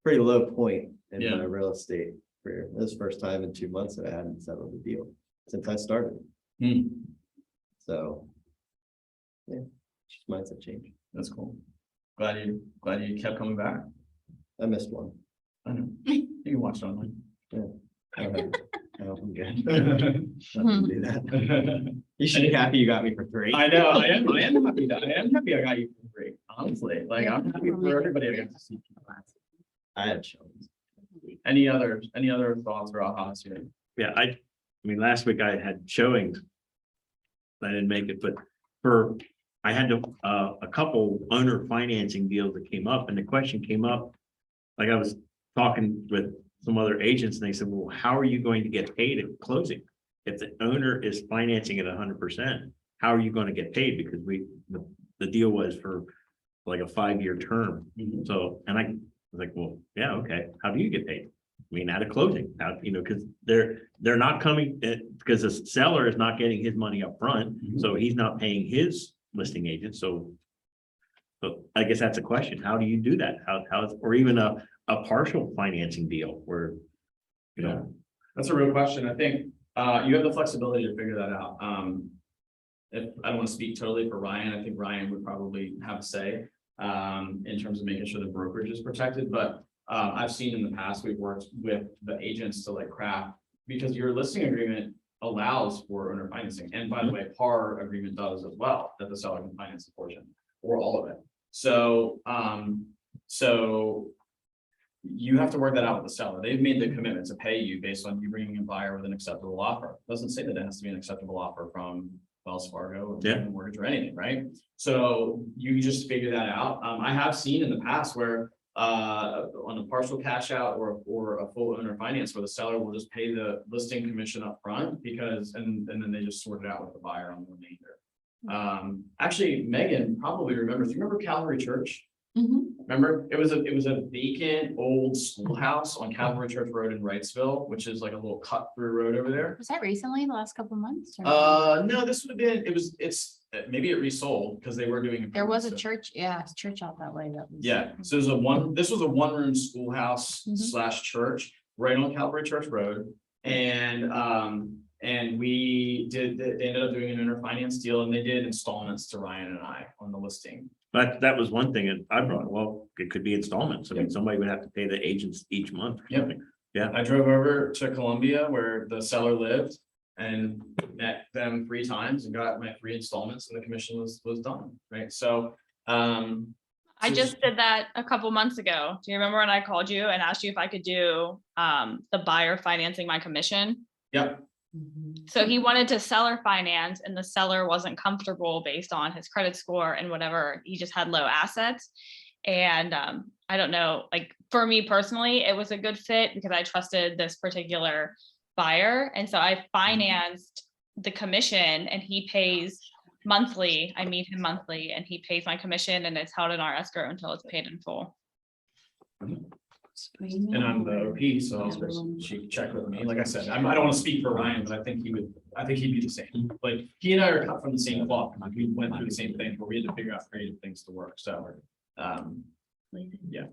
low point in Yeah. my real estate career. This was the first time in 2 months that I hadn't settled a deal since I started. So, yeah, just mindset change. that's cool. Glad you kept coming back. I missed one. I know. You can watch it online. I hope I'm good. Not to do that. You should be happy you got me for free. I know, I am happy I got you for free, honestly. Like, I'm happy for everybody I got to see. I had shows. Any other thoughts or ahas here? Yeah, I mean, last week I had showings. I didn't make it, but I had a couple owner financing deals that came up, and the question came up. Like, I was talking with some other agents and they said, well, how are you going to get paid at closing? If the owner is financing at 100%, how are you going to get paid? Because the deal was for like a 5-year term. So, and I was like, well, yeah, okay. How do you get paid? I mean, at a closing, because they're not coming, because the seller is not getting his money up front. So he's not paying his listing agent. So I guess that's a question. How do you do that? Or even a partial financing deal where, That's a real question. I think you have the flexibility to figure that out. If I don't want to speak totally for Ryan, I think Ryan would probably have a say in terms of making sure the brokerage is protected. But I've seen in the past, we've worked with the agents to like craft, because your listing agreement allows for owner financing. And by the way, PAR agreement does as well, that the seller can finance a portion or all of it. So, you have to work that out with the seller. They've made the commitment to pay you based on you bringing a buyer with an acceptable offer. Doesn't say that it has to be an acceptable offer from Wells Fargo or mortgage or anything, right? So you just figure that out. I have seen in the past where on a partial cash out or a full owner finance where the seller will just pay the listing commission up front because and then they just sort it out with the buyer on the remainder. Actually, Megan probably remembers. Do you remember Calvary Church? Remember, it was a vacant old schoolhouse on Calvary Church Road in Wrightsville, which is like a little cut through road over there. Was that recently, the last couple of months? No, this would have been, maybe it resold because they were doing. There was a improvements, so- church, yeah, it's church out that way. That was. Yeah, so this was a one-room schoolhouse / church right on Calvary Church Road. And they ended up doing an owner finance deal, and they did installments to Ryan and I on the listing. But that was one thing that I brought. Well, it could be installments. I mean, somebody would have to pay the agents each month. Yep. I drove over to Columbia where the seller lived and met them 3 times and got my 3 installments, and the commission was done, right? So I just did that a couple months ago. Do you remember when I called you and asked you if I could do the buyer financing my commission? Yep. So he wanted to seller finance and the seller wasn't comfortable based on his credit score and whatever. He just had low assets. And I don't know, like for me personally, it was a good fit because I trusted this particular buyer. And so I financed the commission and he pays monthly. I meet him monthly and he pays my commission and it's held in our escrow until it's paid in full. And I'm the OP, so she checked with me. Like I said, I don't want to speak for Ryan, but I think he'd be the same. Like, he and I are cut from the same cloth. We went through the same thing, but we had to figure out creative things to work, so. Yeah.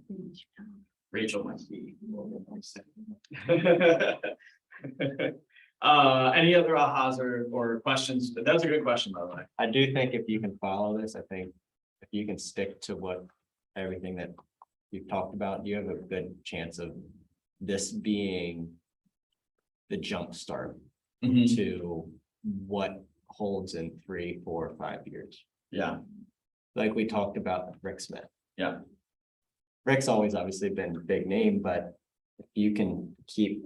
Rachel might be. Any other ahas or questions? That was a good question, by the way. I do think if you can follow this, I think if you can stick to what everything that you've talked about, you have a good chance of this being the jump start to what holds in 3, 4, 5 years. Yeah, Like we talked about Rick Smith. yeah. Rick's always obviously been a big name, but if you can keep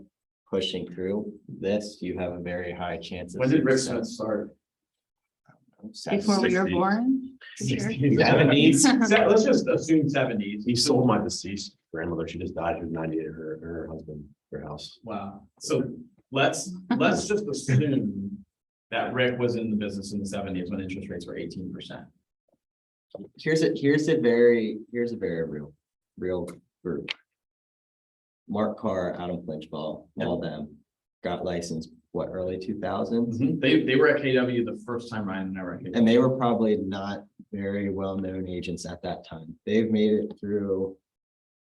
pushing through this, you have a very high chance. of When did Rick success. Smith start? Before we were 60s. born. Seventies. Let's just assume 70s. He sold my deceased grandmother. She just died. She was 98. Her husband, her house. Wow. So let's just assume that Rick was in the business in the 70s when interest rates were 18%. Here's a very real group. Mark Carr, Adam Flinchball, all them got licensed, what, early 2000s? They were at KW the first time Ryan and I were at KW. And they were probably not very well-known agents at that time. They've made it through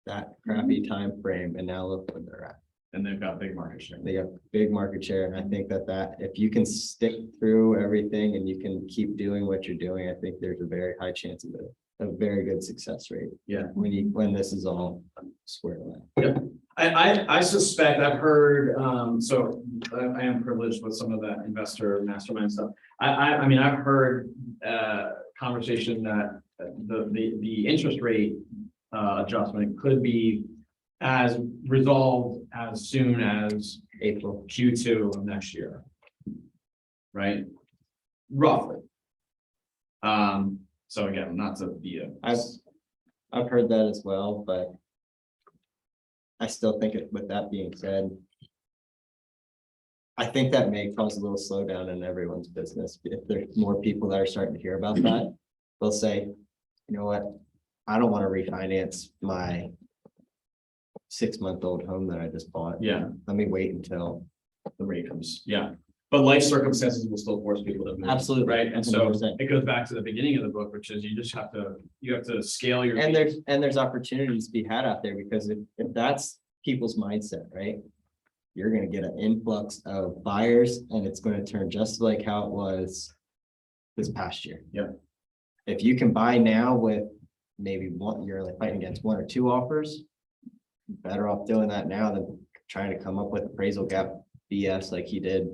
that crappy time frame, and now look where they're at. And they've got big market share. They got big market share, and I think that if you can stick through everything and you can keep doing what you're doing, I think there's a very high chance of a very good success rate. Yeah. When this is all squared away. I suspect I've heard, so I am privileged with some of that investor mastermind stuff. I mean, I've heard conversation that the interest rate adjustment could be as resolved as soon as April. Q2 of next year. Right? Roughly. So again, not to be a. I've heard that as well, but I still think with that being said, I think that may cause a little slowdown in everyone's business. If there's more people that are starting to hear about that, they'll say, you know what? I don't want to refinance my 6-month-old home that I just bought. Yeah. Let me wait until The rate comes, yeah, but life circumstances will still force people to move. Absolutely. Right, and so 100%. it goes back to the beginning of the book, which is you have to scale your. And there's opportunities to be had out there, because if that's people's mindset, right? You're gonna get an influx of buyers, and it's gonna turn just like how it was this past year. Yeah. If you can buy now with maybe you're like fighting against 1 or 2 offers, better off doing that now than trying to come up with appraisal gap BS like he did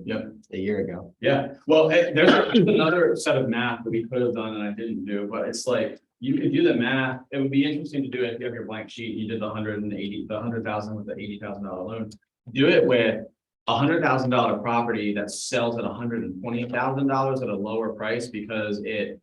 a year ago. Yeah, well, there's another set of math that we could have done and I didn't do, but it's like, you could do the math. It would be interesting to do it if you have your blank sheet, you did the 100,000 with the $80,000 loan. Do it with $100,000 property that sells at $120,000 at a lower price because it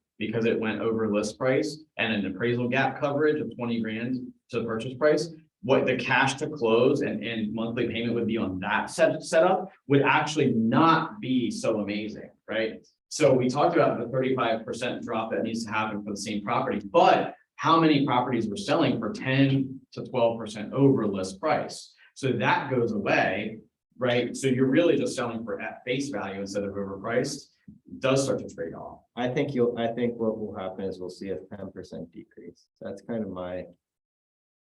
went over list price, and an appraisal gap coverage of 20 grand to the purchase price. What the cash to close and monthly payment would be on that setup would actually not be so amazing, right? So we talked about the 35% drop that needs to happen for the same property, but how many properties were selling for 10 to 12% over list price? So that goes away, right? So you're really just selling for at face value instead of overpriced. It does start to trade off. I think what will happen is we'll see a 10% decrease. That's kind of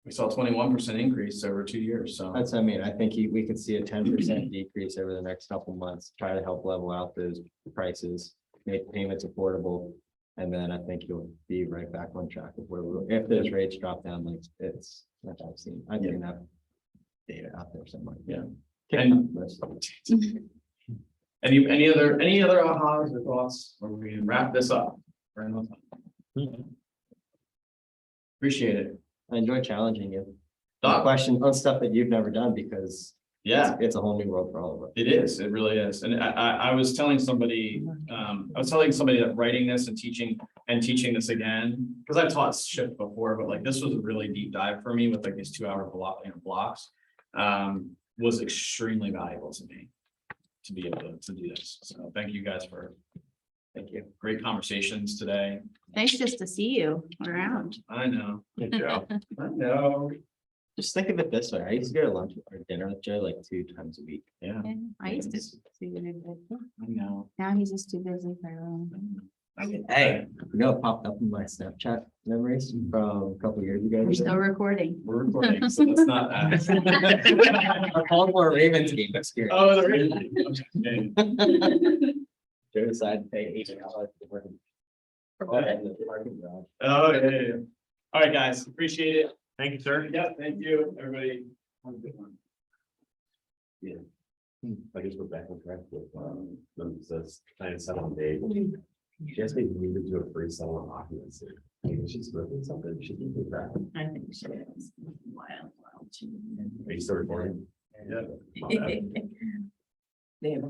We saw a 21% increase over 2 years, so. I think we could see a 10% decrease over the next couple months, try to help level out those prices, make payments affordable. And then I think you'll be right back on track of where if those rates drop down, like it's like I've seen that data out there somewhere. Yeah. And Any other ahas or thoughts, or we can wrap this up? Appreciate it. I enjoy challenging you. Doc, Question on stuff that you've never done because yeah. it's a whole new world for all of us. It is, it really is. And I was telling somebody, that writing this and teaching this again, because I've taught shift before, but like this was a really deep dive for me with like these 2-hour blocks. Was extremely valuable to me to be able to do this. So thank you guys for great conversations today. Nice just to see you around. I know. Good job. I know. Just think of it this way. I used to go to lunch or dinner with Joe like 2 times a week. Yeah, I used to see you. I know. Now he's just too busy for everyone. Hey, you know, it popped up in my Snapchat memories from a couple years ago. We're still recording. We're recording, so that's not that. A Baltimore Ravens game experience. Oh, there is. Okay. Joe decided to pay $80 to work in the parking garage. Oh, yeah, yeah, yeah. All right, guys, appreciate it. Thank you, sir. Yeah, thank you, everybody. Have a good one. I just went back on track with, says, plan settlement date. She asked me to move it to a free settlement occupancy. Maybe she's smoking something, she can do that. I think she is. Wild. Are you still recording? Yeah. My bad. They have